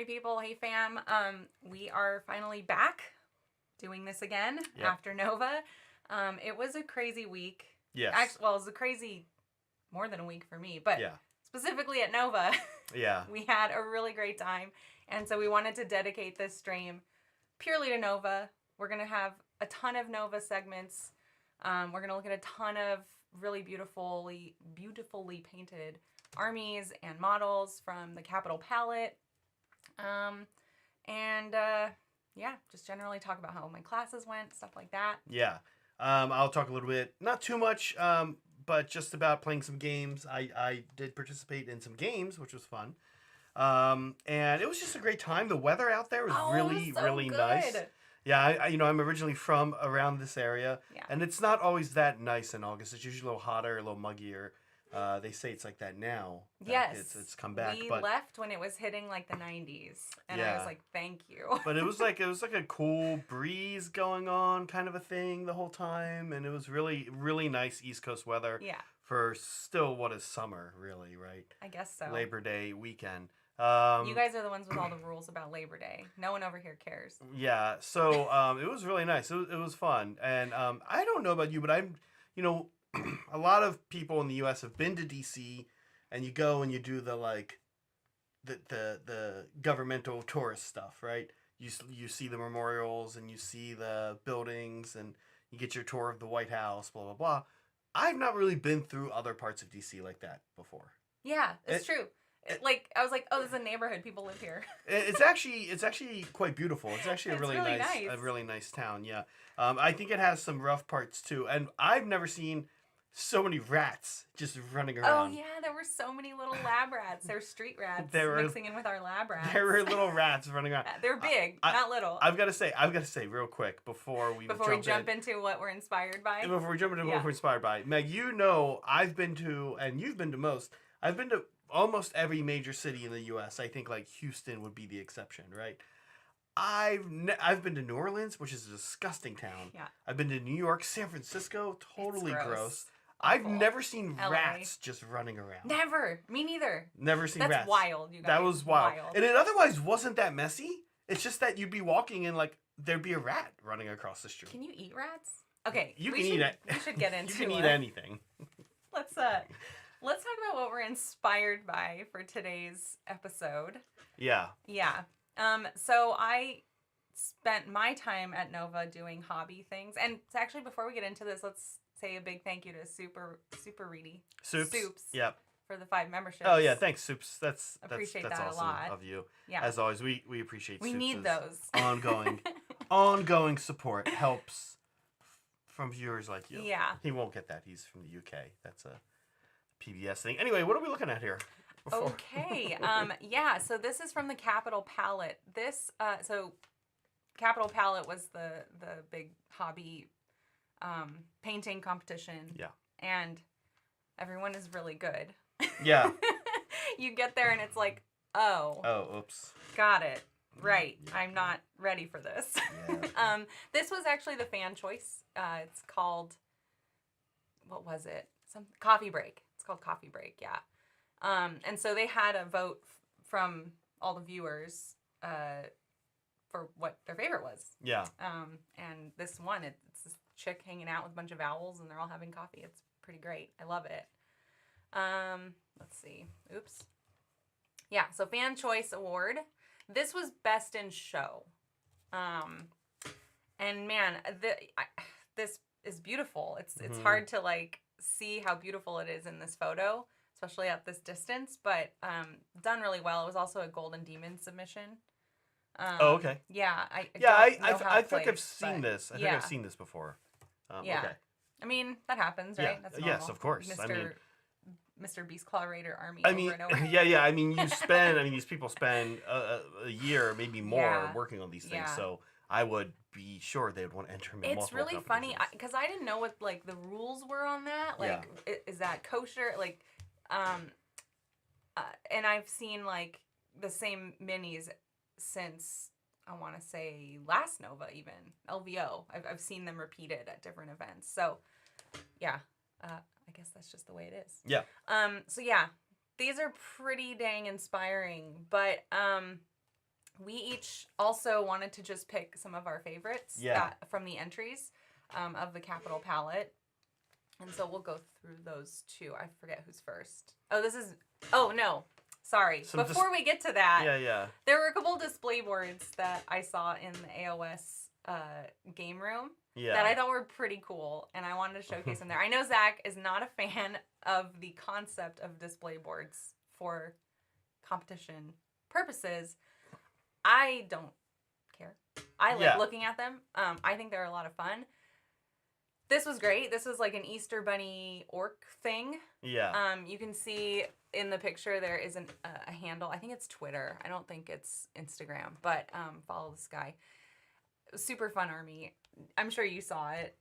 party people. Hey, fam. We are finally back doing this again after Nova. It was a crazy week. Yes. Actually, well, it was a crazy more than a week for me, but specifically at Nova, we had a really great time. And so we wanted to dedicate this stream purely to Nova. We're going to have a ton of Nova segments. We're going to look at a ton of really beautifully painted armies and models from the Capital Palette. Just generally talk about how my classes went, stuff like that. Yeah. I'll talk a little bit, not too much, but just about playing some games. I did participate in some games, which was fun. And it was just a great time. The weather out there was really good. Nice. Yeah, I'm originally from around this area, and it's not always that nice in August. It's usually a little hotter, a little muggier. They say it's like that now. Yes. It's come back. We left when it was hitting like the 90s. And I was like, thank you. But it was like a cool breeze going on kind of a thing the whole time. And it was really, really nice East Coast weather. Yeah. For still what is summer, really, right? I guess so. Labor Day weekend. You guys are the ones with all the rules about Labor Day. No one over here cares. Yeah. So it was really nice. It was fun. And I don't know about you, but I'm, a lot of people in the U.S. have been to D.C. and you go and you do the governmental tourist stuff, right? You see the memorials and you see the buildings and you get your tour of the White House, blah blah blah. I've not really been through other parts of D.C. like that before. Yeah, it's true. I was like, oh, this is a neighborhood. People live here. It's actually quite beautiful. It's actually a really nice town. Yeah. I think it has some rough parts too, and I've never seen so many rats just running around. Oh yeah, there were so many little lab rats. They're street rats mixing in with our lab rats. There were little rats running around. They're big, not little. I've got to say real quick before we jump into what we're inspired by. Before we jump into what we're inspired by, Meg, I've been to, and you've been to most. I've been to almost every major city in the U.S. I think like Houston would be the exception, right? I've been to New Orleans, which is a disgusting town. Yeah. I've been to New York, San Francisco, totally gross. Awful. I've never seen rats just running around. Never. Me neither. Never seen rats. That's wild, you guys. That was wild. And it otherwise wasn't that messy. It's just that you'd be walking and like there'd be a rat running across the street. Can you eat rats? Okay. You can eat it. We should get into You can eat anything. Let's talk about what we're inspired by for today's episode. Yeah. Yeah. So I spent my time at Nova doing hobby things. And actually, before we get into this, let's say a big thank you to Super Reedy. Soups. Yep. For the 5 memberships. Oh yeah, thanks Soups. That's that awesome a lot of you. Yeah. As always, we appreciate. We need those. ongoing support helps from viewers like you. Yeah. He won't get that. He's from the UK. That's a PBS thing. Anyway, what are we looking at here? Okay. So this is from the Capital Palette. So Capital Palette was the big hobby painting competition. Yeah. And everyone is really good. Yeah. You get there and it's like, oops. Got it. Right. Yeah. I'm not ready for this. Yeah. This was actually the fan choice. It's called, what was it? Coffee Break. It's called Coffee Break, yeah. And so they had a vote from all the viewers for what their favorite was. Yeah. And this one, it's this chick hanging out with a bunch of owls, and they're all having coffee. It's pretty great. I love it. Let's see. Oops. Yeah, so Fan Choice Award. This was Best in Show. And man, this is beautiful. It's hard to like see how beautiful it is in this photo, especially at this distance, but done really well. It was also a Golden Demon submission. Okay. Yeah, I think I've seen this. I think I've seen this before. Yeah. Okay. I mean, that happens, right? Yeah. That's normal. Yes, of course. Mr. Beast Claw Raider Army over and over. Yeah. I mean, these people spend a year, maybe more, working on these things. Yeah. So I would be sure they would want to enter them in multiple It's really funny because I didn't know what like the rules were on that. Like, is that kosher? Like, and I've seen like the same minis since I want to say last Nova, even LVO. I've seen them repeated at different events. So, yeah. I guess that's just the way it is. Yeah. So yeah, these are pretty dang inspiring, but we each also wanted to just pick some of our favorites from the entries of the Capital Palette. And so we'll go through those too. I forget who's first. Oh, no. Sorry. Before we get to that, there were a couple display boards that I saw in the AOS game room that I thought were pretty cool, and I wanted to showcase them there. I know Zach is not a fan of the concept of display boards for competition purposes. I don't care. I like looking at them. I think they're a lot of fun. This was great. This was like an Easter Bunny orc thing. Yeah. You can see in the picture there is a handle. I think it's Twitter. I don't think it's Instagram. But follow this guy. Super fun army. I'm sure you saw it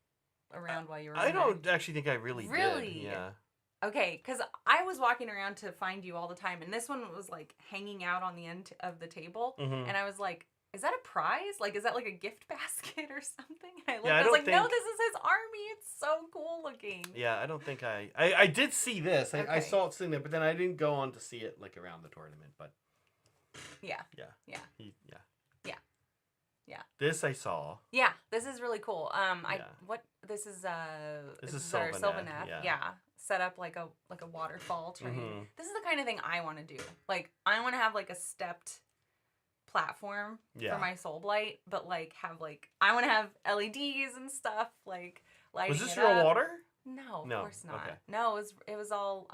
around while you were I don't actually think I really did. Yeah. Okay, because I was walking around to find you all the time, and this one was like hanging out on the end of the table, and I was like, is that a prize? Like, is that like a gift basket or something? And I was like, no, this is his army. It's so cool looking. Yeah, I don't think I did see this. I saw it sitting there, but then I didn't go on to see it like around the tournament. But yeah. This I saw. Yeah, this is really cool. This is Sylvaneth. Yeah. Set up like a waterfall train. Mm-hmm. This is the kind of thing I want to do. Like, I want to have like a stepped platform for my Soul Blight, but like I want to have LEDs and stuff like lighting. Was this real water? No, of course not. Okay. No, it was all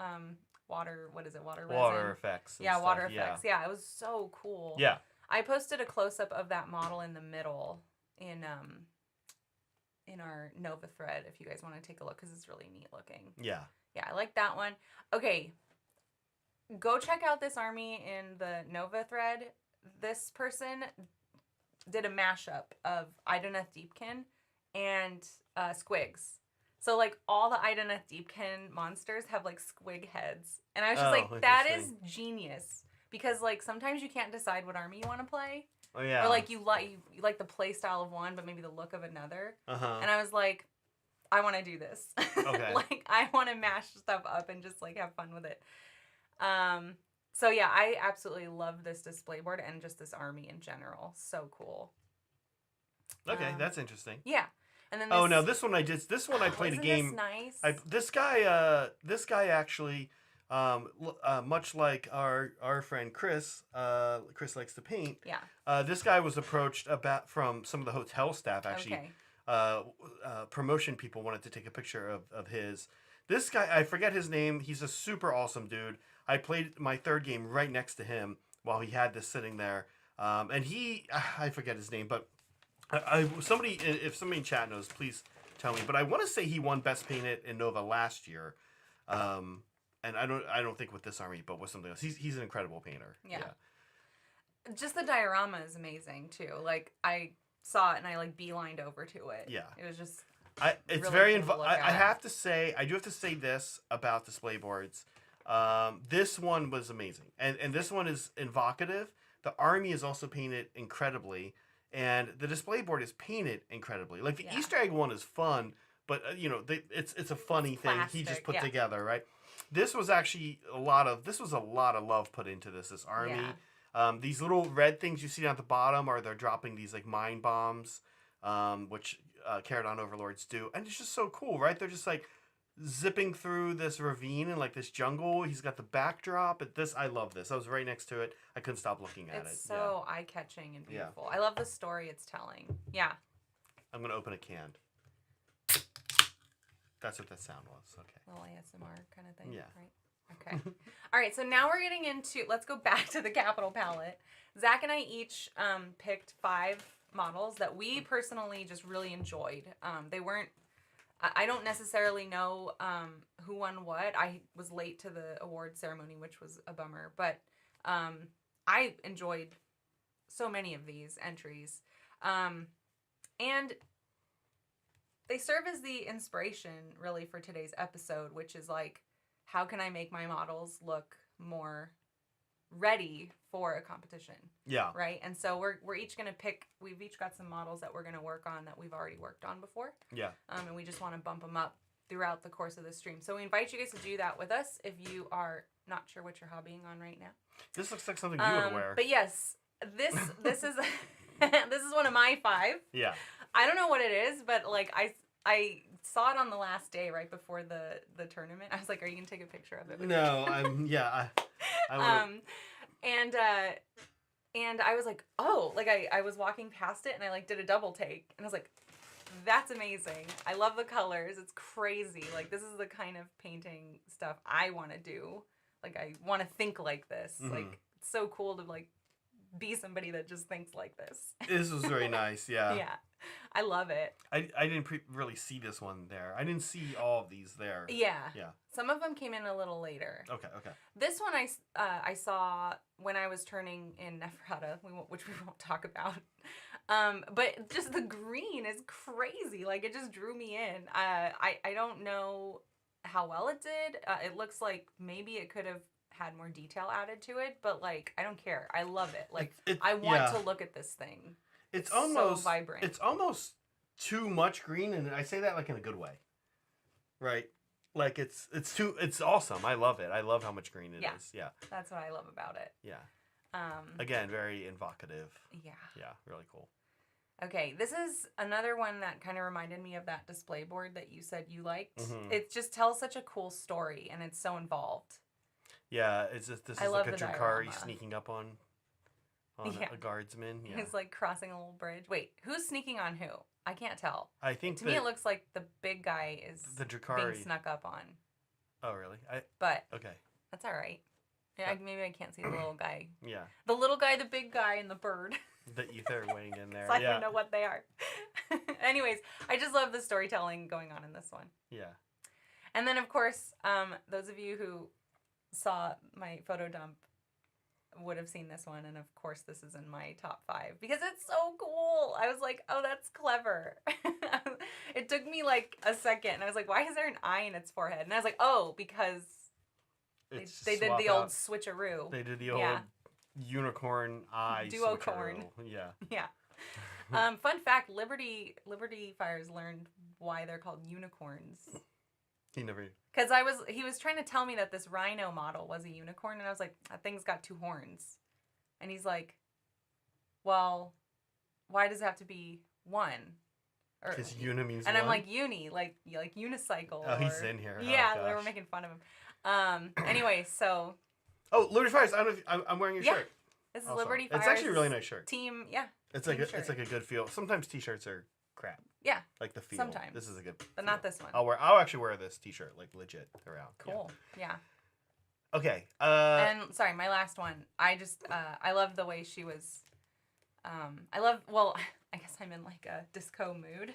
water. What is it? Water resin. Water effects. Yeah, water effects. Yeah, it was so cool. Yeah. I posted a close up of that model in the middle in our Nova thread if you guys want to take a look, because it's really neat looking. Yeah. Yeah, I like that one. Okay. Go check out this army in the Nova thread. This person did a mashup of Idoneth Deepkin and Squigs. So, like, all the Idoneth Deepkin monsters have, like, squig heads. And I was just like, that is genius. Because, like, sometimes you can't decide what army you want to play. Oh, yeah. Or, like, you like the play style of one, but maybe the look of another. Uh-huh. And I was like, I want to do this. Okay. Like, I want to mash stuff up and just, like, have fun with it. So, yeah, I absolutely love this display board and just this army in general. So cool. Okay, that's interesting. Yeah. And then this one I played a game. This nice? This guy actually, much like our friend Chris, Chris likes to paint. Yeah. This guy was approached from some of the hotel staff actually. Okay. Promotion people wanted to take a picture of his. This guy, I forget his name. He's a super awesome dude. I played my third game right next to him while he had this sitting there. And I forget his name, but if somebody in chat knows, please tell me. But I want to say he won Best Painted in Nova last year. And I don't think with this army, but with something else. He's an incredible painter. Yeah. Just the diorama is amazing too. Like, I saw it and I like beelined over to it. Yeah. It was just it's really very cool I have to say, I do have to say this about display boards. This one was amazing. And this one is evocative. The army is also painted incredibly. And the display board is painted incredibly. Like, the Easter egg one is fun, but, it's a funny thing he just put together, right? This was actually a lot of love put into this army. Yeah. These little red things you see down at the bottom they're dropping these, like, mine bombs, which Caradon Overlords do. And it's just so cool, right? They're just, like, zipping through this ravine and like this jungle. He's got the backdrop. I love this. I was right next to it. I couldn't stop looking at it. It's so eye-catching and beautiful. Yeah. I love the story it's telling. Yeah. I'm gonna open a can. That's what that sound was. Okay. A little ASMR kind of thing. Yeah. Right. Okay. All right. So now we're getting into. Let's go back to the Capital Palette. Zach and I each picked 5 models that we personally just really enjoyed. They weren't. I don't necessarily know who won what. I was late to the award ceremony, which was a bummer. But I enjoyed so many of these entries. And they serve as the inspiration, really, for today's episode, which is like, how can I make my models look more ready for a competition? Yeah. Right? And so we're each going to pick, we've each got some models that we're going to work on that we've already worked on before. Yeah. And we just want to bump them up throughout the course of the stream. So we invite you guys to do that with us if you are not sure what you're hobbying on right now. This looks like something you would wear. But yes, this is this is one of my 5. Yeah. I don't know what it is, but like I saw it on the last day right before the tournament. I was like, "Are you gonna take a picture of it?" No, I'm yeah. I and I was like, "Oh!" Like I was walking past it and I like did a double take and I was like, "That's amazing! I love the colors. It's crazy. Like this is the kind of painting stuff I want to do. Like I want to think like this. Like it's so cool to like be somebody that just thinks like this." This was very nice. Yeah. Yeah. I love it. I didn't really see this one there. I didn't see all of these there. Yeah. Yeah. Some of them came in a little later. Okay. This one I saw when I was turning in Neferata, which we won't talk about. But just the green is crazy. Like it just drew me in. I don't know how well it did. It looks like maybe it could have had more detail added to it, but like I don't care. I love it. Like I want to look at this thing. It's almost so vibrant. It's almost too much green, and I say that like in a good way, right? Like it's awesome. I love it. I love how much green it is. Yeah, that's what I love about it. Yeah. Again, very evocative. Yeah. Yeah, really cool. Okay, this is another one that kind of reminded me of that display board that you said you liked. It just tells such a cool story, and it's so involved. Yeah, this is like a Drakari sneaking up on a guardsman. Yeah. He's like crossing a little bridge. Wait, who's sneaking on who? I can't tell. I think to me it looks like the big guy is the Drakari being snuck up on. Oh really? But okay, that's all right. Yeah, maybe I can't see the little guy. Yeah. The little guy, the big guy, and the bird. The ether weighing in there. So I don't know what they are. Anyways, I just love the storytelling going on in this one. Yeah. And then of course, those of you who saw my photo dump would have seen this one, and of course this is in my top 5 because it's so cool. I was like, oh, that's clever. It took me like a second and I was like, why is there an eye in its forehead? And I was like, oh, because they did the old switcheroo. They did the old unicorn eye duocorn. Yeah. Yeah. Fun fact, Liberty Fires learned why they're called unicorns. He never. Because he was trying to tell me that this rhino model was a unicorn, and I was like, that thing's got 2 horns. And he's like, well, why does it have to be 1? Because uni means and one? I'm like, uni, like unicycle. Oh, he's in here. Yeah, they were making fun of him. Anyway, so. Oh, Liberty Fires! I don't know if I'm wearing your shirt. This is Liberty Fires. It's actually a really nice shirt. Team, yeah. It's like a good feel. Sometimes t-shirts are crap. Yeah. Like the feel. Sometimes. This is a good But not this one. I'll actually wear this t-shirt like legit around. Cool. Yeah. Okay. And sorry, my last one. I just I love the way she was I guess I'm in like a disco mood.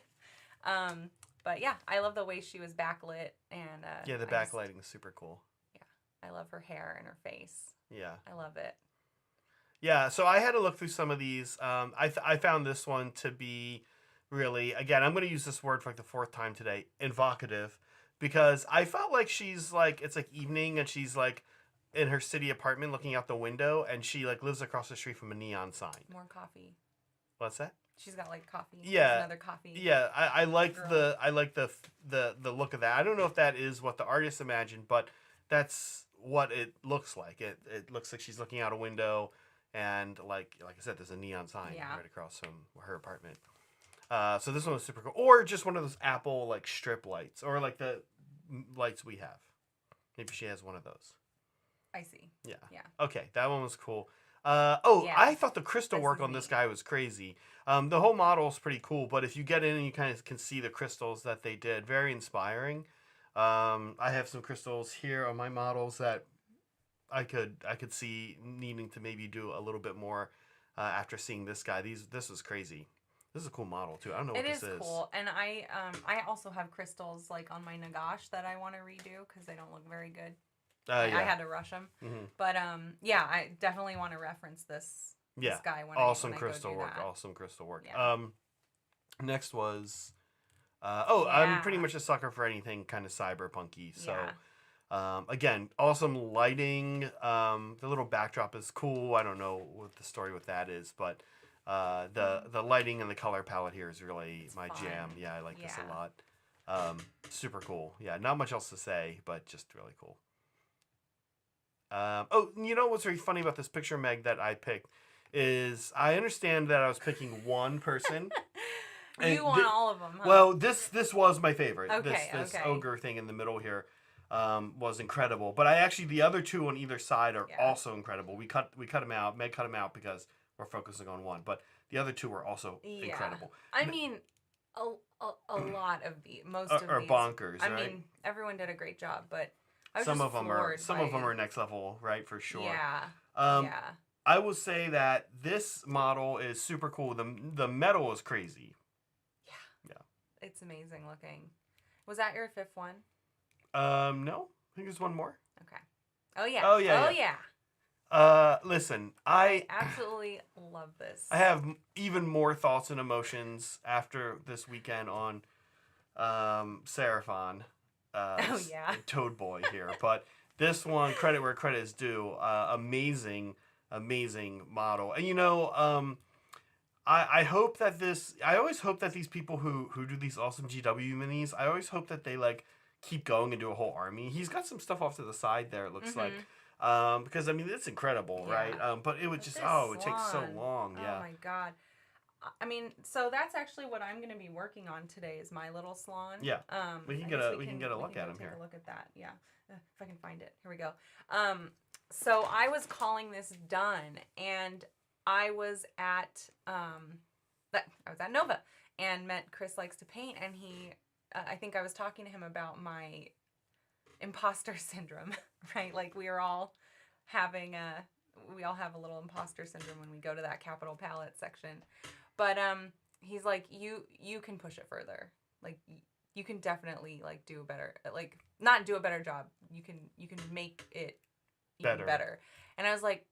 But yeah, I love the way she was backlit and yeah, the backlighting is super cool. Yeah. I love her hair and her face. Yeah. I love it. Yeah, so I had to look through some of these. I found this one to be really, again, I'm going to use this word for like the 4th time today, evocative, because I felt like she's like, it's like evening and she's like in her city apartment looking out the window and she like lives across the street from a neon sign. More coffee. What's that? She's got like coffee. Yeah. There's another coffee. Yeah, I like the look of that. I don't know if that is what the artist imagined, but that's what it looks like. It looks like she's looking out a window. And like I said, there's a neon sign right across from her apartment. So this one was super cool. Or just one of those Apple like strip lights, or like the lights we have. Maybe she has one of those. I see. Yeah. Yeah. Okay, that one was cool. I thought the crystal work on this guy was crazy. The whole model is pretty cool, but if you get in and you kind of can see the crystals that they did, very inspiring. I have some crystals here on my models that I could see needing to maybe do a little bit more after seeing this guy. This was crazy. This is a cool model too. I don't know what this is. It is cool, and I also have crystals like on my Nagash that I want to redo because they don't look very good. I had to rush them, but yeah, I definitely want to reference this guy when awesome when crystal I go do work. that. Awesome crystal work. Yeah. Next was I'm pretty much a sucker for anything kind of cyberpunky. So. Yeah. Again, awesome lighting. The little backdrop is cool. I don't know what the story with that is, but the lighting and the color palette here is really my jam. Yeah, I like this a lot. Super cool. Yeah, not much else to say, but just really cool. You know what's very funny about this picture, Meg, that I picked is I understand that I was picking one person. You want all of them, huh? Well, this was my favorite. Okay, this okay. ogre thing in the middle here was incredible. But I actually, the other two on either side are also incredible. We cut them out. Meg cut them out because we're focusing on one. But the other two were also incredible. I mean, a lot of most of are these bonkers. I mean, everyone did a great job, but I was some just of them are next level, right? For sure. Yeah. Yeah. I will say that this model is super cool. The metal is crazy. Yeah. It's amazing looking. Was that your fifth one? No. I think there's one more. Okay. Oh yeah. Listen, I absolutely love this. I have even more thoughts and emotions after this weekend on Seraphon. Toad Boy here. But this one, credit where credit is due. Amazing model. And I hope that I always hope that these people who do these awesome GW minis, I always hope that they like keep going and do a whole army. He's got some stuff off to the side there, it looks like. Because I mean it's incredible, right? But it would just it takes so long. Oh my god. I mean, so that's actually what I'm going to be working on today is my little salon. Yeah. We can get a look at him here. Take a look at that. Yeah. If I can find it. Here we go. So I was calling this done, and I was at Nova and met Chris Likes to Paint, and he I think I was talking to him about my imposter syndrome, right? Like we all have a little imposter syndrome when we go to that Capital Palette section. But he's like, you can push it further. Like you can definitely like do a better, like not do a better job. You can make it even better. And I was like,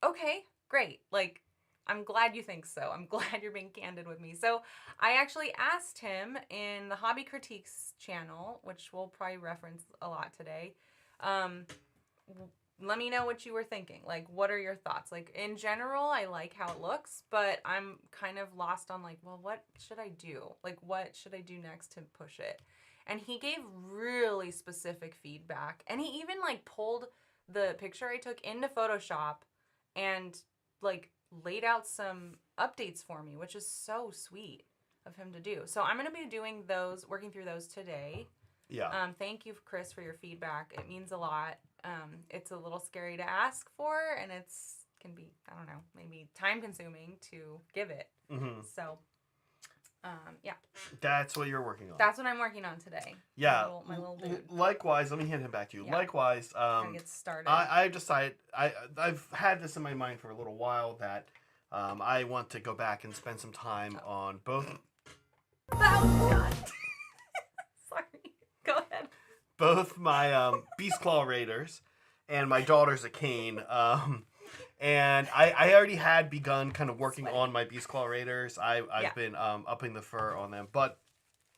okay, great. Like I'm glad you think so. I'm glad you're being candid with me. So I actually asked him in the Hobby Critiques channel, which we'll probably reference a lot today. Let me know what you were thinking. Like, what are your thoughts? Like, in general, I like how it looks, but I'm kind of lost on, like, well, what should I do? Like, what should I do next to push it? And he gave really specific feedback. And he even, like, pulled the picture I took into Photoshop and, like, laid out some updates for me, which is so sweet of him to do. So I'm going to be working through those today. Yeah. Thank you, Chris, for your feedback. It means a lot. It's a little scary to ask for, and can be, I don't know, maybe time consuming to give it. Mm-hmm. So, yeah. That's what you're working on. That's what I'm working on today. Yeah. My little dude. Likewise, let me hand him back to you. Yeah. Likewise, gotta get started. I've decided, I've had this in my mind for a little while that I want to go back and spend some time on both. Oh, God. Sorry. Go ahead. Both my Beast Claw Raiders and my Daughters of Cain. And I already had begun kind of working on my Beast Claw Raiders. I've been upping the fur on them. But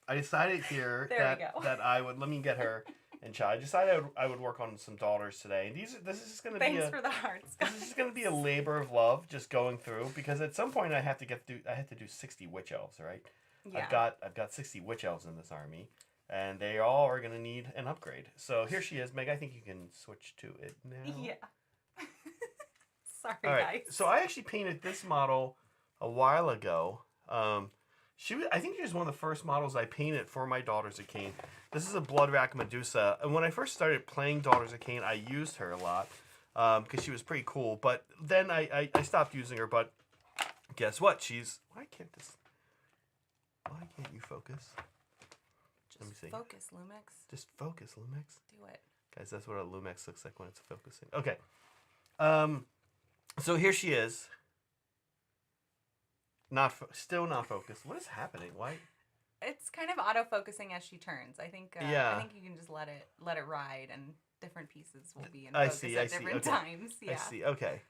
I decided here that I would, let me get her and I decided I would work on some Daughters today. And this is just going to be Thanks for the hearts. This is just going to be a labor of love just going through, because at some point I have to do 60 Witch Elves, right? Yeah. I've got 60 Witch Elves in this army. And they all are going to need an upgrade. So here she is. Meg, I think you can switch to it now. Yeah. Sorry, all right. Guys. So I actually painted this model a while ago. I think she was one of the first models I painted for my Daughters of Cain. This is a Bloodrack Medusa. And when I first started playing Daughters of Cain, I used her a lot because she was pretty cool. But then I stopped using her. But guess what? Why can't you focus? Let me see. Focus, Lumix. Just focus, Lumix. Do it. Guys, that's what a Lumix looks like when it's focusing. Okay. So here she is. Still not focused. What is happening? Why? It's kind of auto-focusing as she turns. I think I think you can just let it ride, and different pieces will be in focus at different times. Yeah. I see. Okay.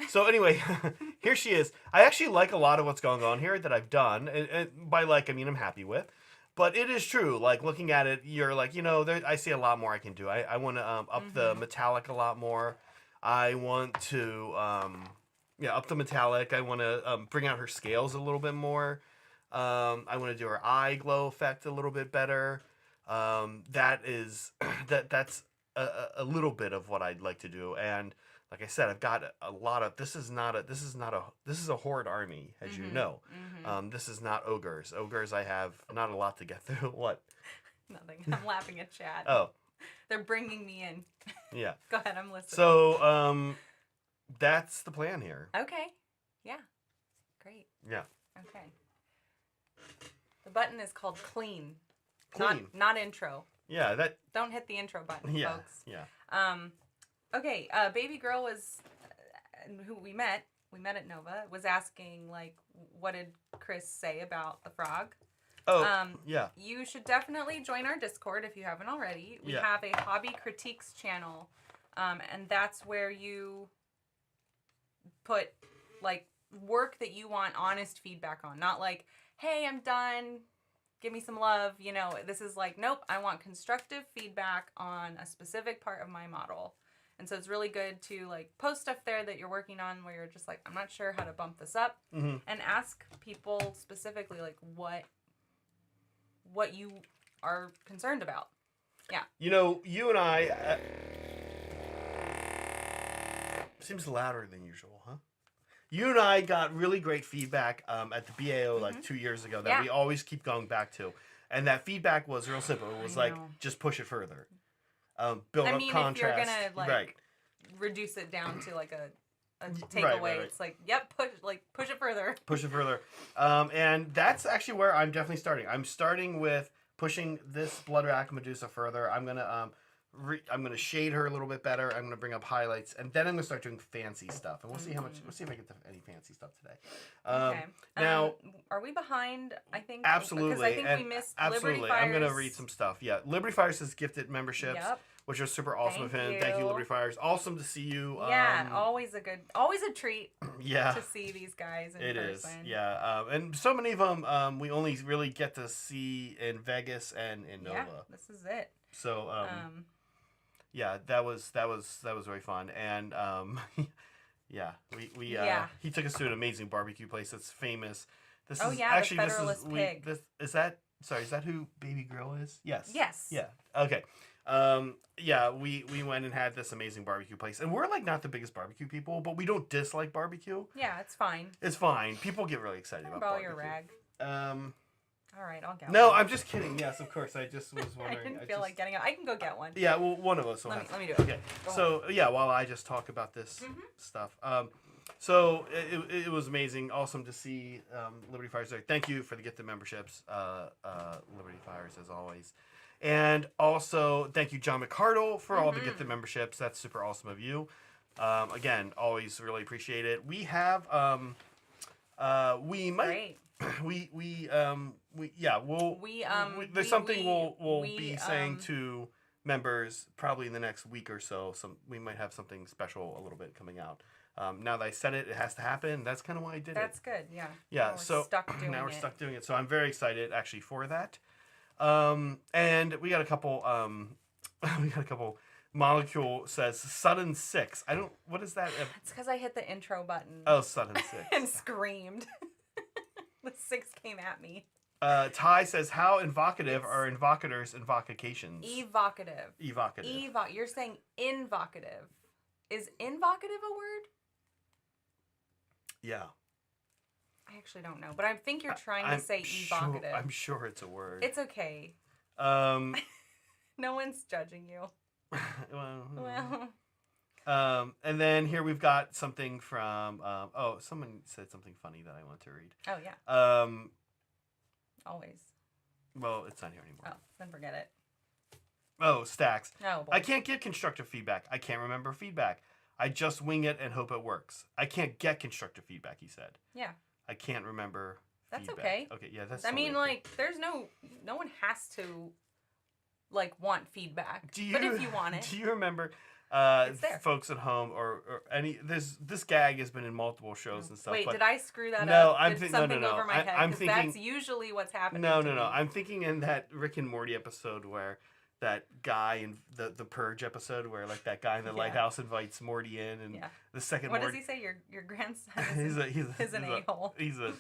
So anyway, here she is. I actually like a lot of what's going on here that I've done. And by like, I mean I'm happy with. But it is true. Like looking at it, you're like, I see a lot more I can do. I want to up the metallic a lot more. I want to up the metallic. I want to bring out her scales a little bit more. I want to do her eye glow effect a little bit better. That's a little bit of what I'd like to do. And like I said, I've got a lot of. This is a horde army, as you know. This is not ogres. Ogres, I have not a lot to get through. What? Nothing. I'm laughing at Chad. Oh, they're bringing me in. Yeah. Go ahead. I'm listening. So, that's the plan here. Okay. Yeah. Great. Yeah. Okay. The button is called clean. Clean. Not intro. Yeah. That. Don't hit the intro button, folks. Yeah. Okay. Baby girl was who we met at Nova, was asking, like, what did Chris say about the frog? Oh, yeah. You should definitely join our Discord if you haven't already. We have a hobby critiques channel, and that's where you put, like, work that you want honest feedback on. Not like, hey, I'm done, give me some love. You know, this is like, nope, I want constructive feedback on a specific part of my model. And so it's really good to, like, post stuff there that you're working on where you're just like, I'm not sure how to bump this up. And ask people specifically, like, what you are concerned about. Yeah. You know, you and I... seems louder than usual, huh? You and I got really great feedback at the BAO like 2 years ago that we always keep going back to. And that feedback was real simple. It was like, just push it further. Build up contrast. If you're going to, like, reduce it down to, like, a takeaway, it's like, yep, push it further. Push it further. And that's actually where I'm definitely starting. I'm starting with pushing this Bloodwrack Medusa further. I'm gonna shade her a little bit better. I'm gonna bring up highlights, and then I'm gonna start doing fancy stuff. And we'll see We'll see if I get to any fancy stuff today. Okay. Now, are we behind? I think absolutely. Because I think we missed absolutely. Liberty Fires. I'm gonna read some stuff. Yeah, Liberty Fires has gifted memberships. Yep. Which was super awesome of him. Thank you, Liberty Fires. Awesome to see you. Yeah, always a treat. Yeah, to see these guys in person. It is. Yeah, and so many of them we only really get to see in Vegas and in Nova. Yeah, this is it. So yeah, that was very fun, and yeah, we he took us to an amazing barbecue place that's famous. This is actually the Federalist Pig. Is that who Baby Girl is? Yes. Yes. Yeah. Okay. Yeah, we went and had this amazing barbecue place, and we're like not the biggest barbecue people, but we don't dislike barbecue. Yeah, it's fine. It's fine. People get really excited about barbecue. Your rag. All right, I'll get one. No, I'm just kidding. Yes, of course. I just was wondering. I didn't feel like getting it. I can go get one. Yeah, well, one of us will let me do it. Okay. So, yeah, while I just talk about this stuff. So, it was amazing. Awesome to see Liberty Fires there. Thank you for the gifted memberships, Liberty Fires, as always. And also, thank you, John McCardle, for all the gifted memberships. That's super awesome of you. Again, always really appreciate it. We have, we might... Great. There's something we'll be saying to members probably in the next week or so. We might have something special a little bit coming out. Now that I said it, it has to happen. That's kind of why I did it. That's good. Yeah. Yeah. Now we're stuck doing it. So I'm very excited actually for that. And we got a couple. Molecule says sudden 6. What is that? It's because I hit the intro button. Oh, sudden 6. And screamed. The 6 came at me. Ty says, how invocative are invocators' invocations? Evocative. You're saying invocative. Is invocative a word? Yeah. I actually don't know, but I think you're trying to say evocative. I'm sure it's a word. It's okay. No one's judging you. well. And then here we've got something from someone said something funny that I want to read. Oh yeah. Always. Well, it's not here anymore. Oh, then forget it. Oh, Stacks. Oh, boy. I can't give constructive feedback. I can't remember feedback. I just wing it and hope it works. I can't get constructive feedback, he said. Yeah. I can't remember That's feedback. okay. Okay, yeah, that's I totally mean, okay. like, there's no one has to, like, want feedback. But if you want it. Do you remember folks at home or any this gag has been in multiple shows and stuff. Wait, but did I screw that no, up? I'm Did something over my head? I'm thinking that's usually what's happening. No. I'm thinking in that Rick and Morty episode where that guy in the Purge episode where like that guy in the lighthouse invites Morty in and the second What does he say? Your grandson is an a-hole. He's the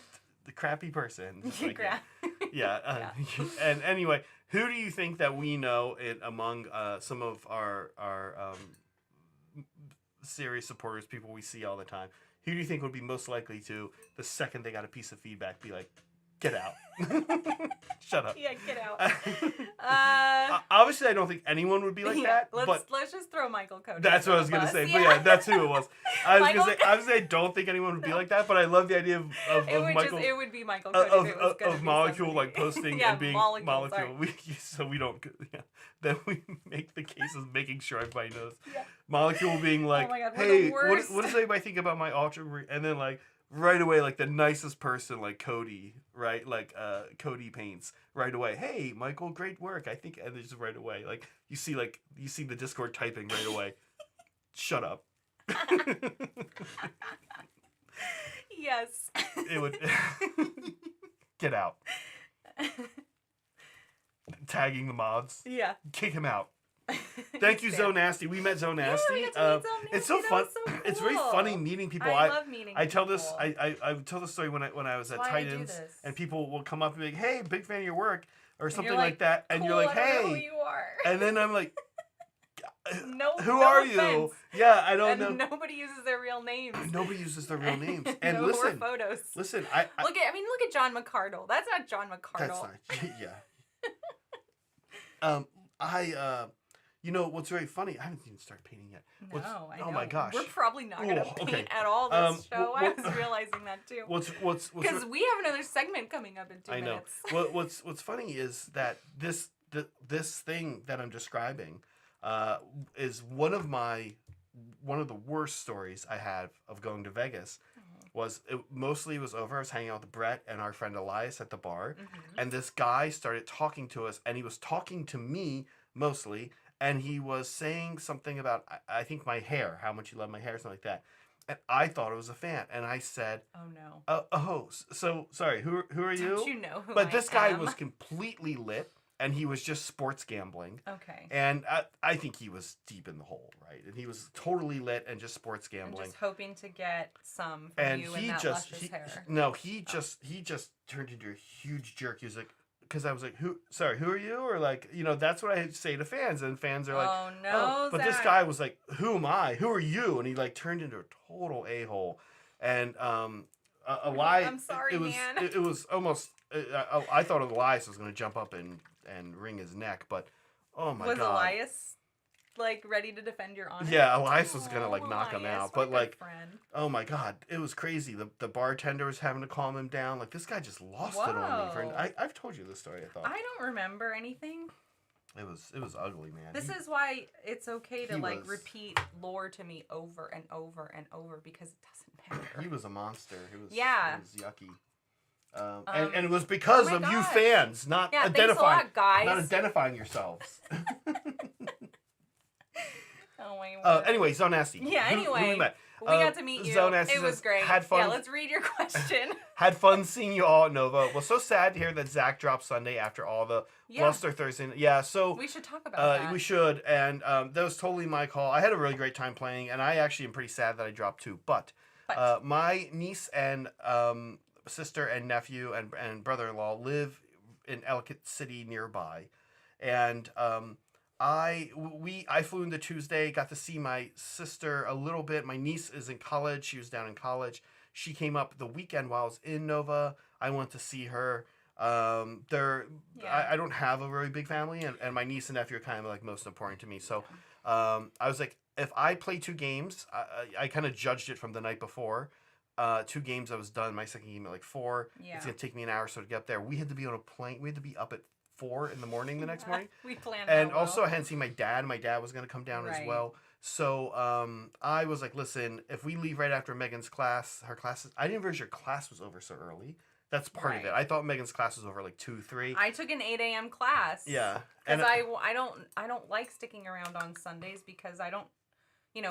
crappy person. Like, yeah. And anyway, who do you think that we know among some of our serious supporters, people we see all the time, who do you think would be most likely to, the second they got a piece of feedback, be like, get out. Shut up. Yeah, get out. Obviously, I don't think anyone would be like that. Let's just throw Michael Cody. That's what I was gonna say. Yeah. But yeah, that's who it was. I was gonna say. Obviously, I don't think anyone would be like that. But I love the idea of Michael. It would be Michael Cody. Of Molecule like posting and being Molecule. So we don't. Yeah. Then we make the case of making sure everybody knows. Yeah. Molecule being like, oh my God, hey, what does anybody think about my ultra? And then like. Right away, like the nicest person, like Cody, right? Like Cody Paints right away. Hey, Michael, great work. I think, and just right away, like you see the Discord typing right away. Shut up. Yes. It would get out. Tagging the mods. Yeah. Kick him out. Thank you, Zo Nasty. We met Zo Nasty. Yeah, we got to meet Zo Nasty. It's so fun. So cool. It's very funny meeting people. I love meeting people. I tell this. I tell the story when I was at Titans, and people will come up and be like, "Hey, big fan of your work," or something like that, and cool, you're like, "Hey," I don't know who you are. And then I'm like, who are offense. You? Yeah, I don't know. Nobody uses their real names. Nobody uses their real names. And no listen, more photos. Listen, look at John McCardle. That's not John McCardle. That's not. Yeah. You know what's very funny? I haven't even started painting yet. I know. Oh my gosh. We're probably not going to paint at all this show. I was realizing that too. Because we have another segment coming up in 2 minutes. I know. What's funny is that this thing that I'm describing is one of the worst stories I have of going to Vegas. Mostly was over. I was hanging out with Brett and our friend Elias at the bar, and this guy started talking to us, and he was talking to me mostly. And he was saying something about, I think, my hair, how much he loved my hair, something like that. And I thought it was a fan. And I said, oh no. So, sorry, who are you? Don't you know who But this guy was completely lit, and he was just sports gambling. Okay. And I think he was deep in the hole, right? And he was totally lit and just sports gambling. And just hoping to get some from you in that luscious hair. No, he just turned into a huge jerk. He was like, because I was like, who are you? Or like, that's what I say to fans. And fans are like, oh, no, But this guy was like, who am I? Who are you? And he like turned into a total a-hole. And Elias, I'm sorry, man. It was almost, I thought Elias was going to jump up and wring his neck. But, oh my God. Was Elias like ready to defend your honor? Yeah, Elias was going to like knock him out. But like, friend. Oh my God, it was crazy. The bartender was having to calm him down. Like, this guy just lost it on me. I've told you this story, I thought. I don't remember anything. It was ugly, man. This is why it's okay to repeat lore to me over and over and over, because it doesn't matter. He was a monster. It was yucky. And it was because of you fans not identifying. Thanks a lot, guys. Not identifying yourselves. Oh my God. Anyway, Zo Nasty. Yeah, anyway. Who we met. We got to meet you. Zo Nasty it was great. Had fun. Yeah, let's read your question. Had fun seeing you all at Nova. Was so sad to hear that Zach dropped Sunday after all the bluster Thursday. Yeah, so we should talk about that. We should, and that was totally my call. I had a really great time playing, and I actually am pretty sad that I dropped too. But my niece and sister and nephew and brother-in-law live in Ellicott City nearby, and I flew into Tuesday, got to see my sister a little bit. My niece is in college. She was down in college. She came up the weekend while I was in Nova. I went to see her. I don't have a very big family, and my niece and nephew are kind of like most important to me. So I was like, if I play 2 games, I kind of judged it from the night before. 2 games, I was done. My second game at like 4. Yeah. It's going to take me an hour or so to get up there. We had to be on a plane. We had to be up at 4 in the morning the next morning. We planned and also I hadn't seen my dad. My dad was going to come down as well. So I was like, listen, if we leave right after Megan's class, her classes, I didn't realize your class was over so early. That's part of it. I thought Megan's class was over like 2, 3. I took an 8 a.m. class. Yeah. Because I don't like sticking around on Sundays because I don't,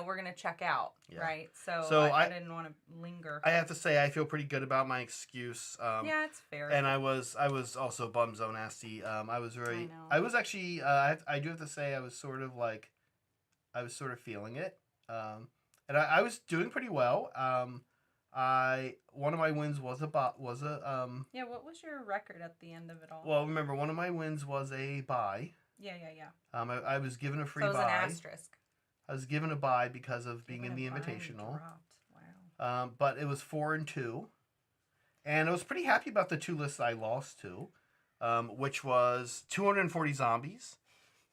we're going to check out, right? So I didn't want to linger. I have to say, I feel pretty good about my excuse. Yeah, it's fair. And I was also bummed Zo Nasty. I was actually, I do have to say, I was sort of feeling it. And I was doing pretty well. One of my wins was a Yeah, what was your record at the end of it all? Well, remember, one of my wins was a buy. Yeah. I was given a free buy. So it was buy. an asterisk. I was given a bye because of being in the Invitational. Wow. But it was 4-2. And I was pretty happy about the 2 lists I lost to, which was 240 Zombies,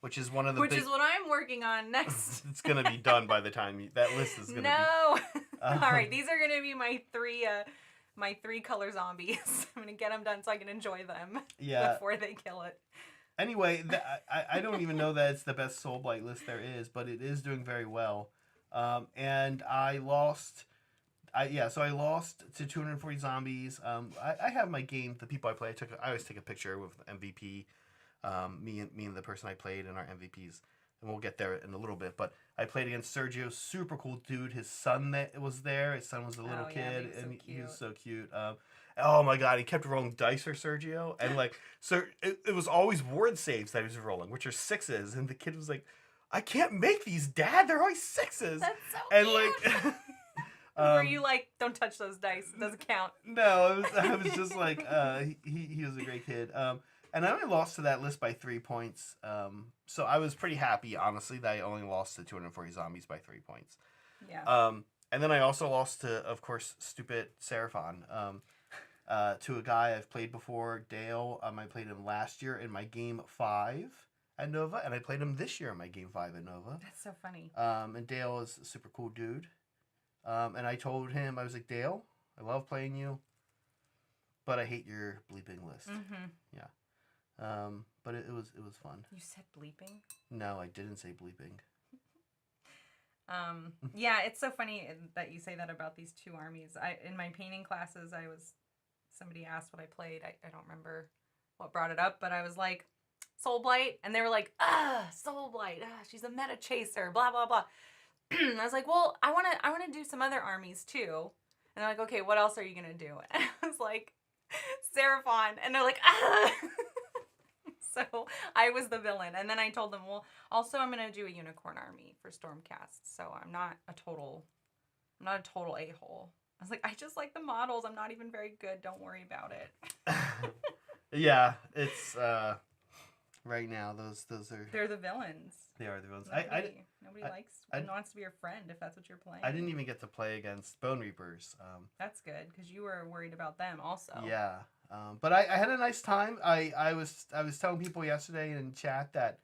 which is one of the Which is what I'm working on next. It's going to be done by the time that list is going to be. No! All right, these are going to be my 3 color zombies. I'm going to get them done so I can enjoy them before they kill it. Anyway, I don't even know that it's the best Soul Blight list there is, but it is doing very well. And I lost... so I lost to 240 Zombies. I have my game, the people I play. I always take a picture with MVP, me and the person I played and our MVPs, and we'll get there in a little bit. But I played against Sergio, super cool dude. His son was there. His son was a little kid, and he was so cute. Oh my god, he kept rolling dice for Sergio, and it was always ward saves that he was rolling, which are 6s, and the kid was like, "I can't make these, Dad. They're always 6s." That's so and cute. Were you like, don't touch those dice, it doesn't count? No, I was just like, he was a great kid. And I only lost to that list by 3 points. So I was pretty happy, honestly, that I only lost to 240 Zombies by 3 points. Yeah. And then I also lost to, of course, stupid Seraphon, to a guy I've played before, Dale. I played him last year in my game 5 at Nova, and I played him this year in my game 5 at Nova. That's so funny. And Dale is a super cool dude. And I told him, I was like, Dale, I love playing you, but I hate your bleeping list. Mm-hmm. Yeah. But it was fun. You said bleeping? No, I didn't say bleeping. Yeah, it's so funny that you say that about these 2 armies. In my painting classes, somebody asked what I played. I don't remember what brought it up, but I was like, Soul Blight, and they were like, Soul Blight, she's a meta chaser, blah, blah, blah. I was like, well, I want to do some other armies too. And they're like, okay, what else are you going to do? And I was like, Seraphon. And they're like, So I was the villain. And then I told them, well, also I'm going to do a unicorn army for Stormcast. So I'm not a total a-hole. I was like, I just like the models. I'm not even very good. Don't worry about it. Yeah, it's right now those are... They're the villains. They are the villains. Nobody wants to be your friend if that's what you're playing. I didn't even get to play against Bone Reapers. That's good, because you were worried about them also. Yeah. But I had a nice time. I was telling people yesterday in chat that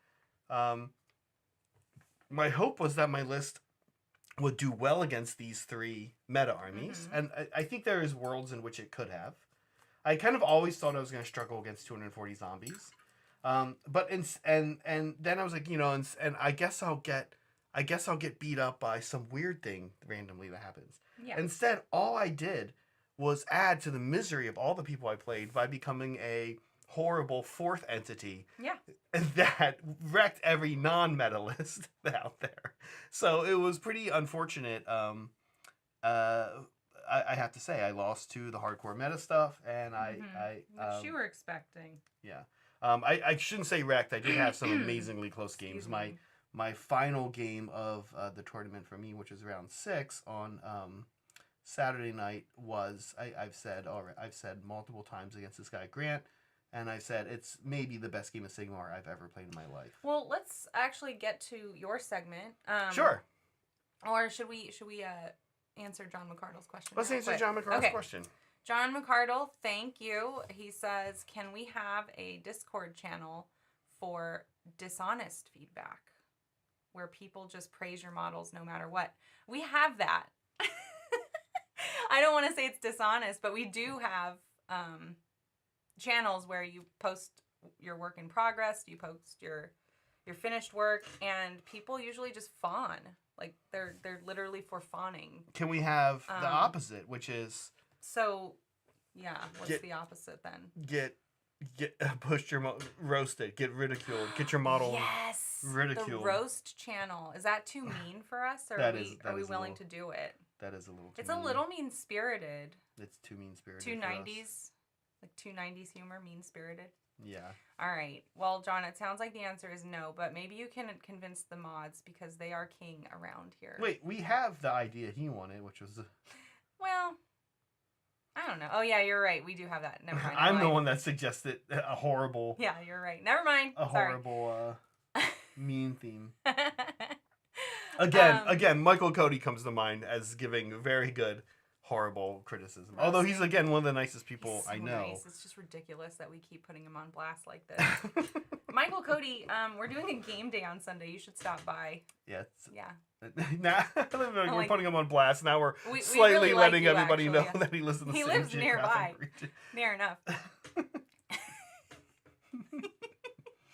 my hope was that my list would do well against these 3 meta armies. Mm-hmm. And I think there is worlds in which it could have. I kind of always thought I was going to struggle against 240 Zombies. But then I was like, and I guess I'll get beat up by some weird thing randomly that happens. Yeah. Instead, all I did was add to the misery of all the people I played by becoming a horrible 4th entity. Yeah. And that wrecked every non-meta list out there. So it was pretty unfortunate. I have to say, I lost to the hardcore meta stuff, and which you were expecting. Yeah. I shouldn't say wrecked. I did have some amazingly close games. My final game of the tournament for me, which was round 6 on Saturday night, was I've said multiple times against this guy Grant, and I said it's maybe the best game of Sigmar I've ever played in my life. Well, let's actually get to your segment. Sure. Or should we answer John McCardle's question? Let's answer John McCardle's question. John McCardle, thank you. He says, can we have a Discord channel for dishonest feedback where people just praise your models no matter what? We have that. I don't want to say it's dishonest, but we do have channels where you post your work in progress, you post your finished work, and people usually just fawn. Like they're literally for fawning. Can we have the opposite, which is... So, yeah, what's the opposite then? Get pushed roasted, get ridiculed, get your model ridiculed. The roast channel. Is that too mean for us, or are we willing to do it? That is a little too It's a little mean-spirited. It's too mean-spirited. 290s. Like 290s humor, mean-spirited. Yeah. All right. Well, John, it sounds like the answer is no, but maybe you can convince the mods because they are king around here. Wait, we have the idea he wanted, which was... Well... I don't know. Oh, yeah, you're right. We do have that. Never mind. I'm the one that suggested a horrible... Yeah, you're right. Never mind. Horrible mean theme. Again, Michael Cody comes to mind as giving very good, horrible criticism. Although he's, again, one of the nicest people I know. Nice. It's just ridiculous that we keep putting him on blast like this. Michael Cody, we're doing a game day on Sunday. You should stop by. Yeah. Yeah. Nah, we're putting him on blast. Now we're slightly really letting everybody know that he lives in the same lives nearby. Region. Near enough.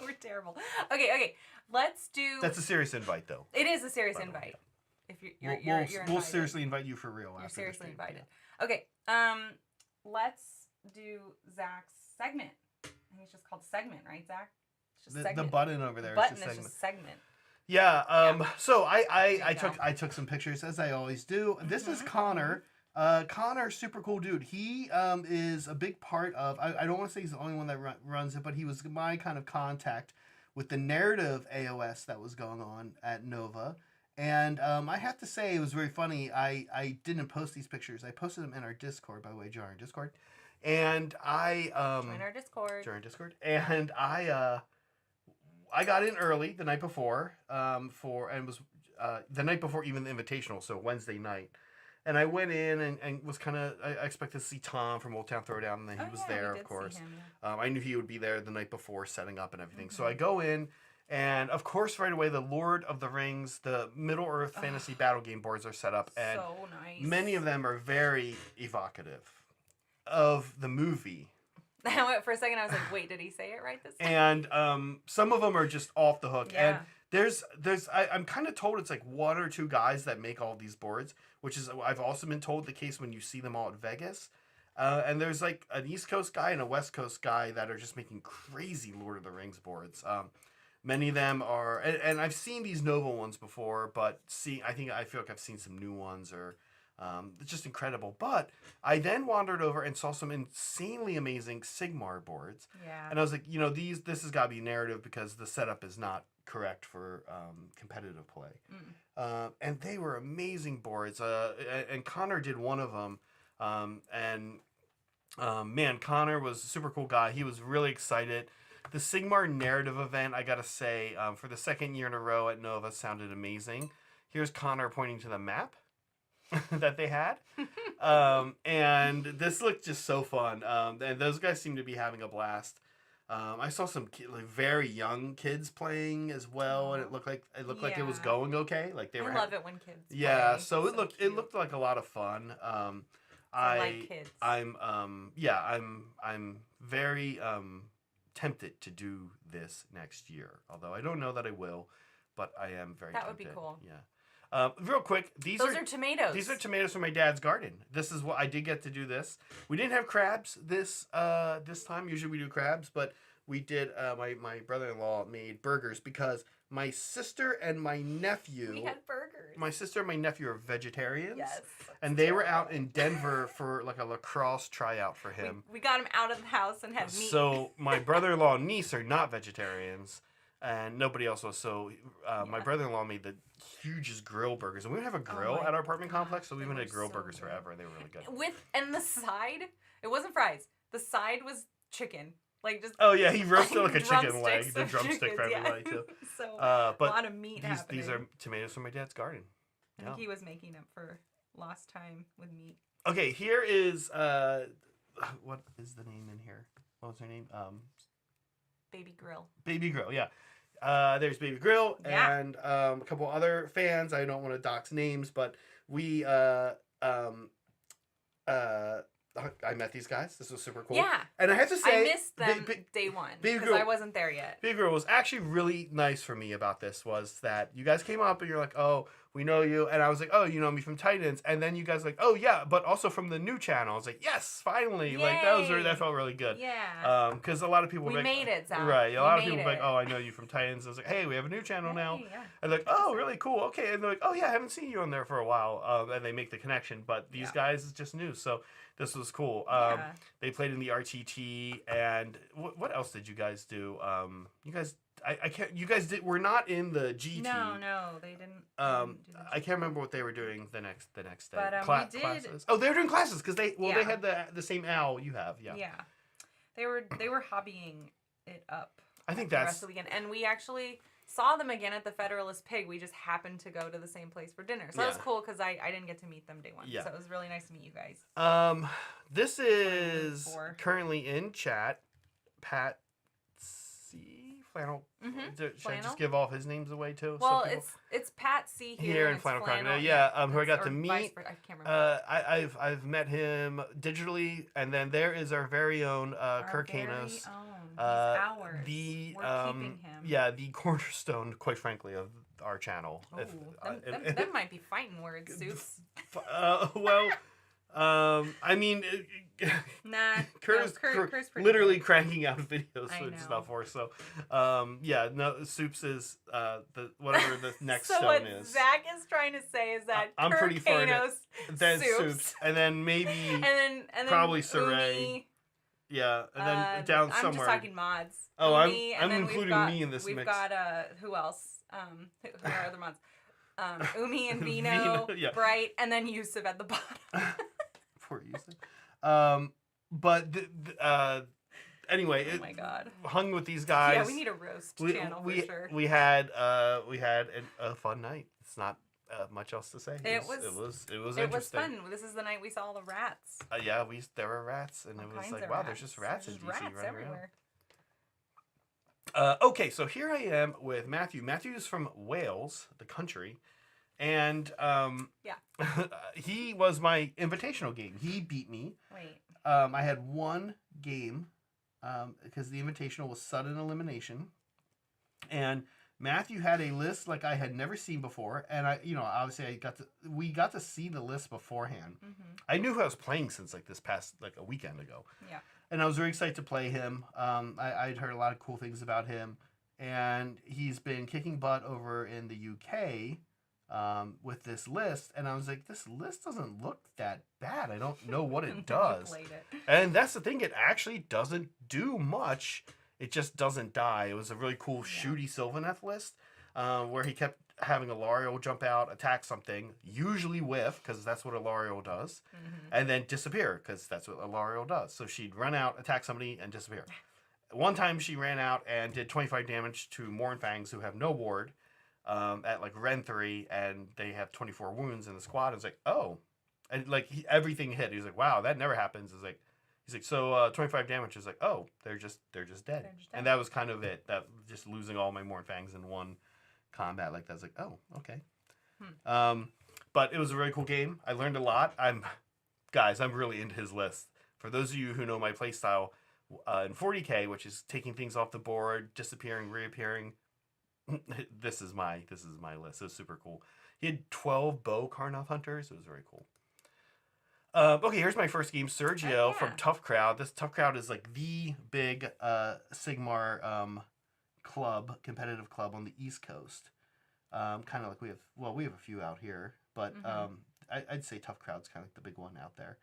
We're terrible. Okay. Let's do. That's a serious invite, though. It is a serious invite. If you're we'll seriously invite you for real. You're seriously invited. Yeah. Okay. Let's do Zach's segment. I think it's just called segment, right, Zach? It's just the button over there. Is just segment. Yeah. So I took some pictures as I always do. This is Connor. Connor, super cool dude. He is a big part of. I don't want to say he's the only one that runs it, but he was my kind of contact with the narrative AOS that was going on at Nova. And I have to say, it was very funny. I didn't post these pictures. I posted them in our Discord, by the way, join our Discord. And I... join our Discord. Join our Discord. And I got in early the night before, and it was the night before even the invitational, so Wednesday night. And I went in and was kind of... I expected to see Tom from Old Town Throwdown, and then he was there, of course. Him, yeah. I knew he would be there the night before, setting up and everything. So I go in... And, of course, right away, the Lord of the Rings, the Middle-earth fantasy battle game boards are set up. And so nice. Many of them are very evocative of the movie. For a second, I was like, wait, did he say it right this time? And some of them are just off the hook. Yeah. And I'm kind of told it's like one or two guys that make all these boards, which is, I've also been told, the case when you see them all at Vegas. And there's like an East Coast guy and a West Coast guy that are just making crazy Lord of the Rings boards. Many of them are, and I've seen these Nova ones before, but I feel like I've seen some new ones, or it's just incredible. But I then wandered over and saw some insanely amazing Sigmar boards. Yeah. And I was like, this has got to be narrative because the setup is not correct for competitive play. And they were amazing boards. And Connor did one of them. Man, Connor was a super cool guy. He was really excited. The Sigmar narrative event, I gotta say, for the second year in a row at Nova, sounded amazing. Here's Connor pointing to the map that they had. And this looked just so fun. And those guys seem to be having a blast. I saw some very young kids playing as well, and it looked like it was going okay. Like they were. I love it when kids. Yeah, play. so it looked like a lot of fun. I like kids. I'm very tempted to do this next year, although I don't know that I will, but I am very tempted. That would be cool. Yeah. Real quick, those are tomatoes. These are tomatoes from my dad's garden. This is what I did get to do this. We didn't have crabs this time. Usually we do crabs, but we did. My brother-in-law made burgers because my sister and my nephew. We had burgers. My sister and my nephew are vegetarians. Yes. And they were out in Denver for like a lacrosse tryout for him. We got him out of the house and had meat. So my brother-in-law and niece are not vegetarians, and nobody else was. So my brother-in-law made the hugest grill burgers, and we would have a grill at our apartment complex. So we went to grill burgers forever. They were really good. And the side, it wasn't fries. The side was chicken. Like just he roasted like a chicken leg, the drumstick for everybody too. So but a lot of meat. These are tomatoes from my dad's garden. I think he was making up for lost time with meat. Okay, here is what is the name in here? What was her name? Baby Grill. Baby Grill, yeah. There's Baby Grill and a couple other fans. I don't want to dox names, but we I met these guys. This was super cool. Yeah. And I have to say, I missed them day one because I wasn't there yet. Baby Girl was actually really nice for me about this, was that you guys came up and you're like, oh, we know you. And I was like, oh, you know me from Titans. And then you guys were like, oh, yeah, but also from the new channel. I was like, yes, finally. Yay. Like, that felt really good. Yeah. Because a lot of people were like, made it, Zach. Right. A lot of people were like, oh, I know you from Titans. I was like, hey, we have a new channel now. Yeah. And they're like, oh, really cool. Okay. And they're like, oh, yeah, I haven't seen you on there for a while. And they make the connection. But these guys is just new. So this was cool. They played in the RTT. And what else did you guys do? You guys... I can't. You guys were not in the GT. No, they didn't. I can't remember what they were doing the next day. But we did. Classes. Oh, they were doing classes because they had the same owl you have. Yeah. Yeah, they were hobbying it up. I think the rest of the weekend, and we actually saw them again at the Federalist Pig. We just happened to go to the same place for dinner. So that was cool because I didn't get to meet them day one. Yeah. So it was really nice to meet you guys. This is currently in chat. Pat C. Flannel. Should I just give all his names away too? Well, it's Pat C here in Flannel Crocodile. Yeah, who I got to meet. I can't remember. I've met him digitally, and then there is our very own Kirk Hanos. He's ours. We're keeping him. Yeah, the cornerstone, quite frankly, of our channel. Oh, them might be fighting words, Soups. Well. I mean, Kurt's literally cranking out videos and stuff for us. So, Soups is whatever the next stone is. So what Zach is trying to say is that I'm Kirk pretty far then Soups, and then maybe and then probably Saray. Yeah, and then down somewhere. I'm just talking mods. Oh, Umi, I'm including me in this mix. We've got who else? Who are other mods? Umi and Vino, Bright, and then Yusuf at the bottom. Poor Yusuf. But anyway, oh my God, hung with these guys. Yeah, we need a roast channel for sure. We had a fun night. It's not much else to say. It was interesting. It was fun. This is the night we saw the rats. There were rats, and it was like, wow, there's just rats in DC rats right everywhere. Okay, so here I am with Matthew. Matthew's from Wales, the country, and he was my invitational game. He beat me. Wait. I had one game because the invitational was sudden elimination, and Matthew had a list like I had never seen before, and obviously we got to see the list beforehand. Mm-hmm. I knew who I was playing since this past a weekend ago. Yeah. And I was very excited to play him. I'd heard a lot of cool things about him. And he's been kicking butt over in the UK with this list. And I was like, this list doesn't look that bad. I don't know what it does. And that's the thing. It actually doesn't do much. It just doesn't die. It was a really cool shooty Sylvaneth list where he kept having Alariel jump out, attack something, usually whiff, because that's what Alariel does, and then disappear, because that's what Alariel does. So she'd run out, attack somebody, and disappear. One time she ran out and did 25 damage to Mournfangs, who have no ward, at Ren 3, and they have 24 wounds in the squad. It's like, oh. And everything hit. He's like, wow, that never happens. He's like, so 25 damage is like, oh, they're just dead. And that was kind of it. That just losing all my Mournfangs in one combat like that's like, oh, okay. But it was a really cool game. I learned a lot. I'm really into his list. For those of you who know my playstyle in 40K, which is taking things off the board, disappearing, reappearing, this is my list. It was super cool. He had 12 bow Karnoth hunters. It was very cool. Okay, here's my first game, Sergio from Tough Crowd. This Tough Crowd is the big Sigmar competitive club on the East Coast. Kind of we have a few out here, but I'd say Tough Crowd's kind of the big one out there.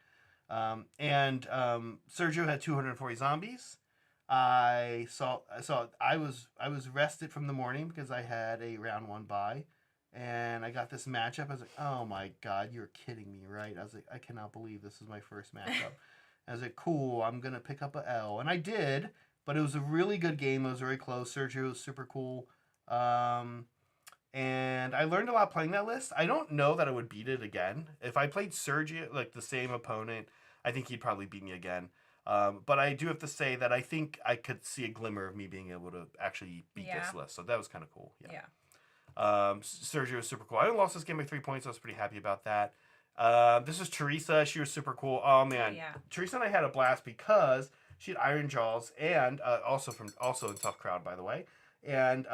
And Sergio had 240 zombies. I was rested from the morning because I had a round 1 bye, and I got this matchup. I was like, oh my God, you're kidding me, right? I was like, I cannot believe this is my first matchup. I was like, cool, I'm gonna pick up a L, and I did. But it was a really good game. It was very close. Sergio was super cool. And I learned a lot playing that list. I don't know that I would beat it again. If I played Sergio, the same opponent, I think he'd probably beat me again. But I do have to say that I think I could see a glimmer of me being able to actually beat this list. So that was kind of cool. Yeah. Sergio was super cool. I only lost this game by 3 points. I was pretty happy about that. This was Teresa. She was super cool. Oh, man. Yeah. Teresa and I had a blast because she had Iron Jaws, and also in Tough Crowd, by the way. And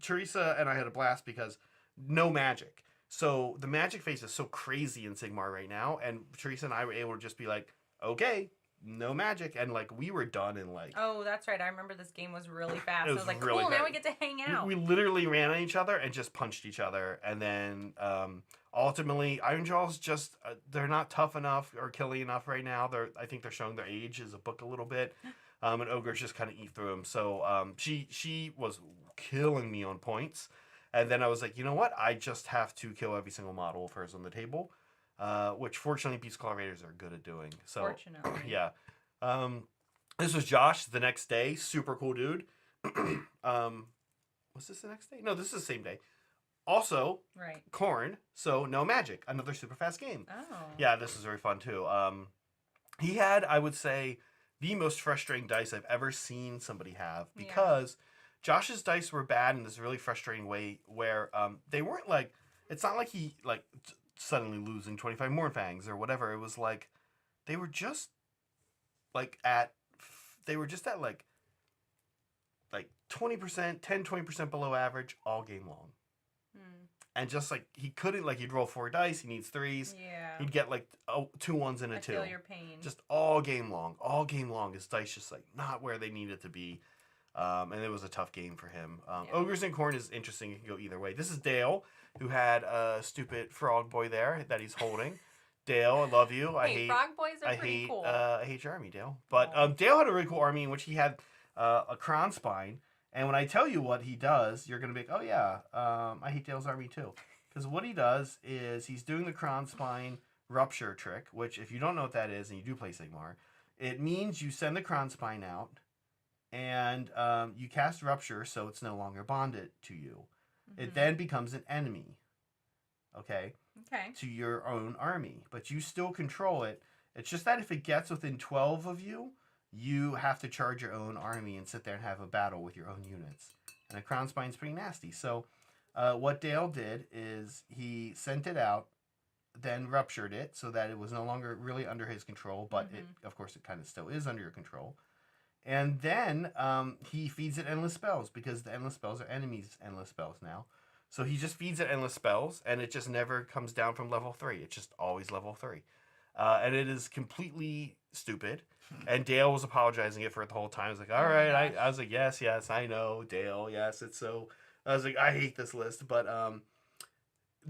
Teresa and I had a blast because no magic. So the magic phase is so crazy in Sigmar right now, and Teresa and I were able to just be like, okay, no magic, and we were done in Oh, that's right. I remember this game was really fast. I was like, really cool, now we get to hang out. We literally ran at each other and just punched each other, and then ultimately, Iron Jaws just they're not tough enough or killing enough right now. I think they're showing their age as a book a little bit, and Ogres just kind of eat through them. So she was killing me on points, and then I was like, you know what? I just have to kill every single model of hers on the table. Which fortunately Beast Claw Raiders are good at doing. So, fortunately. Yeah. This was Josh the next day. Super cool dude. Was this the next day? No, this is the same day. Also, right. corn, so no magic. Another super fast game. Oh. Yeah, this is very fun too. He had, I would say, the most frustrating dice I've ever seen somebody have because Josh's dice were bad in this really frustrating way where they weren't like, it's not like he like suddenly losing 25 more fangs or whatever. It was like they were just like at like 20%, 10-20% below average all game long. And just like he couldn't, like he'd roll 4 dice, he needs 3s. Yeah. He'd get like 2 1s and a 2. I feel your pain. Just all game long. All game long, his dice just like not where they needed to be. And it was a tough game for him. Ogres and Corn is interesting. It can go either way. This is Dale, who had a stupid frog boy there that he's holding. Dale, I love you. Frog boys are pretty cool. I hate your army, Dale. But Dale had a really cool army in which he had a Crown Spine. And when I tell you what he does, you're going to be like, oh yeah, I hate Dale's army too. Because what he does is he's doing the Crown Spine Rupture trick, which if you don't know what that is, and you do play Sigmar, it means you send the Crown Spine out, and you cast Rupture so it's no longer bonded to you. Mm-hmm. It then becomes an enemy, okay, to your own army. But you still control it. It's just that if it gets within 12 of you, you have to charge your own army and sit there and have a battle with your own units. And a Crown Spine's pretty nasty. So what Dale did is he sent it out, then ruptured it so that it was no longer really under his control, but it, of course it kind of still is under your control. And then he feeds it endless spells because the endless spells are enemies' endless spells now. So he just feeds it endless spells and it just never comes down from level 3. It's just always level 3. And it is completely stupid. And Dale was apologizing for it the whole time. I was like, all right. I was like, yes, I know, Dale. Yes, it's so. I was like, I hate this list, but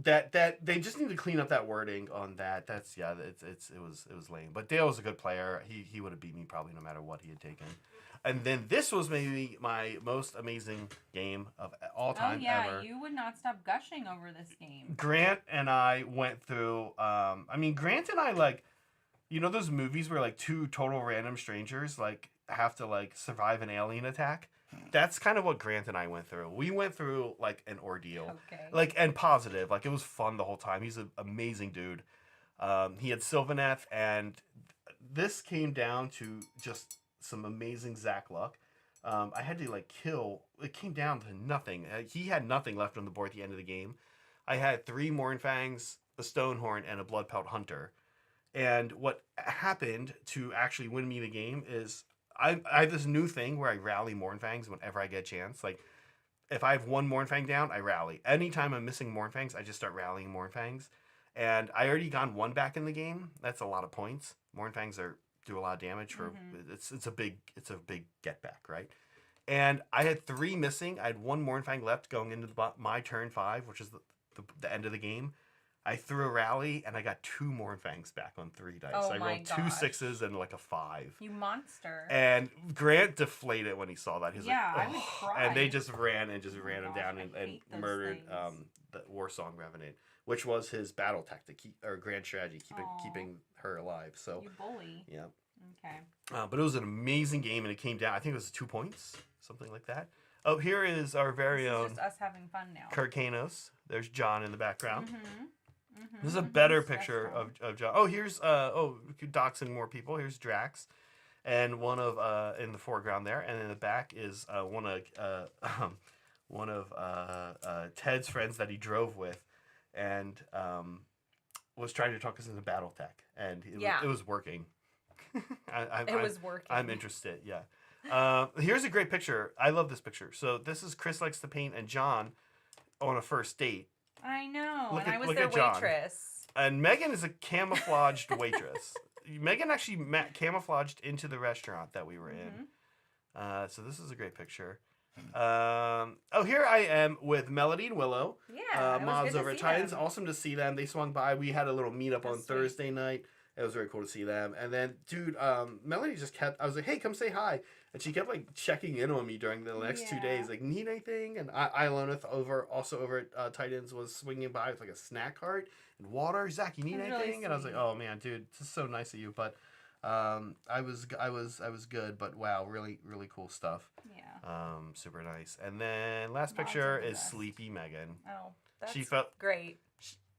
that they just need to clean up that wording on that. That's it was lame. But Dale was a good player. He would have beat me probably no matter what he had taken. And then this was maybe my most amazing game of all time ever. You would not stop gushing over this game. Grant and I went through. Grant and I like. You know those movies where like 2 total random strangers like have to like survive an alien attack? That's kind of what Grant and I went through. We went through like an ordeal. Okay. Like and positive. Like it was fun the whole time. He's an amazing dude. He had Sylvaneth and this came down to just some amazing Zach luck. I had to like kill. It came down to nothing. He had nothing left on the board at the end of the game. I had 3 Mournfangs, a Stonehorn, and a Bloodpelt Hunter. And what happened to actually win me the game is I have this new thing where I rally Mournfangs whenever I get a chance. Like, if I have 1 Mournfang down, I rally. Anytime I'm missing Mournfangs, I just start rallying Mournfangs. And I already got 1 back in the game. That's a lot of points. Mournfangs do a lot of damage for it's a big get back, right? And I had 3 missing. I had 1 Mournfang left going into my turn 5, which is the end of the game. I threw a rally and I got 2 Mournfangs back on 3 dice. I rolled 2 6s and like a 5. You monster. And Grant deflated when he saw that. He's like, I would cry. And they just ran him down and murdered the Warsong Revenant, which was his battle tactic or grand strategy, keeping her alive. So you bully. Yeah. Okay. But it was an amazing game and it came down. I think it was 2 points, something like that. Oh, here is our very own. Just us having fun now. Kirkanos. There's John in the background. This is a better picture of John. Oh, here's doxing more people. Here's Drax, and one of in the foreground there, and in the back is one of Ted's friends that he drove with, and was trying to talk us into BattleTech, and it was working. It was working. I'm interested. Yeah. Here's a great picture. I love this picture. So this is Chris Likes to Paint and John on a first date. I know, I was their waitress. And Megan is a camouflaged waitress. Megan actually camouflaged into the restaurant that we were in. So this is a great picture. Here I am with Melody and Willow. Yeah, mods over at Titans. Awesome to see them. They swung by. We had a little meetup on Thursday night. It was very cool to see them. And then, dude, Melody just kept. I was like, "Hey, come say hi," and she kept like checking in on me during the next 2 days. Like, need anything? And Ilonith over at Titans was swinging by with like a snack cart and water. Zach, you need anything? Really and I was like, "Oh man, dude, this is so nice of you." But I was good, but wow, really cool stuff. Yeah. Super nice. And then last picture is Sleepy Megan. Oh, that's she felt great.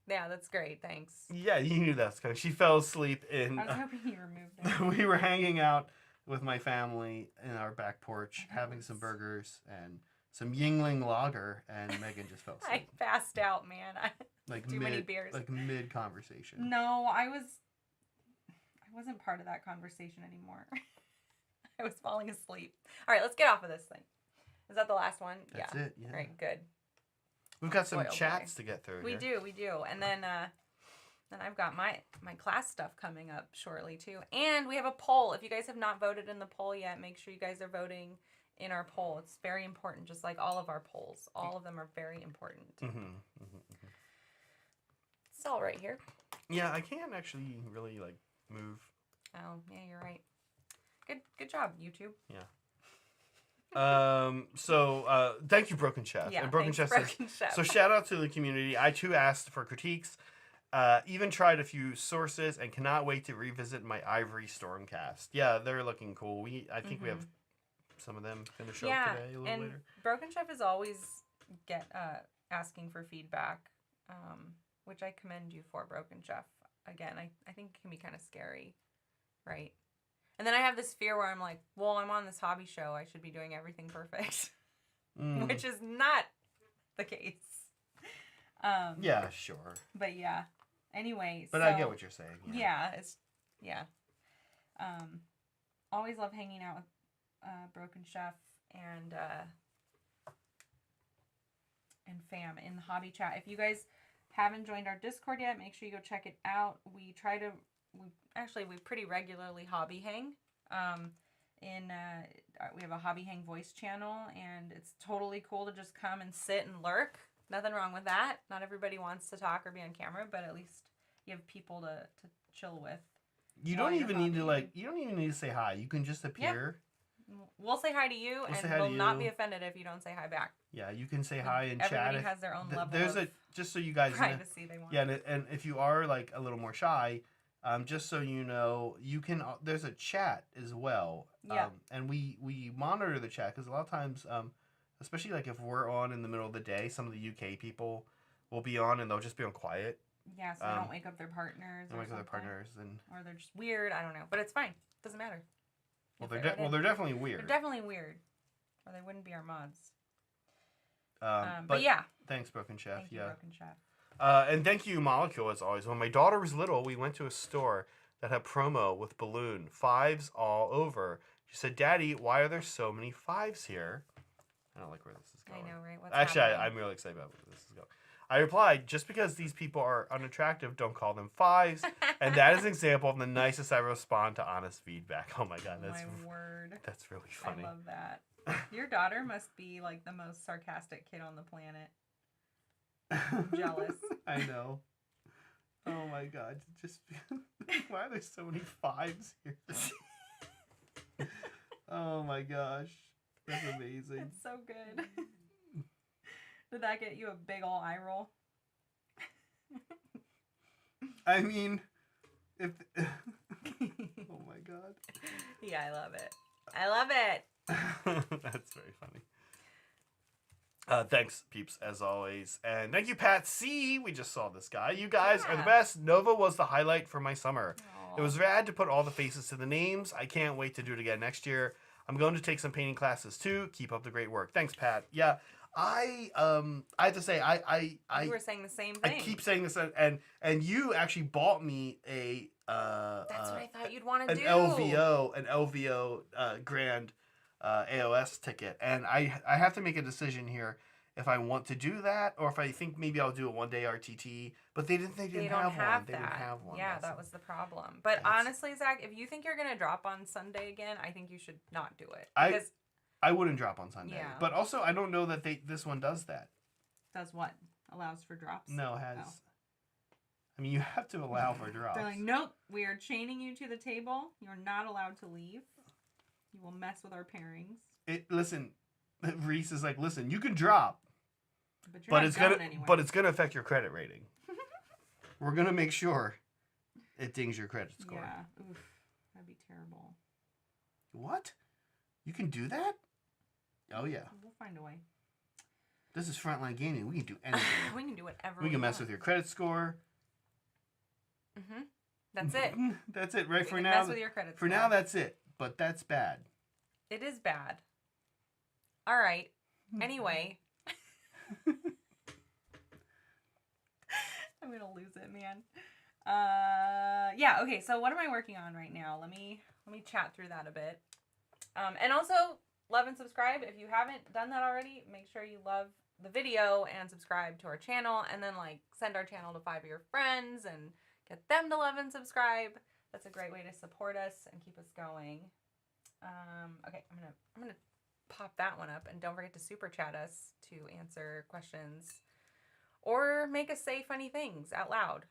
Yeah, that's great. Thanks. Yeah, you knew that's coming. She fell asleep I was hoping you removed it. We were hanging out with my family in our back porch, having some burgers and some Yingling lager, and Megan just fell asleep. I passed out, man. Like too many beers. Like mid conversation. No, I wasn't part of that conversation anymore. I was falling asleep. All right, let's get off of this thing. Is that the last one? That's it. Yeah. All right, good. We've got some chats to get through. We do, and then I've got my class stuff coming up shortly too, and we have a poll. If you guys have not voted in the poll yet, make sure you guys are voting in our poll. It's very important, just like all of our polls. All of them are very important. It's all right here. Yeah, I can't actually really like move. Oh yeah, you're right. Good job, YouTube. Yeah. So thank you, Broken Chef. Yeah, and Broken Chef says, Chef. So shout out to the community. I too asked for critiques. Even tried a few sources and cannot wait to revisit my Ivory Stormcast. Yeah, they're looking cool. I think we have some of them going to show up today a little later. Broken Chef is always asking for feedback, which I commend you for, Broken Chef. Again, I think it can be kind of scary, right? And then I have this fear where I'm like, well, I'm on this hobby show. I should be doing everything perfect, which is not the case. Yeah, sure. But yeah. Anyway. But I get what you're saying. Yeah. Always love hanging out with Broken Chef and fam in the hobby chat. If you guys haven't joined our Discord yet, make sure you go check it out. We pretty regularly hobby hang. We have a hobby hang voice channel, and it's totally cool to just come and sit and lurk. Nothing wrong with that. Not everybody wants to talk or be on camera, but at least you have people to chill with. You don't even need to say hi. You can just appear. Yeah. We'll say hi to you, and we'll not be offended if you don't say hi back. Yeah, you can say hi and everybody chat. Has their own level of just so you guys privacy they want. Yeah, and if you are like a little more shy, just so you know, you can. There's a chat as well. Yeah. And we monitor the chat because a lot of times, especially like if we're on in the middle of the day, some of the UK people will be on and they'll just be on quiet. Yeah, so they don't wake up their partners. Or they're just weird. I don't know, but it's fine. Doesn't matter. Well, they're definitely weird. They're definitely weird, or they wouldn't be our mods. But yeah. Thanks, Broken Chef. Thank you, Broken Chef. And thank you, Molecule, as always. When my daughter was little, we went to a store that had promo with balloon 5s all over. She said, "Daddy, why are there so many 5s here?" I don't like where this is going. I know, right? Actually, I'm really excited about where this is going. I replied, "Just because these people are unattractive, don't call them 5s." And that is an example of the nicest I respond to honest feedback. Oh my God, my word. That's really funny. I love that. Your daughter must be like the most sarcastic kid on the planet. I'm jealous. I know. Oh my God, just why are there so many 5s here? Oh my gosh, that's amazing. It's so good. Did that get you a big ol' eye roll? I mean, if... Oh my God. Yeah, I love it. I love it. That's very funny. Thanks, peeps, as always. And thank you, Pat C. We just saw this guy. You guys are the best. Nova was the highlight for my summer. Aww. It was rad to put all the faces to the names. I can't wait to do it again next year. I'm going to take some painting classes too. Keep up the great work. Thanks, Pat. Yeah. I have to say you were saying the same thing. I keep saying this, and you actually bought me a that's what I thought you'd want to do. An LVO Grand AOS ticket, and I have to make a decision here if I want to do that or if I think maybe I'll do a 1-day RTT. But they didn't have one. They didn't have one. Yeah, that was the problem. But honestly, Zach, if you think you're gonna drop on Sunday again, I think you should not do it because I wouldn't drop on Sunday. Yeah. But also, I don't know that this one does that. Does what? Allows for drops? No, it has. Oh. I mean, you have to allow for drops. They're like, nope, we are chaining you to the table. You're not allowed to leave. You will mess with our pairings. Listen, Reese is like, listen, you can drop. But it's gonna affect your credit rating. We're gonna make sure it dings your credit score. Yeah. Oof. That'd be terrible. What? You can do that? Oh, yeah. We'll find a way. This is Frontline Gaming. We can do anything. We can do whatever we can mess with your credit score. Mm-hmm. That's it. That's it, right? We for can now. Mess with your credit score. For now, that's it. But that's bad. It is bad. All right. Anyway. I'm going to lose it, man. Yeah, okay. So what am I working on right now? Let me chat through that a bit. And also love and subscribe. If you haven't done that already, make sure you love the video and subscribe to our channel, and then like send our channel to 5 of your friends and get them to love and subscribe. That's a great way to support us and keep us going. Okay, I'm gonna pop that one up, and don't forget to super chat us to answer questions or make us say funny things out loud.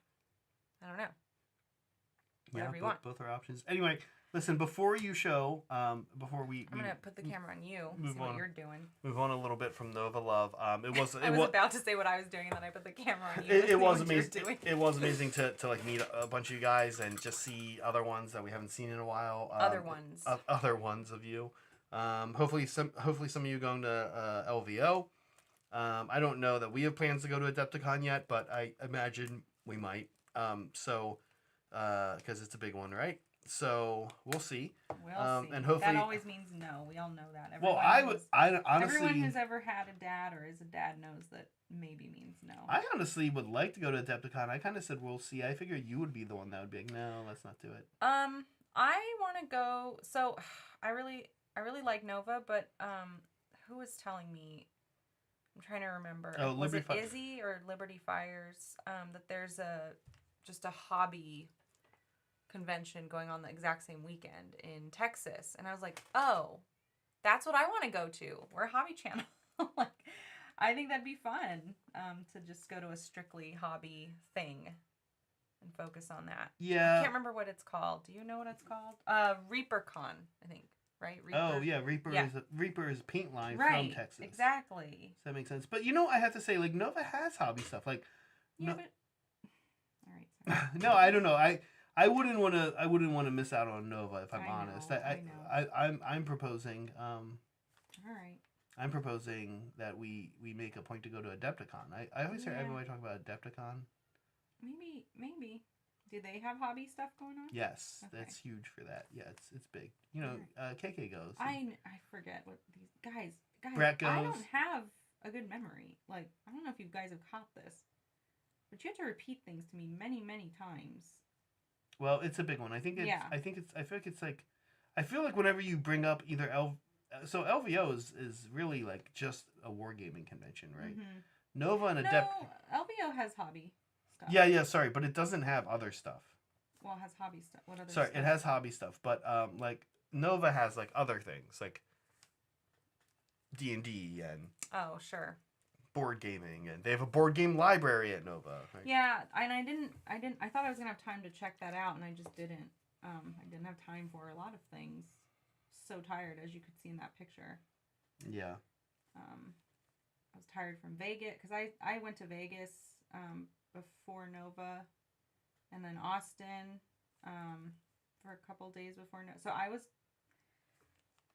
I don't know. Whatever you want. Both are options. Anyway, listen, before you show, before we... I'm going to put the camera on you and see what you're doing. Move on a little bit from Nova Love. It was about to say what I was doing, and then I put the camera on you. It was amazing. It was amazing to like meet a bunch of you guys and just see other ones that we haven't seen in a while. Other ones. Other ones of you. Hopefully some of you going to LVO. I don't know that we have plans to go to Adepticon yet, but I imagine we might. Because it's a big one, right? So we'll see. We'll see. And hopefully that always means no. We all know that. Honestly, everyone who's ever had a dad or is a dad knows that maybe means no. I honestly would like to go to Adepticon. I kind of said we'll see. I figured you would be the one that would be like, no, let's not do it. I want to go. So I really like Nova, but who was telling me? I'm trying to remember. Oh, was it Izzy or Liberty Fires? That there's just a hobby convention going on the exact same weekend in Texas, and I was like, oh, that's what I want to go to. We're a hobby channel. Like, I think that'd be fun to just go to a strictly hobby thing and focus on that. Yeah. I can't remember what it's called. Do you know what it's called? ReaperCon, I think. Right? Reaper. Oh yeah, Reaper is a paint line from Texas. Exactly. Does that make sense? But you know, I have to say, like, Nova has hobby stuff. Like, yeah, but all right. Sorry. No, I don't know. I wouldn't want to miss out on Nova if I'm honest. I know. I'm proposing. All right. I'm proposing that we make a point to go to Adepticon. I always hear everybody talk about Adepticon. Maybe. Do they have hobby stuff going on? Yes, okay. That's huge for that. Yeah, it's big. You know, KK goes. I forget what these guys. Brett goes. I don't have a good memory. Like, I don't know if you guys have caught this, but you have to repeat things to me many times. Well, it's a big one. I think it's. I feel like it's like. I feel like whenever you bring up either so LVO is really like just a wargaming convention, right? Mm-hmm. Nova and LVO has hobby stuff. Yeah, sorry, but it doesn't have other stuff. Well, it has hobby stuff. What other Sorry, stuff? It has hobby stuff, but like Nova has like other things like D&D and oh, sure. board gaming, and they have a board game library at Nova. Right? Yeah, and I thought I was gonna have time to check that out, and I just didn't. I didn't have time for a lot of things. So tired, as you could see in that picture. Yeah. I was tired from Vegas because I went to Vegas before Nova, and then Austin for a couple days before Nova. So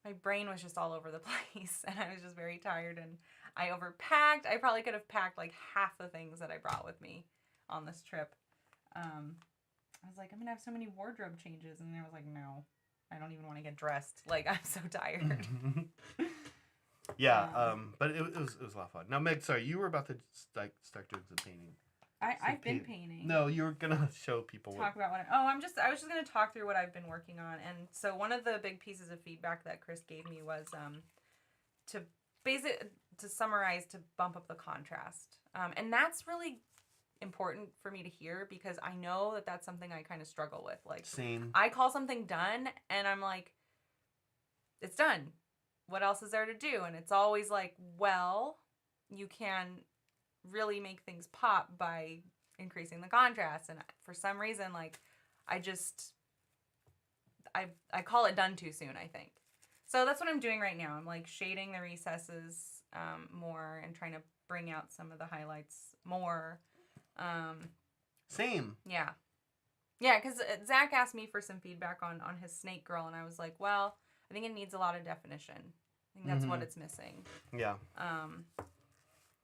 my brain was just all over the place, and I was just very tired, and I overpacked. I probably could have packed like half the things that I brought with me on this trip. I was like, I'm gonna have so many wardrobe changes, and I was like, no, I don't even want to get dressed. Like, I'm so tired. Yeah, but it was a lot of fun. Now, Meg, sorry, you were about to start doing some painting. I've been painting. No, you were gonna show people. I was just gonna talk through what I've been working on, and so one of the big pieces of feedback that Chris gave me was to summarize, to bump up the contrast, and that's really important for me to hear because I know that that's something I kind of struggle with. Like, same. I call something done, and I'm like, it's done. What else is there to do? And it's always like, well, you can really make things pop by increasing the contrast. And for some reason, like, I call it done too soon, I think. So that's what I'm doing right now. I'm like shading the recesses more and trying to bring out some of the highlights more. Same. Yeah. Yeah, because Zach asked me for some feedback on his snake girl, and I was like, well, I think it needs a lot of definition. I think that's what it's missing. Yeah.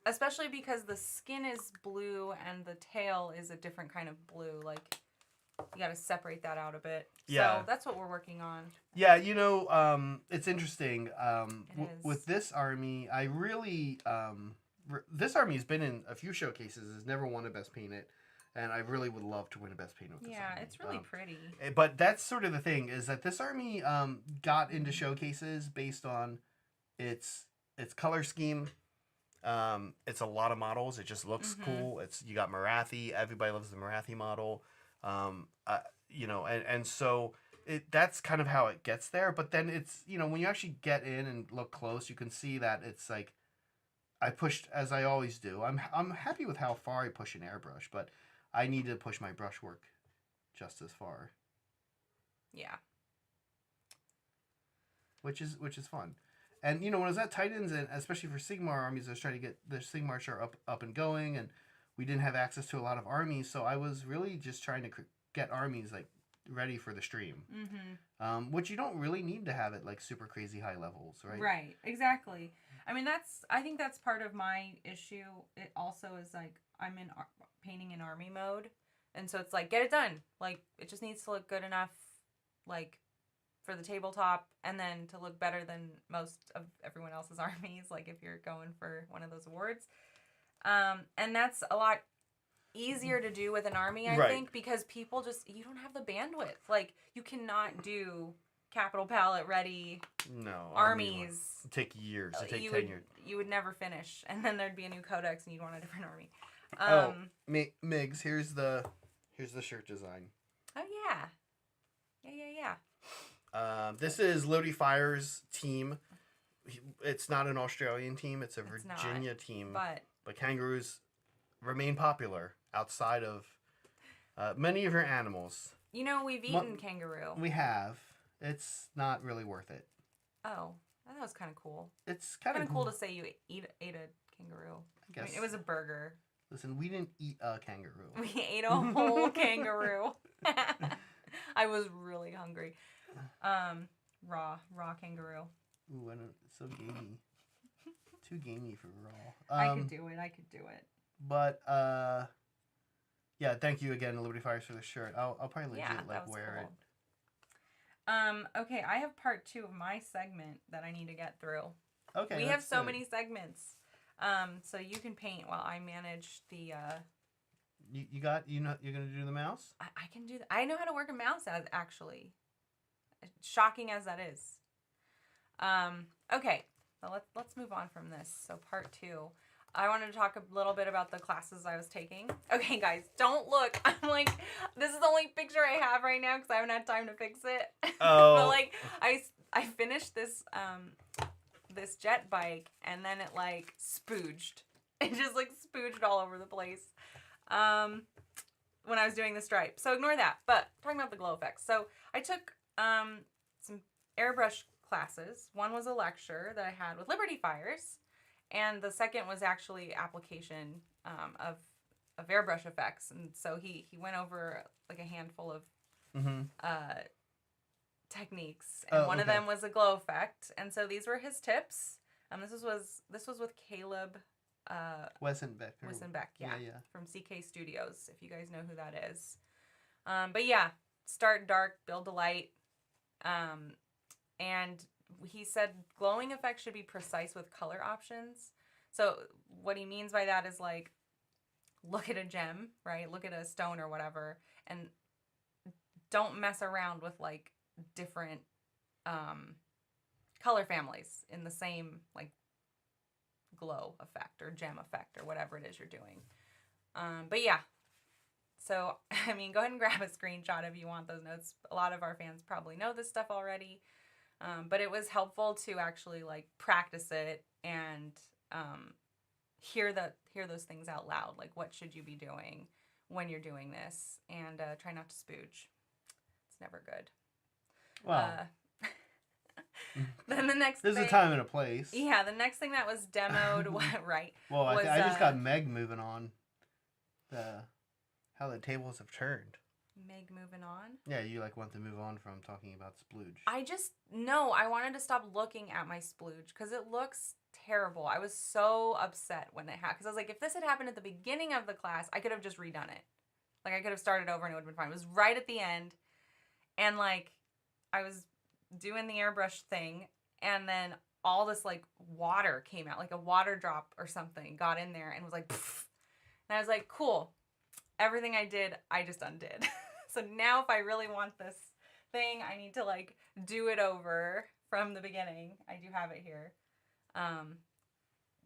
Especially because the skin is blue and the tail is a different kind of blue. Like, you got to separate that out a bit. Yeah. So that's what we're working on. Yeah, it's interesting. With this army, I really this army's been in a few showcases. Has never won a Best Painted, and I really would love to win a Best Painted with this army. Yeah, it's really pretty. But that's sort of the thing, is that this army got into showcases based on its color scheme. It's a lot of models. It just looks cool. You got Marathi. Everybody loves the Marathi model. And so that's kind of how it gets there. But then it's, when you actually get in and look close, you can see that it's like, I pushed, as I always do. I'm happy with how far I push an airbrush, but I need to push my brushwork just as far. Yeah. Which is fun. And, when I was at Titans, and especially for Sigmar armies, I was trying to get the Sigmar chart up and going, and we didn't have access to a lot of armies, so I was really just trying to get armies, like, ready for the stream. Which you don't really need to have at, like, super crazy high levels, right? Right, exactly. I mean, I think that's part of my issue. It also is, like, I'm in painting in army mode, and so it's like, get it done. Like, it just needs to look good enough, like, for the tabletop, and then to look better than most of everyone else's armies, like if you're going for one of those awards. And that's a lot easier to do with an army, I think, because people you don't have the bandwidth. Like, you cannot do capital palette ready armies. It'd take years. It'd take 10 years. You would never finish, and then there'd be a new codex and you'd want a different army. Migs, here's the shirt design. Oh, yeah. Yeah. This is Lodi Fire's team. It's not an Australian team. It's a Virginia team. But kangaroos remain popular outside of many of your animals. We've eaten kangaroo. We have. It's not really worth it. Oh, I thought it was kind of cool. It's kind of cool to say you ate a kangaroo. I guess. I mean, it was a burger. Listen, we didn't eat a kangaroo. We ate a whole kangaroo. I was really hungry. Raw kangaroo. Ooh, it's so gamey. Too gamey for raw. I could do it. But yeah, thank you again, Liberty Fires, for the shirt. I'll probably legit wear it. Okay, I have part 2 of my segment that I need to get through. Okay. We have so many segments. So you can paint while I manage the you're gonna do the mouse? I can do that. I know how to work a mouse, actually. Shocking as that is. Okay, so let's move on from this. So part 2, I wanted to talk a little bit about the classes I was taking. Okay, guys, don't look. I'm like, this is the only picture I have right now because I haven't had time to fix it. Oh. But like, I finished this this jet bike, and then it like spooged. It just like spooged all over the place. When I was doing the stripe. So ignore that. But talking about the glow effects. So I took some airbrush classes. One was a lecture that I had with Liberty Fires, and the second was actually application of airbrush effects. And so he went over like a handful of techniques, and one of them was a glow effect. And so these were his tips. This was with Caleb Wesenbeck, yeah, from CK Studios, if you guys know who that is. But yeah, start dark, build a light. And he said glowing effects should be precise with color options. So what he means by that is like, look at a gem, right? Look at a stone or whatever, and don't mess around with like different color families in the same like glow effect or gem effect or whatever it is you're doing. But yeah, so I mean, go ahead and grab a screenshot if you want those notes. A lot of our fans probably know this stuff already, but it was helpful to actually like practice it and hear those things out loud. Like, what should you be doing when you're doing this, and try not to spooge. It's never good. Well, then the next there's thing, a time and a place. Yeah, the next thing that was demoed, right? Well, I just got Meg moving on. How the tables have turned. Meg moving on. Yeah, you like want to move on from talking about splooge. I wanted to stop looking at my splooge because it looks terrible. I was so upset when it happened because I was like, if this had happened at the beginning of the class, I could have just redone it. Like I could have started over and it would have been fine. It was right at the end, and like I was doing the airbrush thing, and then all this like water came out, like a water drop or something got in there and was like, pfft. And I was like, cool. Everything I did, I just undid. So now if I really want this thing, I need to like do it over from the beginning. I do have it here.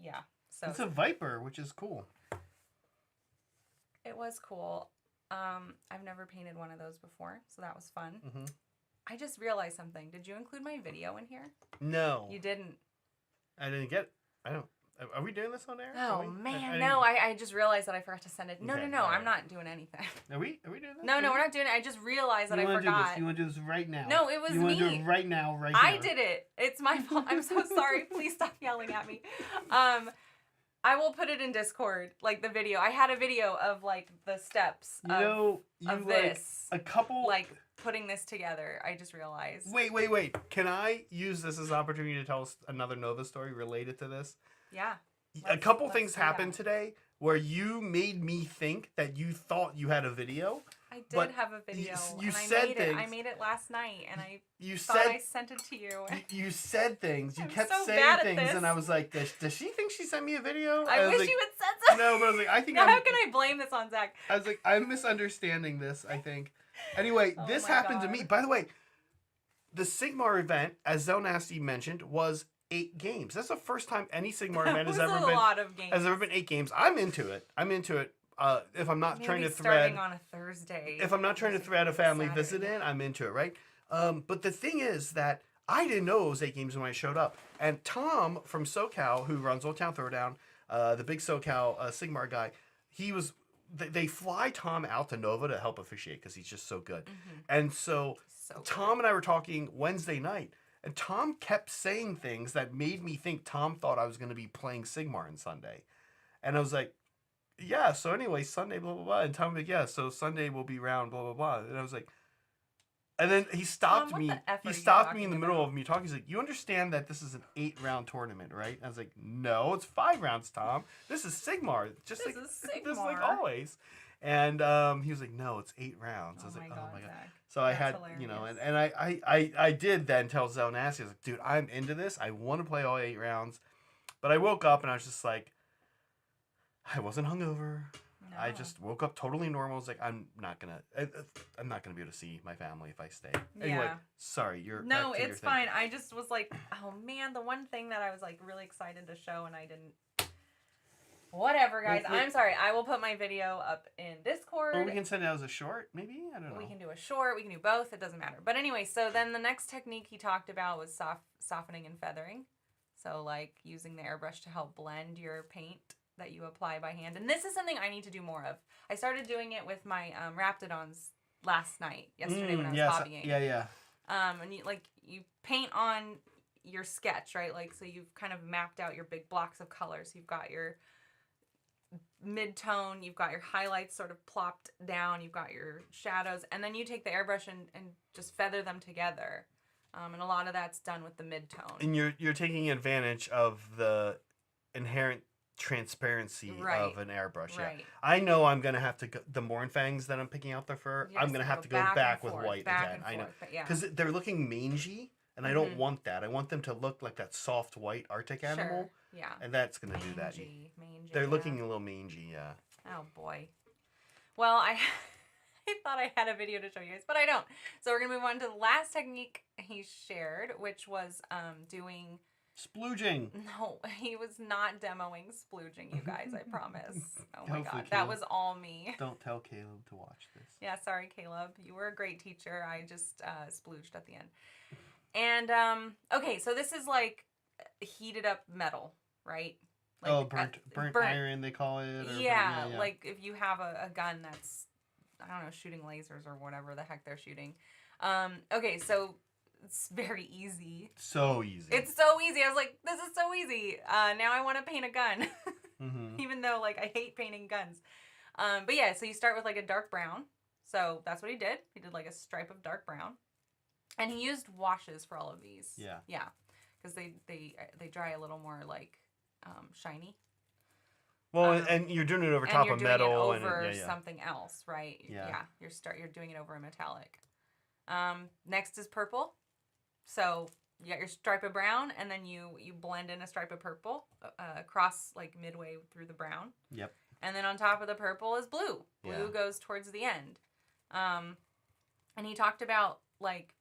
Yeah. So it's a Viper, which is cool. It was cool. I've never painted one of those before, so that was fun. Mm-hmm. I just realized something. Did you include my video in here? No. You didn't. I didn't get. I don't. Are we doing this on air? Oh man, no! I just realized that I forgot to send it. No, okay, no, right. I'm not doing anything. Are we doing this? No, we're not doing it. I just realized that I forgot. You want to do this right now? No, it was me. You want to do it right now, right now. I did it. It's my fault. I'm so sorry. Please stop yelling at me. I will put it in Discord, like the video. I had a video of like the steps of this. A couple like putting this together. I just realized. Wait. Can I use this as an opportunity to tell us another Nova story related to this? Yeah. A couple things happened today where you made me think that you thought you had a video. I did have a video. You said things. I made it last night, and I sent it to you. You said things. You kept so saying things, and I was like, does she think she sent me a video? I wish you had said something. No, but I was like, I think. Now, how can I blame this on Zach? I was like, I'm misunderstanding this, I think. Anyway, this happened to me. By the way, the Sigmar event, as Zell Nasty mentioned, was 8 games. That's the first time any Sigmar event has ever been 8 games. I'm into it. If I'm not trying to thread starting on a Thursday. If I'm not trying to thread a family visit in, I'm into it, right? But the thing is that I didn't know it was 8 games when I showed up. And Tom from SoCal, who runs Old Town Throwdown, the big SoCal Sigmar guy, they fly Tom out to Nova to help officiate because he's just so good. Mm-hmm. And so Tom and I were talking Wednesday night, and Tom kept saying things that made me think Tom thought I was going to be playing Sigmar on Sunday. And I was like, yeah, so anyway, Sunday, blah, blah, blah. And Tom was like, yeah, so Sunday will be round, blah, blah, blah. And I was like, and then he stopped me. He stopped me in the middle of me talking. He's like, you understand that this is an 8-round tournament, right? And I was like, no, it's 5 rounds, Tom. This is Sigmar. This is like always. And he was like, no, it's 8 rounds. I was like, oh my God. Zach. So I had, hilarious. And I did then tell Zell Nasty, I was like, dude, I'm into this. I want to play all 8 rounds. But I woke up and I was just like, I wasn't hungover. No. I just woke up totally normal. I was like, I'm not gonna be able to see my family if I stay. Anyway, sorry, No, it's fine. I just was like, oh man, the one thing that I was like really excited to show and I didn't. Whatever, guys. I'm sorry. I will put my video up in Discord. Or we can send it as a short, maybe? I don't know. We can do a short. We can do both. It doesn't matter. But anyway, so then the next technique he talked about was softening and feathering. So like using the airbrush to help blend your paint that you apply by hand. And this is something I need to do more of. I started doing it with my Raptidons yesterday when I was hobbying. Yeah. And you paint on your sketch, right? Like, so you've kind of mapped out your big blocks of colors. You've got your mid-tone, you've got your highlights sort of plopped down, you've got your shadows, and then you take the airbrush and just feather them together. And a lot of that's done with the mid-tone. And you're taking advantage of the inherent transparency of an airbrush. Right. Yeah. I know I'm going to have to go, the Mournfangs that I'm picking out the fur, I'm going to have to go back with white again. I know. Because they're looking mangy, and I don't want that. I want them to look like that soft white Arctic animal. Yeah. And that's going to do that. Mangy, they're looking a little mangy, yeah. Oh, boy. Well, I thought I had a video to show you guys, but I don't. So we're going to move on to the last technique he shared, which was doing... splooging. No, he was not demoing splooging, you guys, I promise. Oh my God, that was all me. Don't tell Caleb to watch this. Yeah, sorry, Caleb. You were a great teacher. I just splooged at the end. And, okay, so this is like heated up metal, right? Like, burnt iron, they call it. Or yeah, like if you have a gun that's, I don't know, shooting lasers or whatever the heck they're shooting. Okay, so it's very easy. So easy. It's so easy. I was like, this is so easy. Now I want to paint a gun. Even though, like, I hate painting guns. But yeah, so you start with, like, a dark brown. So that's what he did. He did like a stripe of dark brown. And he used washes for all of these. Yeah. Yeah. Because they dry a little more like shiny. Well, and you're doing it over top of metal. And you're doing it over something else, right? Yeah. You're doing it over a metallic. Next is purple. So you got your stripe of brown, and then you blend in a stripe of purple across like midway through the brown. Yep. And then on top of the purple is blue. Blue Yeah. goes towards the end. And he talked about like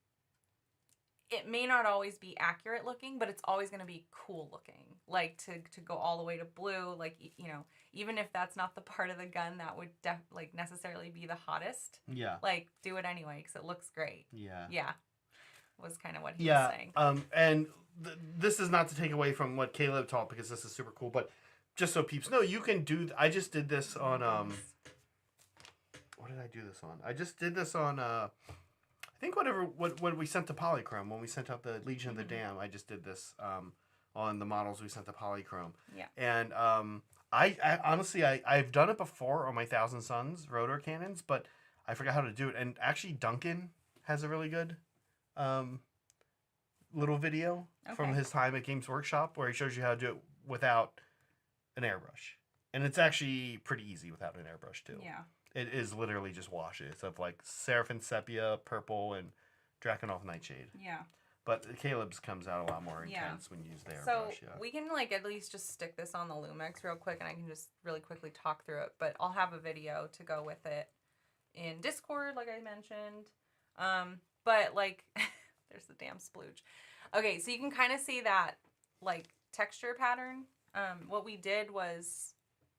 it may not always be accurate looking, but it's always going to be cool looking. Like to go all the way to blue, like even if that's not the part of the gun that would necessarily be the hottest. Yeah. Like do it anyway because it looks great. Yeah. Yeah. Was kind of what he was saying. And this is not to take away from what Caleb taught because this is super cool, but just so peeps know, you can do. I just did this on. What did I do this on? I just did this on. I think what we sent to Polychrome when we sent out the Legion of the Dam. I just did this on the models we sent to Polychrome. Yeah. And I honestly I've done it before on my Thousand Suns rotor cannons, but I forgot how to do it. And actually, Duncan has a really good little video from his time at Games Workshop where he shows you how to do it without an airbrush. And it's actually pretty easy without an airbrush too. Yeah. It is literally just washes of like Seraphim Sepia, purple, and Drakenhof Nightshade. Yeah. But Caleb's comes out a lot more intense when you use the airbrush. So we can like at least just stick this on the Lumix real quick and I can just really quickly talk through it. But I'll have a video to go with it in Discord, like I mentioned. But like, there's the damn splooge. Okay, so you can kind of see that like texture pattern. What we did was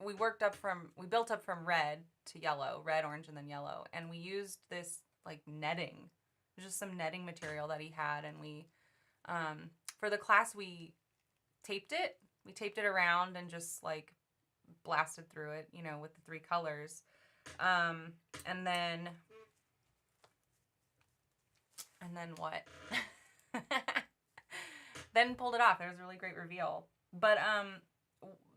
we built up from red to yellow, red, orange, and then yellow. And we used this like netting, just some netting material that he had. And we, for the class, we taped it. We taped it around and just like blasted through it, with the 3 colors. And then what? Then pulled it off. It was a really great reveal. But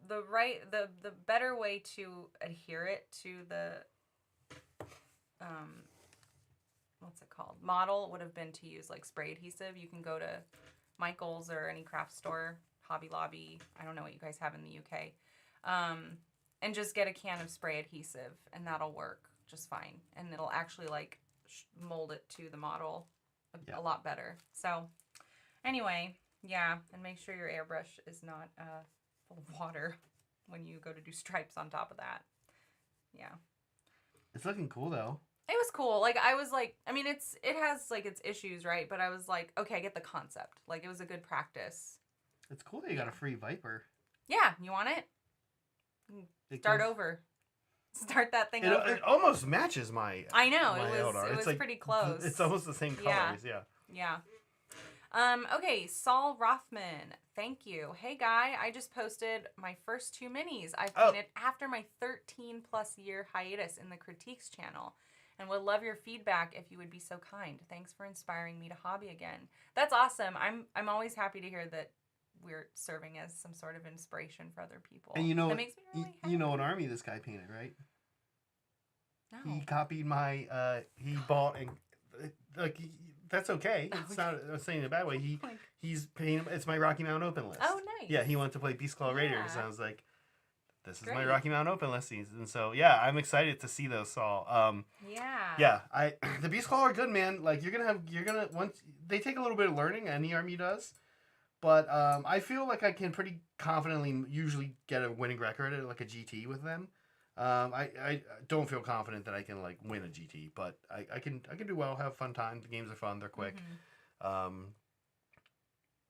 the better way to adhere it to the what's it called? Model would have been to use like spray adhesive. You can go to Michael's or any craft store, Hobby Lobby. I don't know what you guys have in the UK. And just get a can of spray adhesive and that'll work just fine. And it'll actually like mold it to the model a lot better. So anyway, yeah. And make sure your airbrush is not full of water when you go to do stripes on top of that. Yeah. It's looking cool though. It was cool. Like I was like, I mean, it has like its issues, right? But I was like, okay, I get the concept. Like it was a good practice. It's cool that you got a free Viper. Yeah, you want it? Start over. Start that thing over. It almost matches my. I know my it was like, pretty close. It's almost the same colors. Yeah. Okay, Saul Rothman, thank you. Hey guy, I just posted my first 2 minis I painted after my 13+ year hiatus in the Critiques channel, and would love your feedback if you would be so kind. Thanks for inspiring me to hobby again. That's awesome. I'm always happy to hear that we're serving as some sort of inspiration for other people. And that makes me really happy. You know what army this guy painted, right? No. He copied my. He bought and like. That's okay. It's not saying it a bad way. He's painting. It's my Rocky Mountain Open list. Oh, nice. Yeah, he went to play Beast Claw Raiders. And I was like, this is Great. my Rocky Mountain Open list season. And so yeah, I'm excited to see those, Saul. Yeah. The Beast Claw are good, man. Like you're gonna once they take a little bit of learning. Any army does, but I feel like I can pretty confidently usually get a winning record at like a GT with them. I don't feel confident that I can like win a GT, but I can do well, have fun time. The games are fun, they're quick. Mm-hmm.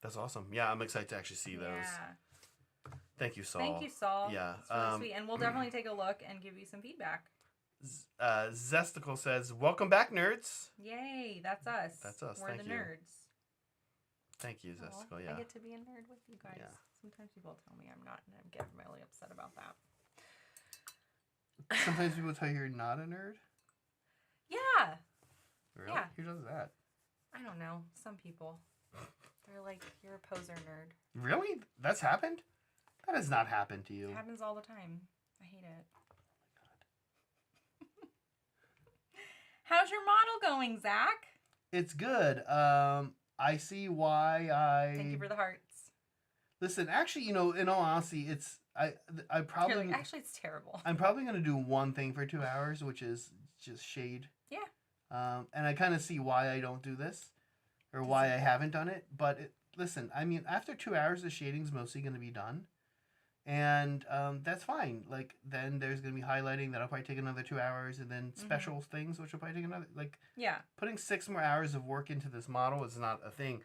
That's awesome. Yeah, I'm excited to actually see those. Thank you, Saul. Thank you, Saul. Yeah, it's really sweet, and we'll definitely take a look and give you some feedback. Zesticle says, "Welcome back, nerds." Yay, that's us. That's us. We're Thank the you. nerds. Thank you, Zesticle. Yeah, I get to be a nerd with you guys. Yeah. Sometimes people tell me I'm not, and I get really upset about that. Sometimes people tell you you're not a nerd? Yeah. Really? Yeah. Who does that? I don't know. Some people. They're like, you're a poser nerd. Really? That's happened? That has not happened to you. It happens all the time. I hate it. How's your model going, Zach? It's good. I see why Thank you for the hearts. Listen, actually, in all honesty, I probably... You're like, actually, it's terrible. I'm probably going to do one thing for 2 hours, which is just shade. Yeah. And I kind of see why I don't do this, or why I haven't done it. But listen, I mean, after 2 hours, the shading's mostly going to be done. And that's fine. Like, then there's going to be highlighting. That'll probably take another 2 hours. And then special things, which will probably take another... Like, yeah. Putting 6 more hours of work into this model is not a thing.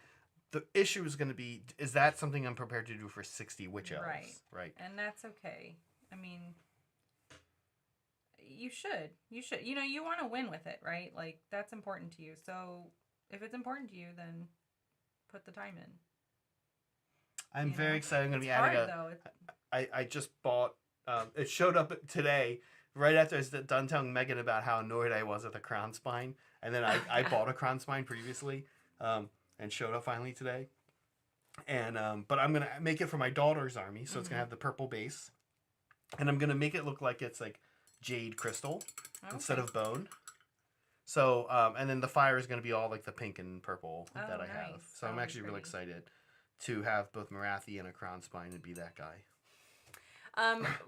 The issue is going to be, is that something I'm prepared to do for 60 witch elves? Right. And that's okay. I mean, you should. You want to win with it, right? Like, that's important to you. So if it's important to you, then put the time in. I'm very excited. I'm going to be adding I just bought, it showed up today, right after I was done telling Megan about how annoyed I was at the crown spine. And then I bought a crown spine previously. And showed up finally today. And but I'm gonna make it for my daughter's army, so it's gonna have the purple base, and I'm gonna make it look like it's like jade crystal instead of bone. So and then the fire is gonna be all like the pink and purple that I have. So I'm actually really excited to have both Marathi and a crown spine and be that guy.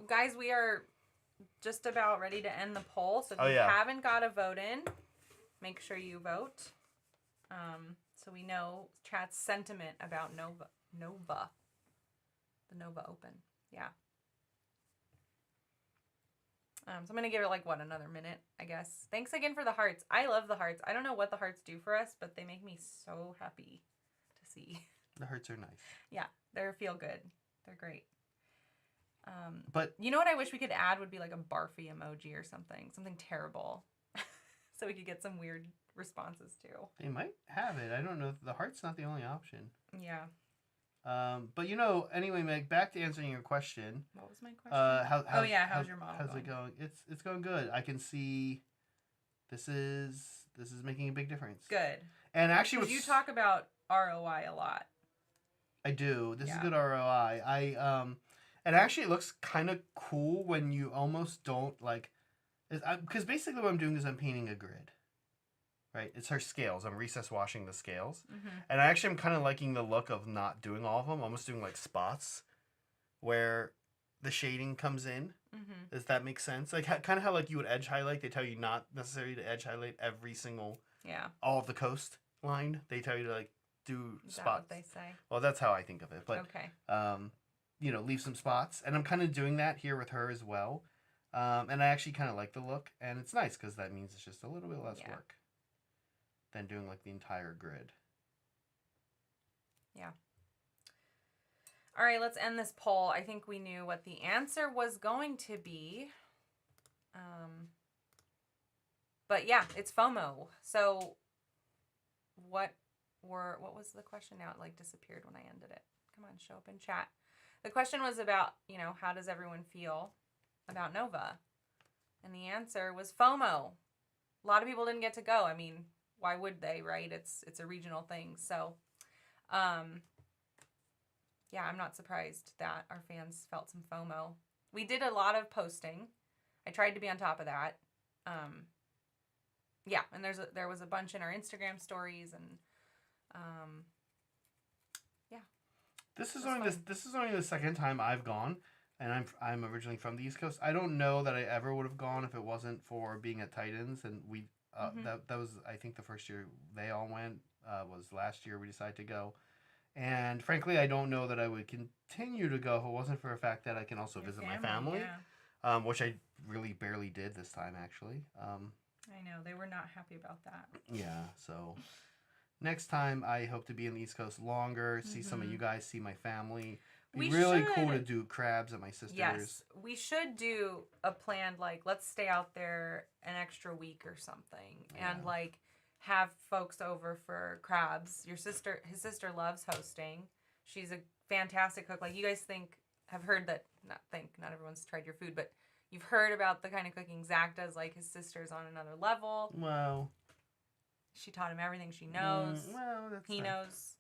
Guys, we are just about ready to end the poll, so if you haven't got a vote in, make sure you vote. So we know chat's sentiment about Nova. The Nova Open. Yeah. So I'm going to give it another minute, I guess. Thanks again for the hearts. I love the hearts. I don't know what the hearts do for us, but they make me so happy to see. The hearts are nice. Yeah, they feel good. They're great. But you know what I wish we could add would be like a barfy emoji or something terrible. So we could get some weird responses too. They might have it. I don't know. The heart's not the only option. Yeah. But anyway, Meg, back to answering your question. What was my question? How's your model? How's it going? It's going good. I can see this is making a big difference. Good. And actually, you talk about ROI a lot. I do. This is good ROI. And actually, it looks kind of cool when you almost don't because basically what I'm doing is I'm painting a grid. Right, it's her scales. I'm recess washing the scales, and I actually am kind of liking the look of not doing all of them. Almost doing like spots, where the shading comes in. Does that make sense? Like kind of how you would edge highlight. They tell you not necessarily to edge highlight every single all of the coastline. They tell you to do spots. Is that what they say? Well, that's how I think of it. But okay. Leave some spots, and I'm kind of doing that here with her as well. And I actually kind of like the look, and it's nice because that means it's just a little bit less work than doing the entire grid. Yeah. All right, let's end this poll. I think we knew what the answer was going to be. But yeah, it's FOMO. So what was the question now? It disappeared when I ended it. Come on, show up in chat. The question was about, how does everyone feel about Nova? And the answer was FOMO. A lot of people didn't get to go. I mean, why would they, right? It's a regional thing. So, I'm not surprised that our fans felt some FOMO. We did a lot of posting. I tried to be on top of that. And there was a bunch in our Instagram stories and This is only the second time I've gone, and I'm originally from the East Coast. I don't know that I ever would have gone if it wasn't for being at Titans, and we that was, I think, the first year they all went was last year we decided to go. And frankly, I don't know that I would continue to go if it wasn't for the fact that I can also visit my family, which I really barely did this time, actually. I know. They were not happy about that. Yeah, so next time I hope to be in the East Coast longer, see some of you guys, see my family. It'd be really cool to do crabs at my sister's. Yes, we should do a planned, let's stay out there an extra week or something. Yeah. And, have folks over for crabs. His sister loves hosting. She's a fantastic cook. You guys have heard that, not everyone's tried your food, but you've heard about the kind of cooking Zach does. His sister's on another level. Wow. She taught him everything she knows. He knows.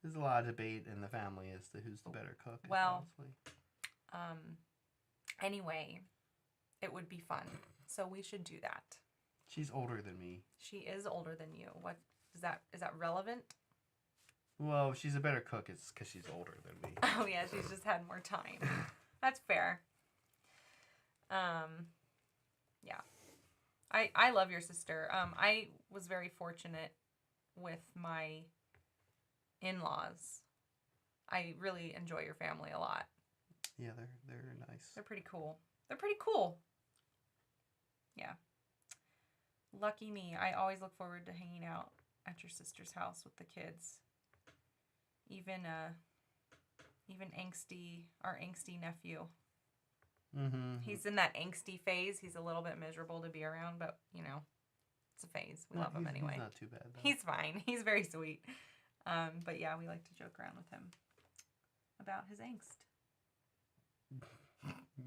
There's a lot of debate in the family as to who's the better cook. Well, anyway, it would be fun. So we should do that. She's older than me. She is older than you. What is that? Is that relevant? Well, she's a better cook. It's because she's older than me. Oh yeah, she's just had more time. That's fair. Yeah. I love your sister. I was very fortunate with my in-laws. I really enjoy your family a lot. Yeah, they're nice. They're pretty cool. They're pretty cool. Yeah. Lucky me. I always look forward to hanging out at your sister's house with the kids. Even our angsty nephew. Mm-hmm. He's in that angsty phase. He's a little bit miserable to be around, but you know, it's a phase. We love him anyway. He's not too bad though. He's fine. He's very sweet. But yeah, we like to joke around with him about his angst.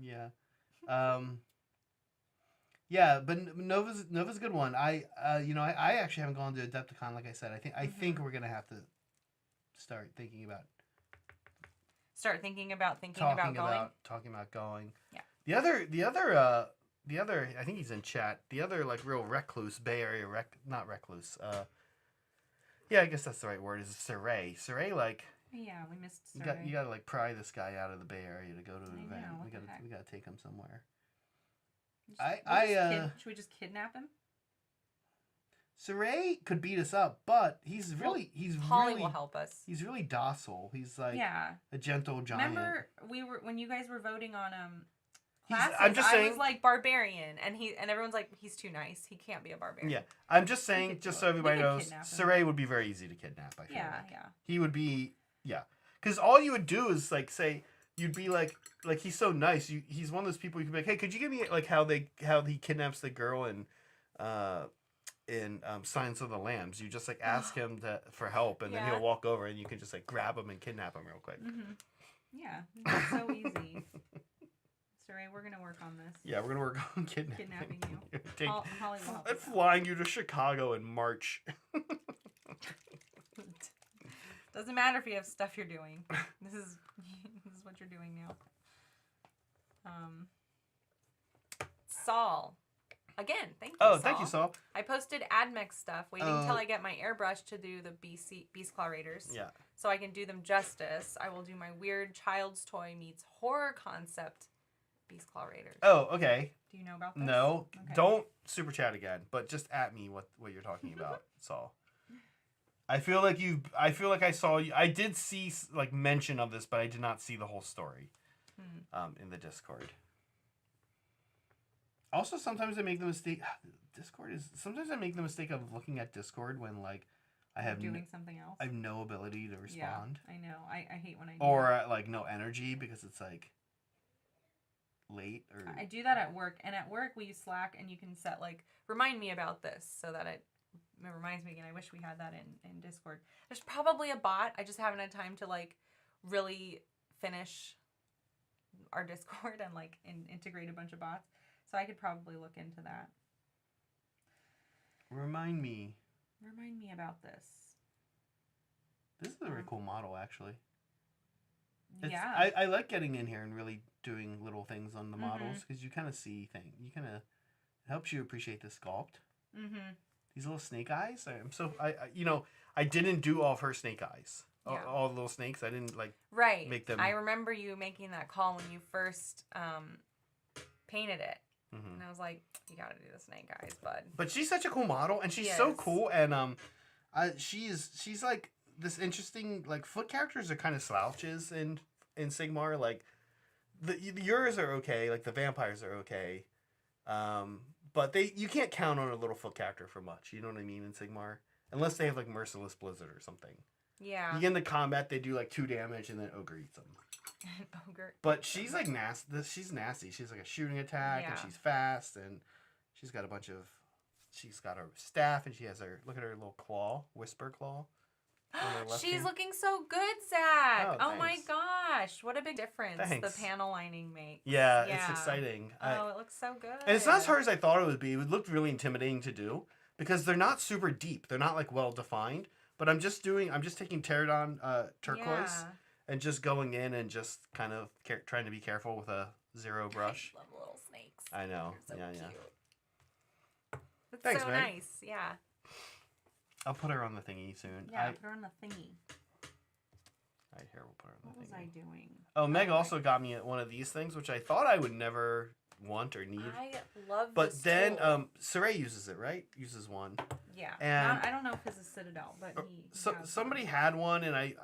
Yeah. Yeah, but Nova's a good one. I actually haven't gone to Adepticon, like I said. I think we're gonna have to start thinking about talking about going. Yeah. The other I think he's in chat. The other like real recluse Bay Area not recluse. Yeah, I guess that's the right word. Is Saray. Saray, like. Yeah, we missed Saray. You gotta like pry this guy out of the Bay Area to go to an event. Know, we gotta take him somewhere. Should we just kidnap him? Saray could beat us up, but Holly will help us. He's really docile. He's like a gentle giant. Remember when you guys were voting on I'm just saying, I was like barbarian, and everyone's like, he's too nice. He can't be a barbarian. Yeah, I'm just saying, just so everybody knows, Saray would be very easy to kidnap. I feel like. Yeah. He would be, because all you would do is like say, you'd be like he's so nice. He's one of those people you could be like, hey, could you give me like how he kidnaps the girl in Silence of the Lambs? You just like ask him for help, and then he'll walk over, and you can just like grab him and kidnap him real quick. Mm-hmm. Yeah, it's so easy. Saray, we're gonna work on this. Yeah, we're gonna work on kidnapping you. Holly will help us out. Flying you to Chicago in March. Doesn't matter if you have stuff you're doing. This is what you're doing now. Saul. Again, thank you, Saul. Thank you, Saul. I posted AdMech stuff, waiting until I get my airbrush to do the Beast Claw Raiders. Yeah. So I can do them justice. I will do my weird child's toy meets horror concept Beast Claw Raiders. Oh, okay. Do you know about this? No. Okay. Don't super chat again, but just at me what you're talking about, Saul. I feel like I saw you. I did see like mention of this, but I did not see the whole story in the Discord. Also, sometimes I make the mistake. Sometimes I make the mistake of looking at Discord when like I have doing something else. I have no ability to respond. Yeah, I know. I hate when I do or that. Like no energy because it's like late or. I do that at work, and at work we use Slack, and you can set like remind me about this so that it reminds me again. I wish we had that in Discord. There's probably a bot. I just haven't had time to like really finish our Discord and like integrate a bunch of bots. So I could probably look into that. Remind me about this. This is a very cool model, actually. Yeah. I like getting in here and really doing little things on the models because you kind of see things. It helps you appreciate the sculpt. Mm-hmm. These little snake eyes. I didn't do all of her snake eyes. Yeah. All the little snakes. I didn't make them. I remember you making that call when you first painted it. Mm-hmm. And I was like, you gotta do the snake eyes, bud. But she's such a cool model, and she's so cool, and she's like this interesting, like, foot characters are kind of slouches in Sigmar. Like yours are okay, like the vampires are okay, but you can't count on a little foot character for much. You know what I mean in Sigmar, unless they have like Merciless Blizzard or something. Yeah. You get into combat, they do like 2 damage, and then Ogre eats them. Ogre. But she's like nasty. She's nasty. She's like a shooting attack, and she's fast, and she's got she's got her staff, and she has look at her little claw, Whisper Claw. She's looking so good, Zach. Oh my gosh. What a big difference the panel lining makes. Yeah, it's exciting. It looks so good. And it's not as hard as I thought it would be. It looked really intimidating to do because they're not super deep. They're not like well defined. But I'm just taking Pterodon turquoise and just going in and just kind of trying to be careful with a 0 brush. I love little snakes. I know. They're so cute. That's Thanks, so man. nice. Yeah. I'll put her on the thingy soon. Yeah, put her on the thingy. Right here, we'll put her on the thingy. What was I doing? Oh, Meg also got me one of these things, which I thought I would never want or need. I love but this then, tool. Saray uses it, right? Uses one. Yeah. And I don't know if it's a Citadel, but he somebody had one, and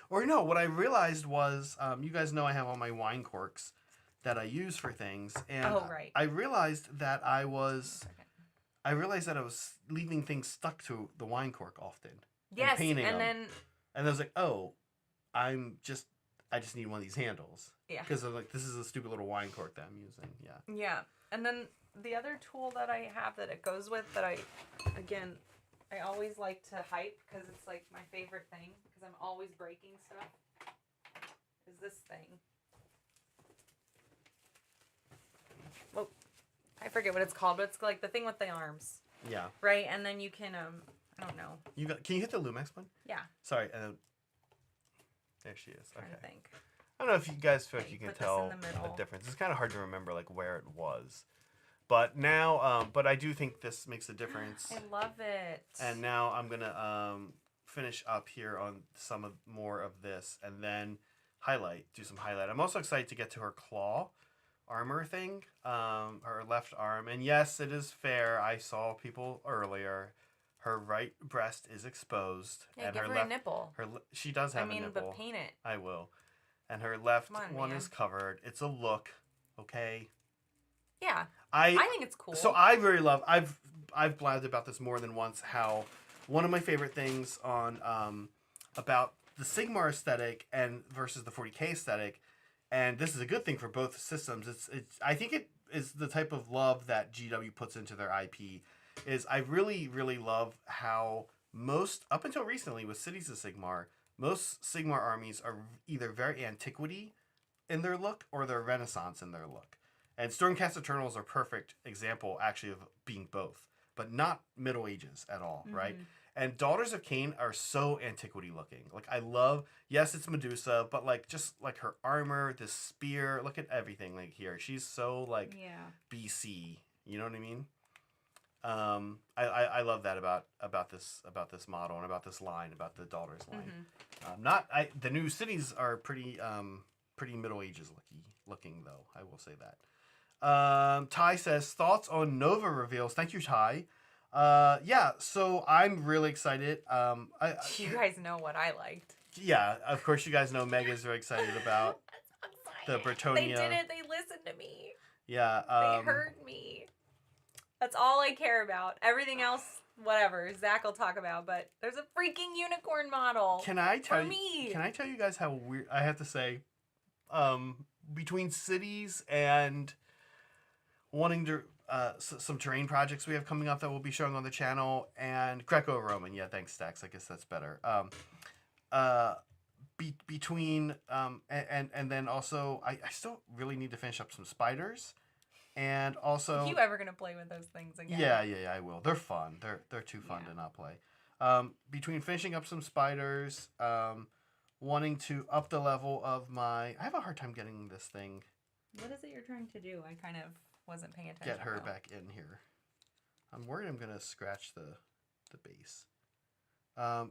what I realized was, you guys know I have all my wine corks that I use for things, and I realized that I was leaving things stuck to the wine cork often. Yes, and painting them. And I was like, oh, I just need one of these handles. Yeah. Because I'm like, this is a stupid little wine cork that I'm using. Yeah. Yeah, and then the other tool that I have that it goes with that I always like to hype because it's like my favorite thing because I'm always breaking stuff is this thing. Well, I forget what it's called, but it's like the thing with the arms. Yeah. Right, and then you can I don't know. Can you hit the Lumex one? Yeah. Sorry. There she is. Okay. I think. I don't know if you guys feel like you can tell the difference. It's kind of hard to remember like where it was. But now, but I do think this makes a difference. I love it. And now I'm going to finish up here on more of this and then do some highlight. I'm also excited to get to her claw armor thing, her left arm. And yes, it is fair. I saw people earlier. Her right breast is exposed. Yeah, and give her a nipple. She does have a nipple. But paint it. I will. And her left one is covered. It's a look, okay? Yeah. I think it's cool. So I really love. I've blabbed about this more than once. How one of my favorite things on about the Sigmar aesthetic and versus the 40K aesthetic, and this is a good thing for both systems. I think it is the type of love that GW puts into their IP. Is I really love how most up until recently with Cities of Sigmar, most Sigmar armies are either very antiquity in their look or they're Renaissance in their look. And Stormcast Eternals are a perfect example, actually, of being both, but not Middle Ages at all, right? And Daughters of Cain are so antiquity looking. Like, I love, yes, it's Medusa, but, like, just, like, her armor, the spear, look at everything, like, here. She's so, like, BC, you know what I mean? I love that about this model and about this line, about the Daughters line. The new cities are pretty Middle Ages looking, though, I will say that. Ty says, thoughts on Nova reveals. Thank you, Ty. So I'm really excited. You guys know what I liked. Yeah, of course you guys know Meg is very excited about the Bretonia. They did it. They listened to me. Yeah. They heard me. That's all I care about. Everything else, whatever. Zach will talk about, but there's a freaking unicorn model. Can I tell you guys how weird I have to say, between cities and wanting to some terrain projects we have coming up that we'll be showing on the channel, and Greco-Roman. Yeah, thanks, Stax. I guess that's better. Between and then also I still really need to finish up some spiders, and also. Are you ever gonna play with those things again? Yeah, I will. They're fun. They're too fun to not play. Between finishing up some spiders, wanting to up the level of I have a hard time getting this thing. What is it you're trying to do? I kind of wasn't paying attention. Get her back in here. I'm worried I'm gonna scratch the base. I can't do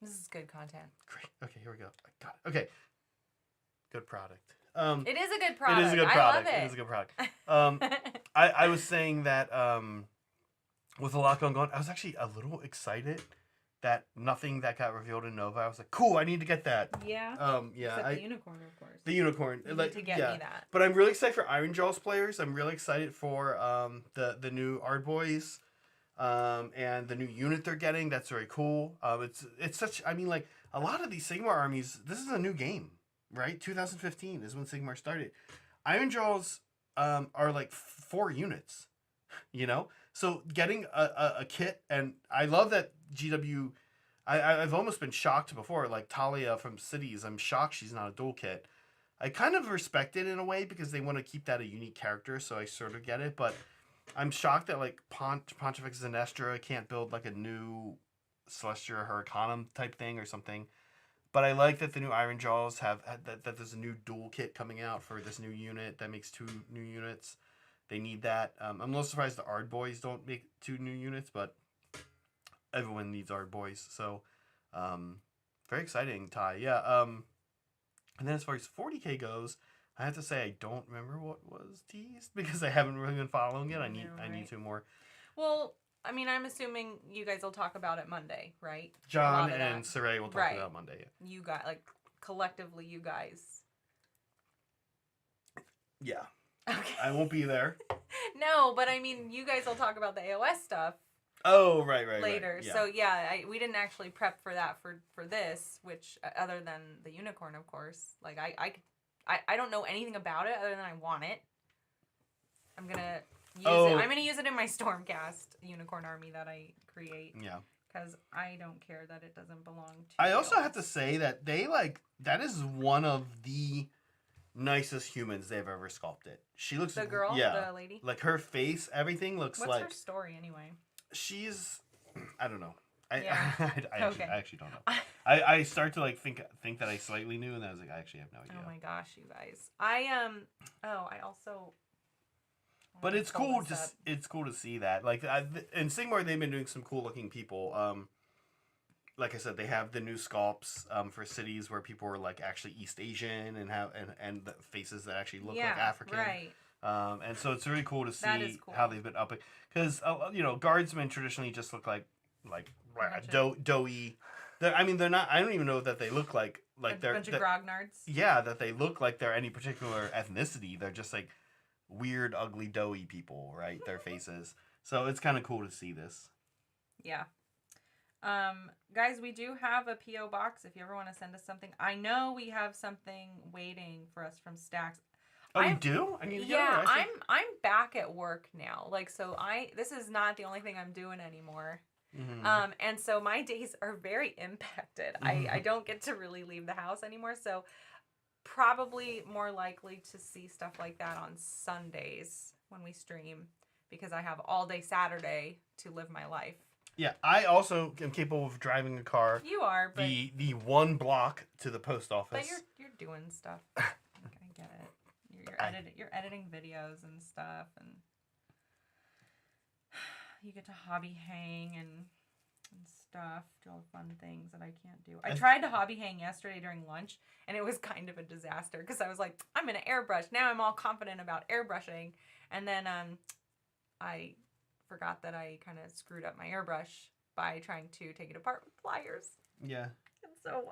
this. This is good content. Great. Okay, here we go. I got it. Okay. Good product. It is a good product. It is a good product. I love it. It is a good product. I was saying that with a lot going on, I was actually a little excited that nothing that got revealed in Nova. I was like, cool, I need to get that. Yeah. Except the unicorn, of course. The unicorn. You need to get me that. But I'm really excited for Iron Jaws players. I'm really excited for the new Ard Boys and the new unit they're getting. That's very cool. It's such, I mean, like, a lot of these Sigmar armies, this is a new game, right? 2015 is when Sigmar started. Iron Jaws are like 4 units, you know? So getting a kit, and I love that GW, I've almost been shocked before, like Talia from Cities, I'm shocked she's not a dual kit. I kind of respect it in a way because they want to keep that a unique character, so I sort of get it, but I'm shocked that like Pontifex Zenestra can't build like a new Celestia Hurricanum type thing or something. But I like that the new Iron Jaws have that there's a new dual kit coming out for this new unit that makes 2 new units. they need that. I'm a little surprised the Ard Boys don't make 2 new units, but everyone needs Ard Boys. So, very exciting, Ty. Yeah. And then as far as 40K goes, I have to say I don't remember what was teased because I haven't really been following it. I need to more. Well, I mean, I'm assuming you guys will talk about it Monday, right? John and Saray will talk about Monday. Yeah. You got collectively, you guys. Yeah. Okay. I won't be there. No, but I mean, you guys will talk about the AOS stuff. Oh, right. Later. Right. Yeah. So yeah, we didn't actually prep for that for this, which other than the unicorn, of course. Like I don't know anything about it other than I want it. I'm gonna use it. I'm gonna use it in my Stormcast unicorn army that I create. Yeah. Because I don't care that it doesn't belong to. I also have to say that that is one of the nicest humans they've ever sculpted. She looks the girl, the lady. Like her face, everything looks What's her story anyway? She's, I don't know. I actually don't know. I start to think that I slightly knew, and then I was like, I actually have no idea. Oh my gosh, you guys! I also. But it's cool to see that. Like in Sigmar, they've been doing some cool looking people. Like I said, they have the new sculpts for cities where people are like actually East Asian and the faces that actually look like African. Right. And so it's really cool to see how they've been upping, because guardsmen traditionally just look like doughy. They're not. I don't even know that they look like they're a bunch of grognards. Yeah, that they look like they're any particular ethnicity. They're just like weird, ugly, doughy people, right? Their faces. So it's kind of cool to see this. Yeah. Guys, we do have a P.O. box if you ever want to send us something. I know we have something waiting for us from Stacks. Oh, you do? I'm back at work now. This is not the only thing I'm doing anymore. Mm-hmm. And so my days are very impacted. Mm-hmm. I don't get to really leave the house anymore. So probably more likely to see stuff like that on Sundays when we stream, because I have all day Saturday to live my life. Yeah, I also am capable of driving a car. You are, but the 1 block to the post office. But you're doing stuff. I get it. You're editing videos and stuff, and you get to hobby hang and stuff, do all the fun things that I can't do. I tried to hobby hang yesterday during lunch, and it was kind of a disaster because I was like, I'm gonna airbrush. Now I'm all confident about airbrushing, and then I forgot that I kind of screwed up my airbrush by trying to take it apart with pliers. Yeah. And so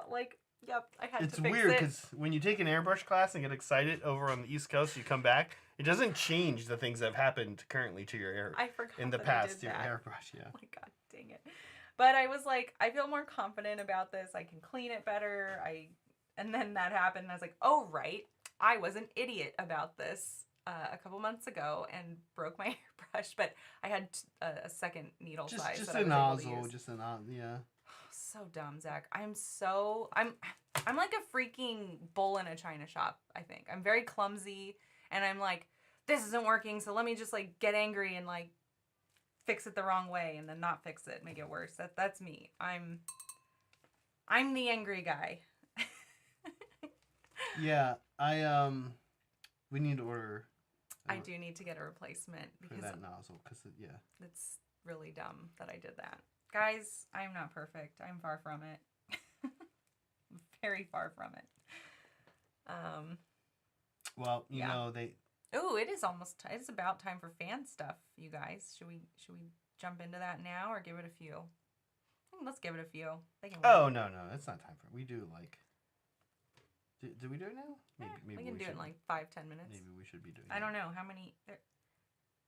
yep, I had to fix it. It's weird because when you take an airbrush class and get excited over on the East Coast, you come back, it doesn't change the things that have happened currently to your airbrush. I forgot in the past to your airbrush. Yeah. Oh my god, dang it! But I was like, I feel more confident about this. I can clean it better. And then that happened, and I was like, oh right, I was an idiot about this a couple months ago and broke my airbrush. But I had a second needle size. Just a nozzle, yeah. So dumb, Zach. I'm like a freaking bull in a china shop, I think. I'm very clumsy, and I'm like, this isn't working, so let me just get angry and fix it the wrong way and then not fix it, make it worse. That's me. I'm the angry guy. Yeah, we need to order. I do need to get a replacement because that nozzle, it's really dumb that I did that. Guys, I'm not perfect. I'm far from it. Very far from it. Well, you know, they... Oh, it is it's about time for fan stuff, you guys. Should we jump into that now or give it a few? Let's give it a few. They can no, that's not time for it. We do do we do it now? Maybe we can do it in 5-10 minutes. Maybe we should be doing it. I don't know how many...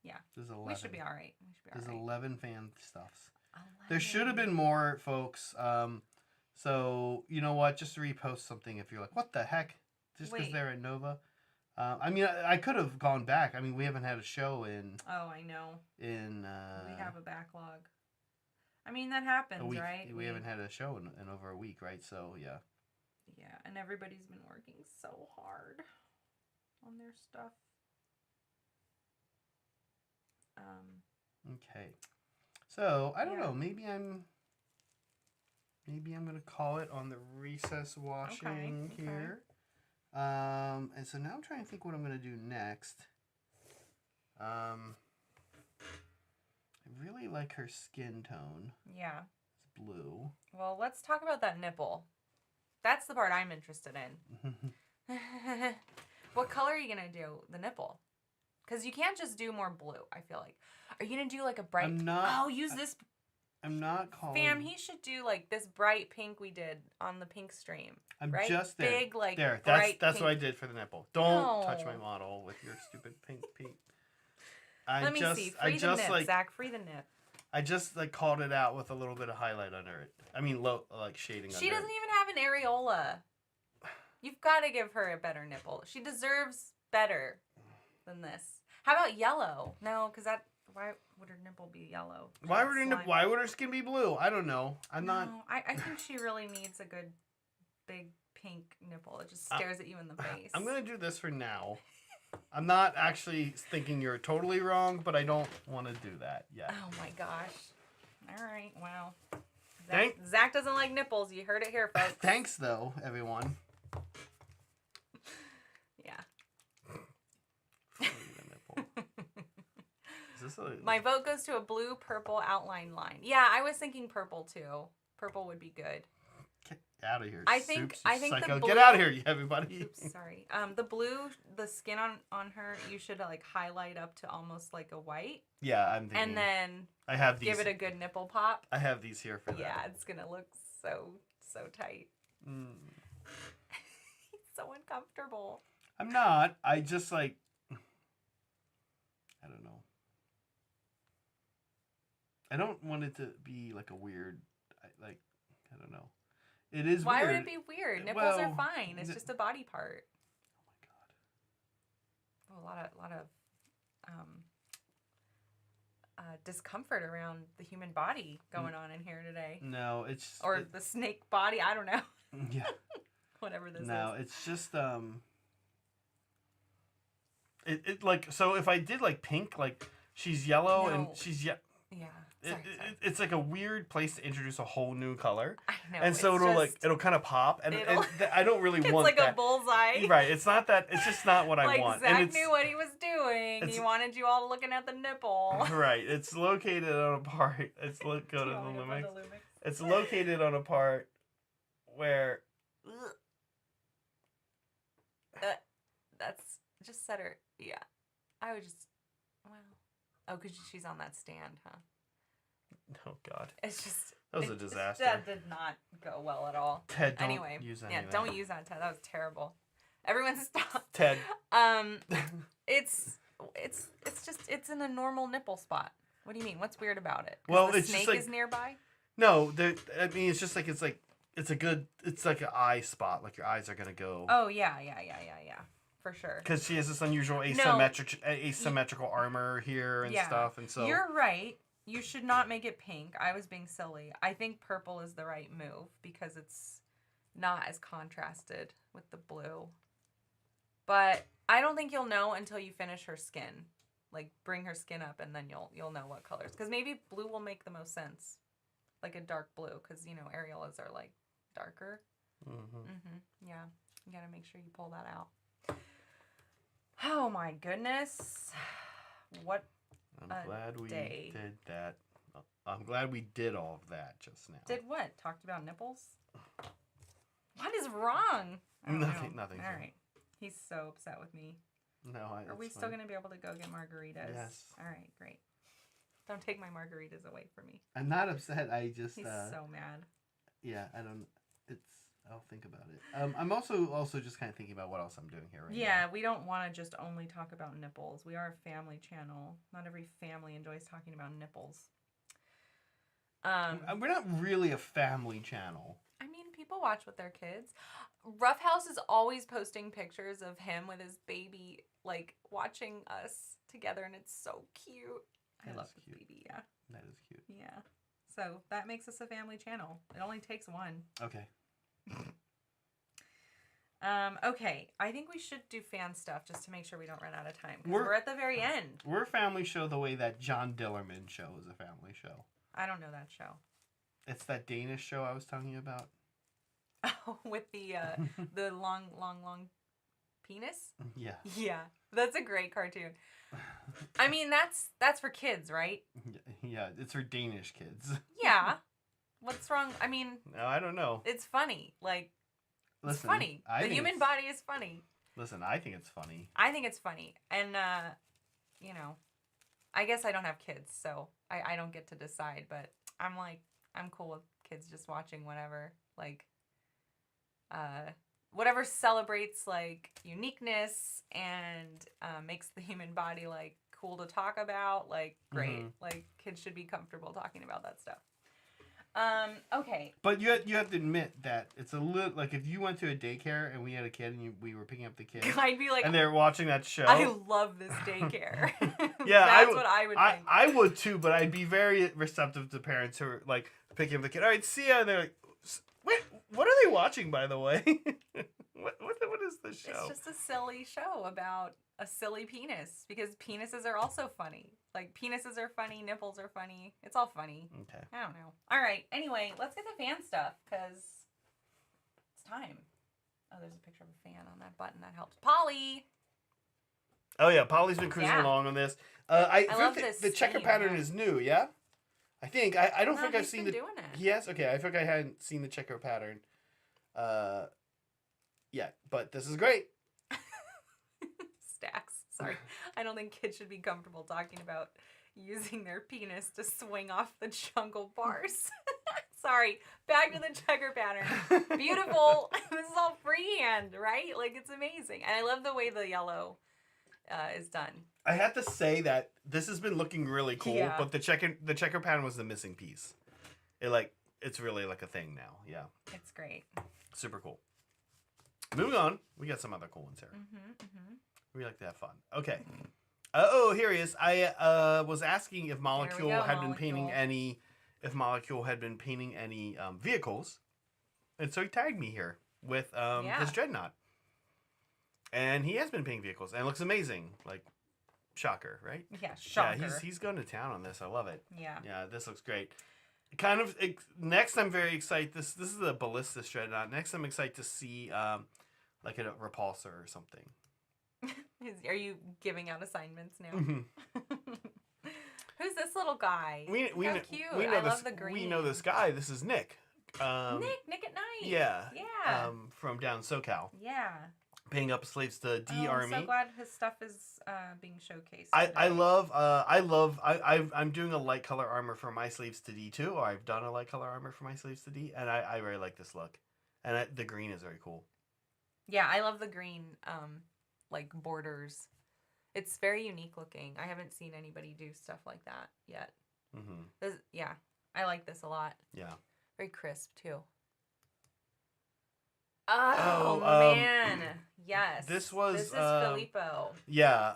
Yeah. There's 11. We should be all right. There's 11 fan stuffs. 11. There should have been more, folks. So, you know what? Just repost something if you're like, what the heck? Just because they're at Nova. I could have gone back. We haven't had a show in... Oh, I know. We have a backlog. That happens, right? We haven't had a show in over a week, right? So, yeah. Yeah, and everybody's been working so hard on their stuff. Okay. So, I don't know. Maybe I'm going to call it on the recess washing here. And so now I'm trying to think what I'm going to do next. I really like her skin tone. Yeah. It's blue. Well, let's talk about that nipple. That's the part I'm interested in. What color are you going to do the nipple? Because you can't just do more blue, I feel like. Are you going to do like a bright... I'm not... use this... I'm not calling... Fam, he should do like this bright pink we did on the pink stream. I'm right? just there. Big, like, there. bright That's pink. what I did for the nipple. Don't touch my model with your stupid pink paint. Let me see. Free the nip, Zach. Free the nip. I just like called it out with a little bit of highlight under it. I mean, like shading. She doesn't even have an areola. You've got to give her a better nipple. She deserves better than this. How about yellow? No, because that. Why would her nipple be yellow? Why would her skin be blue? I don't know. I'm not. I think she really needs a good, big pink nipple. It just stares at you in the face. I'm gonna do this for now. I'm not actually thinking you're totally wrong, but I don't want to do that yet. Oh my gosh. All right. Wow. Zach doesn't like nipples. You heard it here, folks. Thanks, though, everyone. Yeah. My vote goes to a blue-purple outline line. Yeah, I was thinking purple, too. Purple would be good. Get out of here. I think psycho. the blue... Get out of here, everybody. Oops, sorry. The blue, the skin on her, you should like highlight up to almost like a white. Yeah, I'm thinking. And then I have these. Give it a good nipple pop. I have these here for that. Yeah, it's gonna look so tight. He's so uncomfortable. I'm not. I just like. I don't know. I don't want it to be like a weird, I don't know. It is Why weird. would it be weird? Nipples are fine. It's just a body part. Oh my god. Oh, a lot of discomfort around the human body going on in here today. No, it's the snake body. I don't know. Yeah. Whatever this is. No, it's just It like, so if I did like pink, like she's yellow and she's Yeah. Sorry. It's like a weird place to introduce a whole new color. I know. And so it'll kind of pop, and I don't really want that. It's like a bullseye. Right. It's not that. It's just not what I want. Zach knew what he was doing. He wanted you all looking at the nipple. Right. It's located on a part. Go to the Lumix. It's located on a part where. That's just set her. Yeah. I would just. Well. Oh, because she's on that stand, huh? Oh God! It's just that was a disaster. That did not go well at all. Ted, don't use that. Yeah, don't use that, Ted. That was terrible. Everyone stop. Ted. It's in a normal nipple spot. What do you mean? What's weird about it? Well, the it's snake just like, is nearby. No, I mean it's just like it's like an eye spot. Like your eyes are gonna go. Oh yeah. For sure. Because she has this unusual asymmetrical armor here and stuff, and so you're right. You should not make it pink. I was being silly. I think purple is the right move because it's not as contrasted with the blue. But I don't think you'll know until you finish her skin. Like bring her skin up, and then you'll know what colors. Because maybe blue will make the most sense, like a dark blue. Because areolas are like darker. Yeah, you gotta make sure you pull that out. Oh my goodness! What? I'm glad we did that. I'm glad we did all of that just now. Did what? Talked about nipples? What is wrong? Nothing. All right. He's so upset with me. No, Are we still going to be able to go get margaritas? Yes. All right, great. Don't take my margaritas away from me. I'm not upset. He's so mad. Yeah, I don't. I'll think about it. I'm also just kind of thinking about what else I'm doing here right now. Yeah, we don't want to just only talk about nipples. We are a family channel. Not every family enjoys talking about nipples. We're not really a family channel. I mean, people watch with their kids. Roughhouse is always posting pictures of him with his baby, like, watching us together, and it's so cute. I love the baby, yeah. That is cute. Yeah. So that makes us a family channel. It only takes one. Okay. Okay, I think we should do fan stuff just to make sure we don't run out of time. We're at the very end. We're a family show the way that John Dillerman show is a family show. I don't know that show. It's that Danish show I was telling you about. Oh, with the long penis. Yeah. Yeah, that's a great cartoon. I mean, that's for kids, right? Yeah, it's for Danish kids. Yeah. What's wrong? I mean, no, I don't know. It's funny. Like, it's Listen, funny. The human body is funny. Listen, I think it's funny. I think it's funny. And, you know, I guess I don't have kids, so I don't get to decide. But I'm like, I'm cool with kids just watching whatever. Like, whatever celebrates, like, uniqueness and makes the human body, like, cool to talk about. Like, great. Mm-hmm. Like, kids should be comfortable talking about that stuff. Okay. But you have to admit that it's a little like if you went to a daycare and we had a kid and we were picking up the kid, I'd be like, and they're watching that show. I love this daycare. Yeah, that's what I would think. I would too, but I'd be very receptive to parents who are like picking up the kid. All right, see ya, and they're like, wait, what are they watching, by the way? what is this show? It's just a silly show about a silly penis because penises are also funny. Like, penises are funny, nipples are funny. It's all funny. Okay. I don't know. All right. Anyway, let's get the fan stuff because it's time. Oh, there's a picture of a fan on that button. That helps. Polly! Oh, yeah. Polly's been cruising along on this. I love think this the checker pattern is new, yeah? I think. I don't think I've seen the... doing it. Yes? Okay. I think I hadn't seen the checker pattern yet. But this is great. Stacks. Sorry. I don't think kids should be comfortable talking about using their penis to swing off the jungle bars. Sorry. Back to the checker pattern. Beautiful. This is all freehand, right? Like, it's amazing. And I love the way the yellow is done. I have to say that this has been looking really cool, but the checker pattern was the missing piece. It's really like a thing now. Yeah. It's great. Super cool. Moving on. We got some other cool ones here. Mm-hmm. We like to have fun. Okay. Here he is. I was asking if Molecule had been painting any vehicles, and so he tagged me here with his Dreadnought, and he has been painting vehicles, and it looks amazing. Like, shocker, right? Yeah, shocker. Yeah, he's going to town on this. I love it. Yeah. Yeah, this looks great. Kind of next, I'm very excited. This is the Ballistus Dreadnought. Next, I'm excited to see like a repulsor or something. Are you giving out assignments now? Mm-hmm. Who's this little guy? We know cute. I love the green. We know this guy. This is Nick. Nick at night. Yeah. Yeah. From down SoCal. Yeah. Paying up slaves to D Army. I'm so glad his stuff is being showcased. I'm doing a light color armor for my slaves to D too. Or I've done a light color armor for my slaves to D, and I really like this look. And the green is very cool. Yeah, I love the green. Like borders. It's very unique looking. I haven't seen anybody do stuff like that yet. Mm-hmm. Yeah, I like this a lot. Yeah. Very crisp too. Oh man. Yes. This is Filippo. Yeah,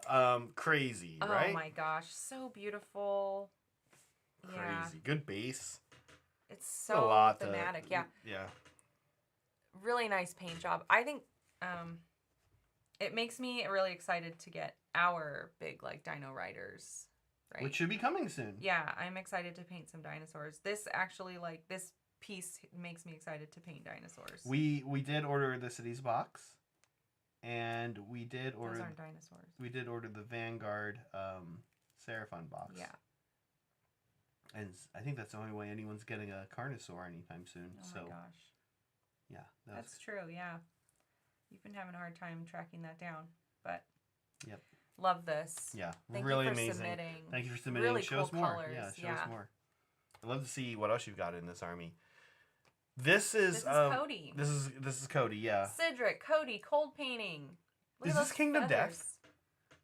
crazy, right? Oh my gosh, so beautiful. Crazy. Yeah. Good base. It's so thematic. Yeah. Yeah. Really nice paint job. I think it makes me really excited to get our big, like, dino riders, right? Which should be coming soon. Yeah, I'm excited to paint some dinosaurs. This actually, like, this piece makes me excited to paint dinosaurs. We did order the Cities box, and we did order... Those aren't dinosaurs. We did order the Vanguard Seraphon box. Yeah. And I think that's the only way anyone's getting a Carnosaur anytime soon. Oh my gosh. Yeah. That's true, yeah. You've been having a hard time tracking that down, but yep. Love this. Yeah, Thank really you for amazing. Submitting. Thank you for submitting. Really show cool us more. colors. Yeah, show us more. I'd love to see what else you've got in this army. This is Cody. This is Cody. Yeah. Cedric, Cody, cold painting. Look is this Kingdom Death?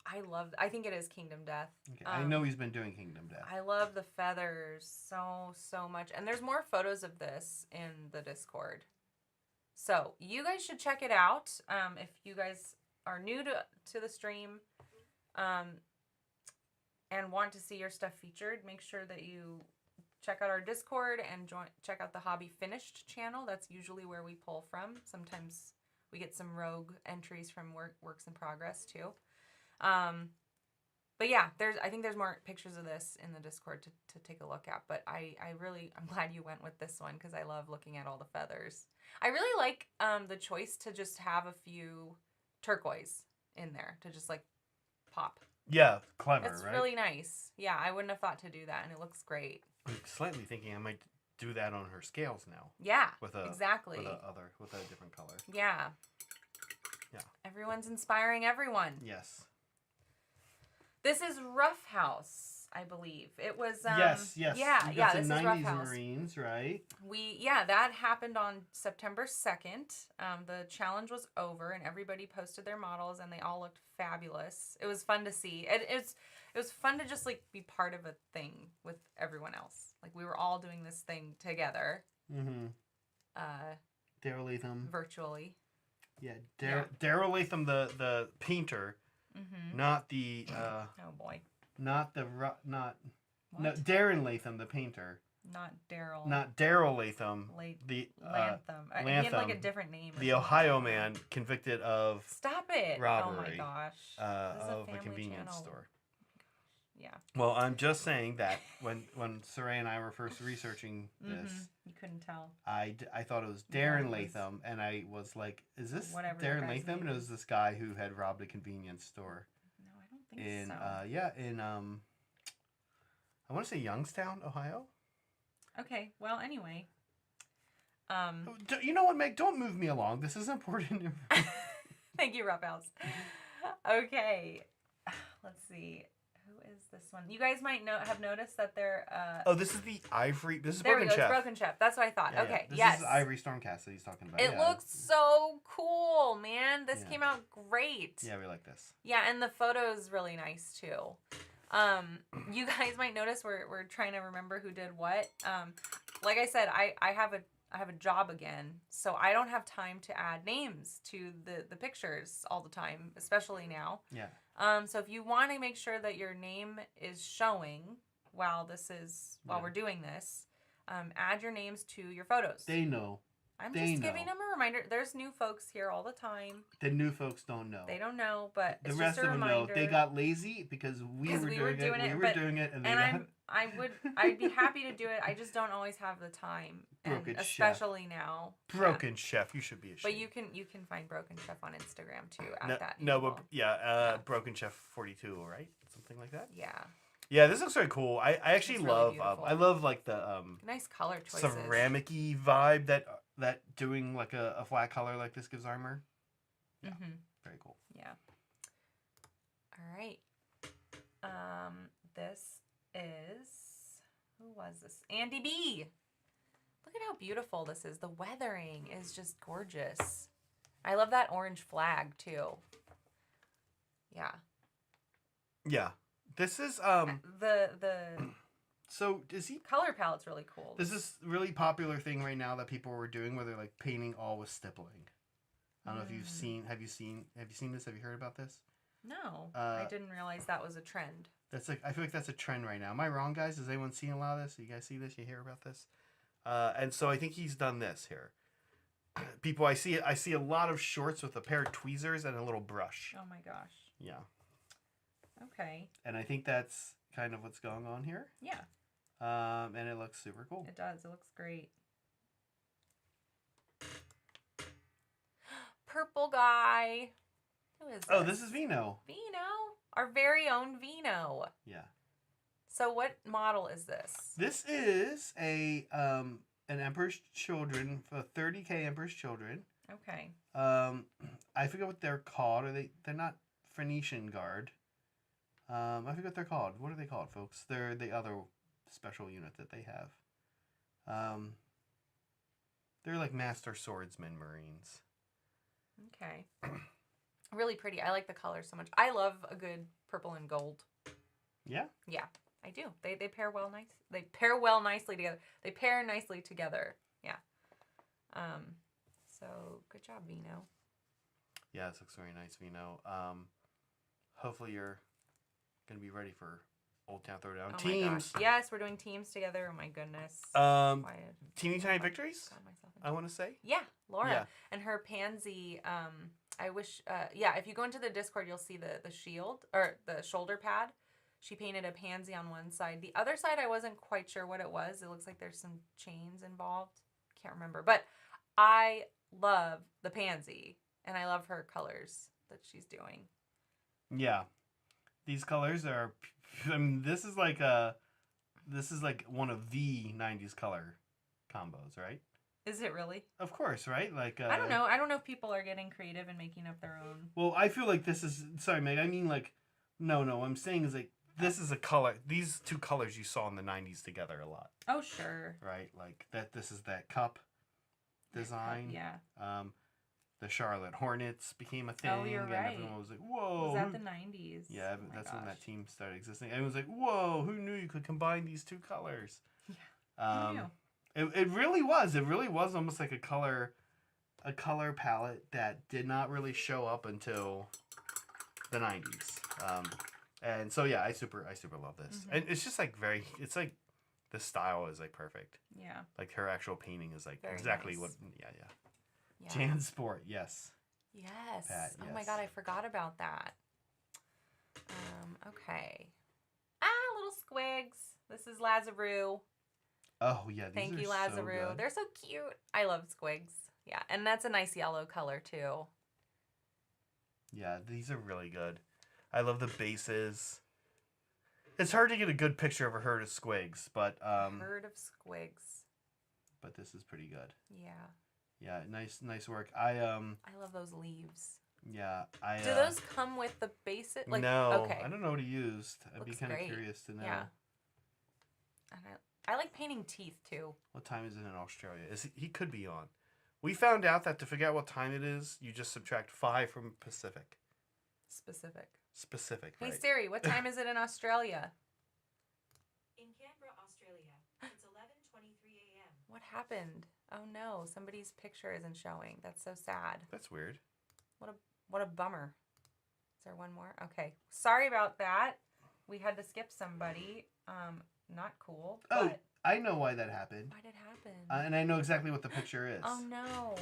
I think it is Kingdom Death. Okay. I know he's been doing Kingdom Death. I love the feathers so much, and there's more photos of this in the Discord. So you guys should check it out. If you guys are new to the stream, and want to see your stuff featured, make sure that you check out our Discord and check out the Hobby Finished channel. That's usually where we pull from. Sometimes we get some rogue entries from works in progress too. But yeah, I think there's more pictures of this in the Discord to take a look at. But I'm glad you went with this one because I love looking at all the feathers. I really like the choice to just have a few turquoise in there to just like pop. Yeah, clever, It's right? really nice. Yeah, I wouldn't have thought to do that, and it looks great. I'm slightly thinking I might do that on her scales now. Yeah, exactly. With a different color. Yeah. Yeah. Everyone's inspiring everyone. Yes. This is Rough House, I believe. It was yes. Yeah, this is Rough House. Marines, right? That happened on September 2nd. The challenge was over and everybody posted their models and they all looked fabulous. It was fun to see. It was fun to just like be part of a thing with everyone else. Like we were all doing this thing together. Mm-hmm. Daryl Latham. Virtually. Yeah, Daryl Latham, the painter. Mm-hmm. Not the oh boy. Not Darren Latham, the painter. Not Daryl. Not Daryl Latham. Latham. He had like a different name. The Ohio man convicted of Stop it. robbery. Oh my gosh. Of a convenience store. Yeah. Well, I'm just saying that when Saray and I were first researching this, you couldn't tell. I thought it was Darren Latham, and I was like, "Is this Darren Latham?" And it was this guy who had robbed a convenience store. No, I don't think so. In I want to say Youngstown, Ohio. Okay. Well, anyway. You know what, Meg? Don't move me along. This is important. Thank you, Rough House. Okay. Let's see. Who is this one? You guys might have noticed that they're this is the Ivory. This is there Broken we go. Chef. It's Broken Chef. That's what I thought. Yeah, okay. This is Ivory Stormcast that he's talking about. It looks so cool, man. This came out great. Yeah, we like this. Yeah, and the photo is really nice too. You guys might notice we're trying to remember who did what. Like I said, I have a job again, so I don't have time to add names to the pictures all the time, especially now. Yeah. So if you want to make sure that your name is showing while we're doing this, add your names to your photos. They know. I'm just giving them a reminder. There's new folks here all the time. The new folks don't know. They don't know, but the rest of them know. They got lazy because we were doing it, and I'd be happy to do it. I just don't always have the time, especially now. Broken Chef, you should be ashamed. But you can find Broken Chef on Instagram too. Broken Chef 42, right? Something like that. Yeah. Yeah, this looks really cool. I actually love really I love like the nice color choices. Ceramic-y vibe that doing like a flat color like this gives armor. Yeah. Mm-hmm. Very cool. Yeah. All right. This is who was this? Andy B. Look at how beautiful this is. The weathering is just gorgeous. I love that orange flag too. Yeah. Yeah. This is the so is he color palette's really cool. This is really popular thing right now that people were doing where they're like painting all with stippling. I don't know if you've seen have you seen this? Have you heard about this? No. I didn't realize that was a trend. I feel like that's a trend right now. Am I wrong, guys? Has anyone seen a lot of this? You guys see this? You hear about this? And so I think he's done this here. People, I see a lot of shorts with a pair of tweezers and a little brush. Oh my gosh. Yeah. Okay. And I think that's kind of what's going on here. Yeah. And it looks super cool. It does. It looks great. Purple guy. Who is this? Oh, this is Vino. Vino. Our very own Vino. Yeah. So what model is this? This is an Emperor's Children, a 30K Emperor's Children. Okay. I forget what they're called. They're not Phoenician Guard. I forget what they're called. What are they called, folks? They're the other special unit that they have. They're like Master Swordsman Marines. Okay. Really pretty. I like the color so much. I love a good purple and gold. Yeah? Yeah, I do. They pair well nice. They pair well nicely together. They pair nicely together. Yeah. So good job, Vino. Yeah, this looks very nice, Vino. Hopefully you're gonna be ready for Old Town Throwdown. Teams. Yes, we're doing teams together. Oh my goodness. Teeny Tiny Victories. I want to say. Yeah, Laura and her pansy. I wish. If you go into the Discord, you'll see the shield or the shoulder pad. She painted a pansy on one side. The other side, I wasn't quite sure what it was. It looks like there's some chains involved. Can't remember, but I love the pansy and I love her colors that she's doing. Yeah. These colors are, I mean, this is like one of the 90s color combos, right? Is it really? Of course, right? Like I don't know. I don't know if people are getting creative and making up their own. Well, I feel like this is, sorry, Meg, I mean like, no, what I'm saying is like, this is a color, these two colors you saw in the 90s together a lot. Oh, sure. Right? Like this is that cup design. Yeah. The Charlotte Hornets became a thing. Oh, you're right. And everyone was like, whoa. Was that the 90s? Yeah, that's when that team started existing. Everyone was like, whoa, who knew you could combine these two colors? Yeah. Who knew? It really was. It really was almost like a color palette that did not really show up until the 90s. And so yeah, I super love this. Mm-hmm. And it's just like it's like the style is like perfect. Yeah. Like her actual painting is like very exactly nice. What yeah. Jansport, yes. Yes. Pat, yes. Oh my god, I forgot about that. Okay. Little squigs. This is Lazaroo. Oh yeah, these Thank are you, Lazaroo. So They're so cute. I love squigs. Yeah, and that's a nice yellow color too. Yeah, these are really good. I love the bases. It's hard to get a good picture of a herd of squigs, but herd of squigs. But this is pretty good. Yeah. Yeah, nice work. I love those leaves. Yeah, Do those come with the basic? Like, no, okay. I don't know what he used. I'd Looks be kind of great. curious to know. Yeah. And I like painting teeth too. What time is it in Australia? He could be on. We found out that to figure out what time it is, you just subtract 5 from Pacific. Specific, right? Hey Siri, what time is it in Australia? In Canberra, Australia, it's 11:23 a.m. What happened? Oh no, somebody's picture isn't showing. That's so sad. That's weird. What a bummer. Is there one more? Okay. Sorry about that. We had to skip somebody. Not cool. Oh, I know why that happened. Why did it happen? And I know exactly what the picture is. Oh no.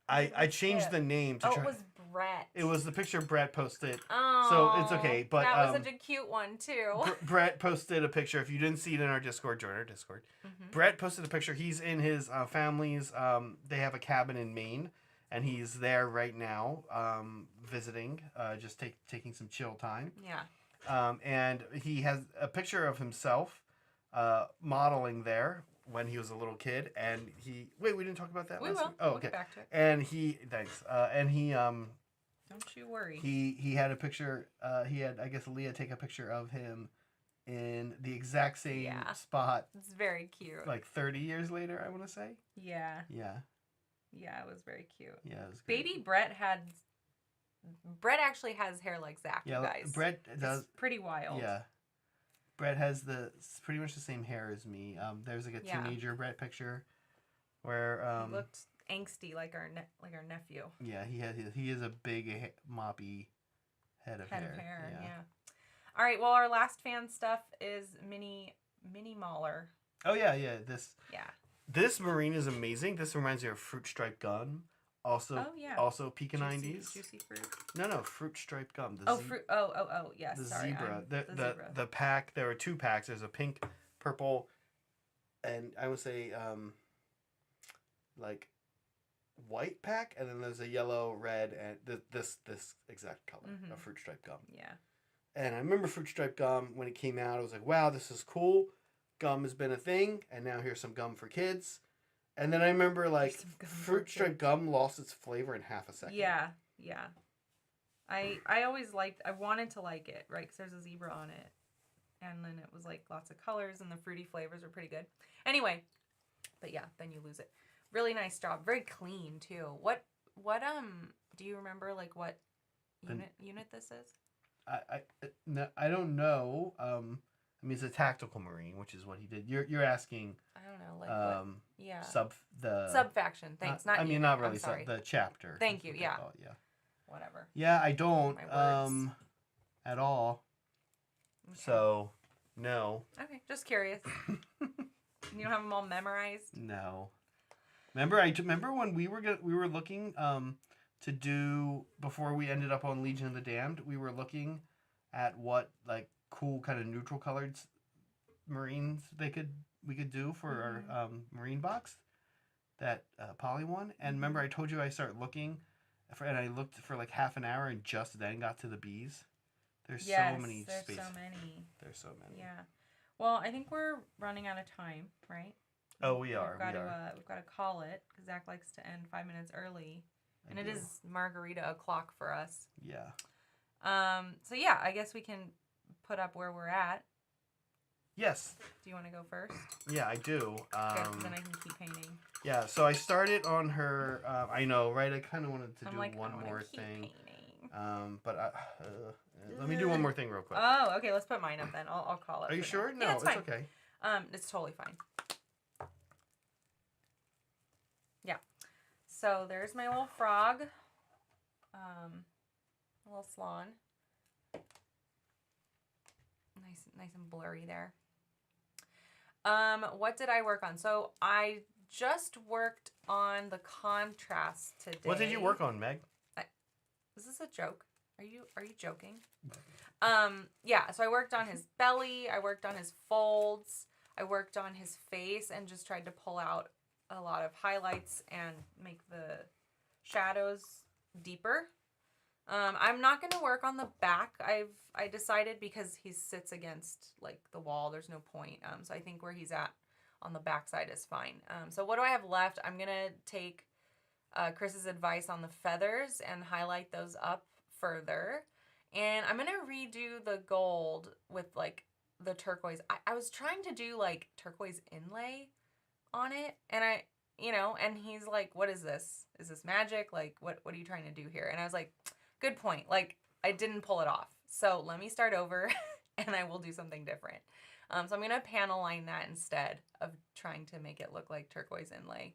I changed the name to try. It was Brett. It was the picture Brett posted. Oh. So it's okay, but that was such a cute one too. Brett posted a picture. If you didn't see it in our Discord, join our Discord. Mm-hmm. Brett posted a picture. He's in his family's. They have a cabin in Maine, and he's there right now, visiting, just taking some chill time. Yeah. And he has a picture of himself, modeling there when he was a little kid, and we didn't talk about that. We will. Oh, we'll okay. Get back to it. And thanks. Don't you worry. He had a picture. He had, I guess, Leah take a picture of him in the exact same spot. It's very cute. Like 30 years later, I want to say. Yeah. Yeah. Yeah, it was very cute. Yeah, it was great. Baby Brett actually has hair like Zach, you guys. Brett does. It's pretty wild. Yeah. Brett has pretty much the same hair as me. There's like a teenager Brett picture where he looked angsty like our nephew. Yeah, he has a big moppy head of hair. Yeah. All right, well, our last fan stuff is Mini Mauler. Oh yeah, This marine is amazing. This reminds me of Fruit Stripe Gum. Also, also peak of 90s. Juicy fruit. No, Fruit Stripe Gum. Fruit. Oh, yes. The sorry, zebra. Zebra. The pack. There were 2 packs. There's a pink, purple, and I would say like white pack, and then there's a yellow, red, and this exact color of Fruit Stripe Gum. Yeah. And I remember Fruit Stripe Gum when it came out. I was like, wow, this is cool. Gum has been a thing, and now here's some gum for kids. And then I remember, like, Fruit Stripe Gum lost its flavor in half a second. Yeah. I always I wanted to like it, right? Because there's a zebra on it. And then it was, like, lots of colors, and the fruity flavors were pretty good. Anyway, but yeah, then you lose it. Really nice job. Very clean, too. What do you remember, like, what unit this is? I don't know. I mean, it's a tactical marine, which is what he did. You're asking. I don't know, like what? Yeah. Subfaction. Thanks. Not really. The chapter. Thank you. Yeah. Yeah. Whatever. Yeah, I don't. At all. Okay. So, no. Okay, just curious. You don't have them all memorized? No. Remember when we were looking to do before we ended up on Legion of the Damned. We were looking at what like cool kind of neutral colored marines we could do for our marine box, that poly one. And remember I told you I started looking And I looked for like half an hour and just then got to the bees. There's so many there's spaces. so many. There's so many. Yeah. Well, I think we're running out of time, right? Oh, we are. We've got to call it because Zach likes to end 5 minutes early, and it is margarita o'clock for us. Yeah. So yeah, I guess we can put up where we're at. Yes. Do you want to go first? Yeah, I do. Then I can keep painting. Yeah, so I started on her. I know, right? I kind of wanted to do one more thing. But let me do one more thing real quick. Oh, okay. Let's put mine up then. I'll call it. Are you sure? No, yeah, it's okay. It's totally fine. Yeah. So there's my little frog. A little swan. Nice and blurry there. What did I work on? So I just worked on the contrast today. What did you work on, Meg? Is this a joke? Are you joking? Yeah, so I worked on his belly, I worked on his folds, I worked on his face and just tried to pull out a lot of highlights and make the shadows deeper. I'm not going to work on the back. I decided because he sits against like the wall, there's no point. So I think where he's at on the back side is fine. So what do I have left? I'm going to take Chris's advice on the feathers and highlight those up further. And I'm going to redo the gold with like the turquoise. I was trying to do like turquoise inlay on it. And and he's like, what is this? Is this magic? Like, what are you trying to do here? And I was like, good point. Like, I didn't pull it off. So let me start over and I will do something different. So I'm going to panel line that instead of trying to make it look like turquoise inlay.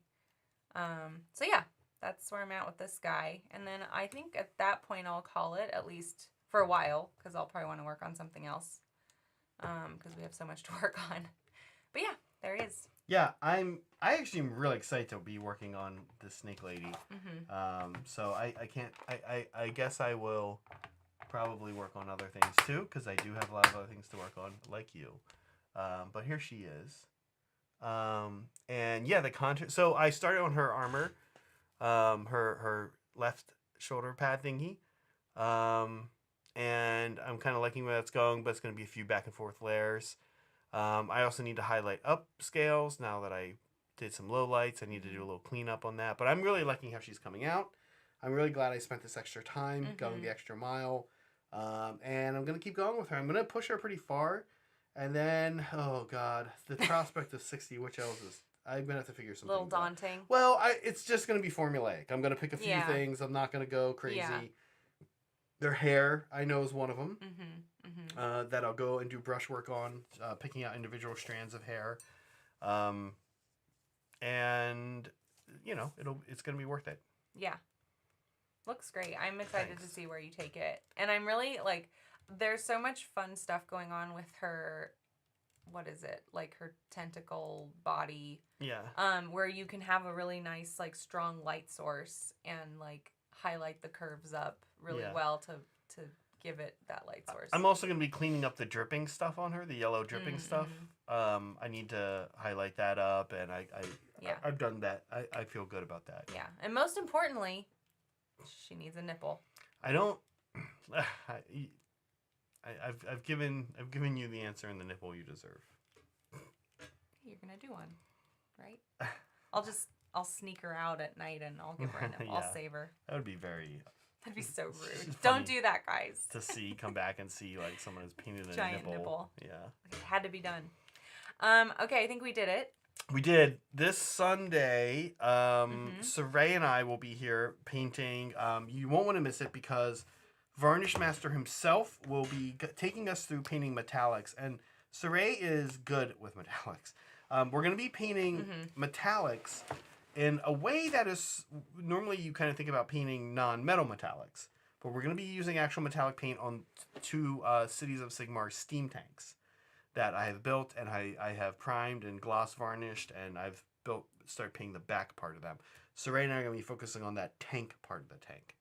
So yeah, that's where I'm at with this guy. And then I think at that point I'll call it, at least for a while, because I'll probably want to work on something else because we have so much to work on. But yeah, there he is. Yeah, I actually am really excited to be working on the snake lady. Mm-hmm. So I guess I will probably work on other things too, because I do have a lot of other things to work on, like you. But here she is. And yeah, the contour. So I started on her armor, her left shoulder pad thingy. And I'm kind of liking where that's going, but it's going to be a few back and forth layers. I also need to highlight upscales now that I did some lowlights. I need to do a little cleanup on that. But I'm really liking how she's coming out. I'm really glad I spent this extra time going the extra mile. And I'm going to keep going with her. I'm going to push her pretty far. And then, oh God, the prospect of 60 witch elves is, I'm going to have to figure something out. A little daunting. Well, it's just going to be formulaic. I'm going to pick a few things. I'm not going to go crazy. Yeah. Their hair, I know, is one of them. That I'll go and do brush work on, picking out individual strands of hair. And, it's going to be worth it. Yeah. Looks great. I'm excited to see where you take it. And I'm really, there's so much fun stuff going on with her, what is it? Like her tentacle body. Yeah. Where you can have a really nice, strong light source and, highlight the curves up really well to give it that light source. I'm also going to be cleaning up the dripping stuff on her, the yellow dripping stuff. I need to highlight that up, and I've done that. I feel good about that. Yeah, and most importantly, she needs a nipple. I don't. I've given you the answer and the nipple you deserve. You're gonna do one, right? I'll sneak her out at night and I'll give her a nipple. I'll save her. That would be very. That'd be so rude. Don't do that, guys. To come back and see someone has painted a giant nipple. Yeah. It had to be done. Okay, I think we did it. We did. This Sunday, Saray and I will be here painting. You won't want to miss it because Varnish Master himself will be taking us through painting metallics. And Saray is good with metallics. We're going to be painting metallics in a way that is normally you kind of think about painting non-metal metallics. But we're going to be using actual metallic paint on two Cities of Sigmar steam tanks that I have built and I have primed and gloss varnished, and I've started painting the back part of them. So right now I'm going to be focusing on that tank part of the tank,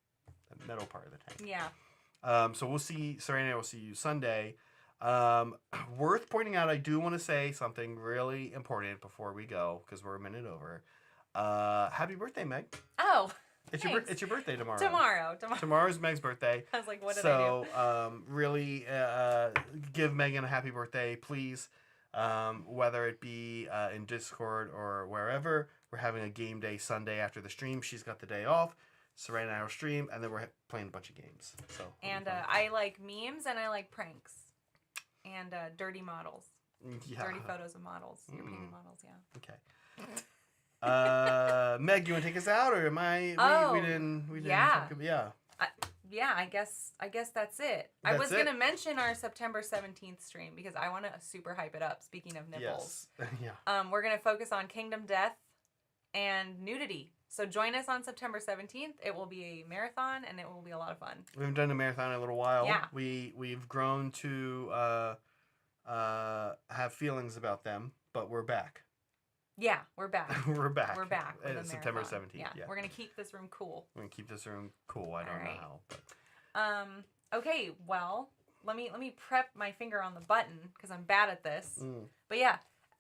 the metal part of the tank. Yeah. So we'll see, Serena and I will see you Sunday. Worth pointing out, I do want to say something really important before we go, because we're a minute over. Happy birthday, Meg. Oh, It's your birthday tomorrow. Tomorrow. Tomorrow's Meg's birthday. I was like, what did I do? So, really, give Megan a happy birthday, please. Whether it be in Discord or wherever, we're having a game day Sunday after the stream. She's got the day off. So right now we'll stream, and then we're playing a bunch of games. So. And I like memes, and I like pranks, and dirty models. Yeah. Dirty photos of models. European models. Yeah. Okay. Meg, you want to take us out, or am I? We didn't. Yeah. Yeah. I guess that's it. I was gonna mention our September 17th stream because I want to super hype it up. Speaking of nipples. Yes. Yeah. We're gonna focus on Kingdom Death and nudity. So join us on September 17th. It will be a marathon, and it will be a lot of fun. We haven't done a marathon in a little while. Yeah. We've grown to have feelings about them, but we're back. Yeah, we're back. We're back. We're back. September 17th. Yeah. We're going to keep this room cool. We're going to keep this room cool. I don't know how. But... Okay, well, let me prep my finger on the button because I'm bad at this. But yeah,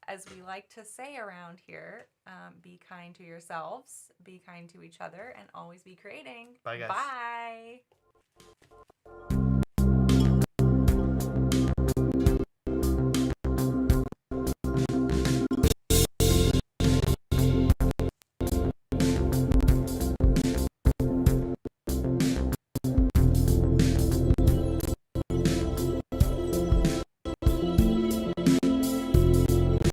as we like to say around here, be kind to yourselves, be kind to each other, and always be creating. Bye, guys. Bye.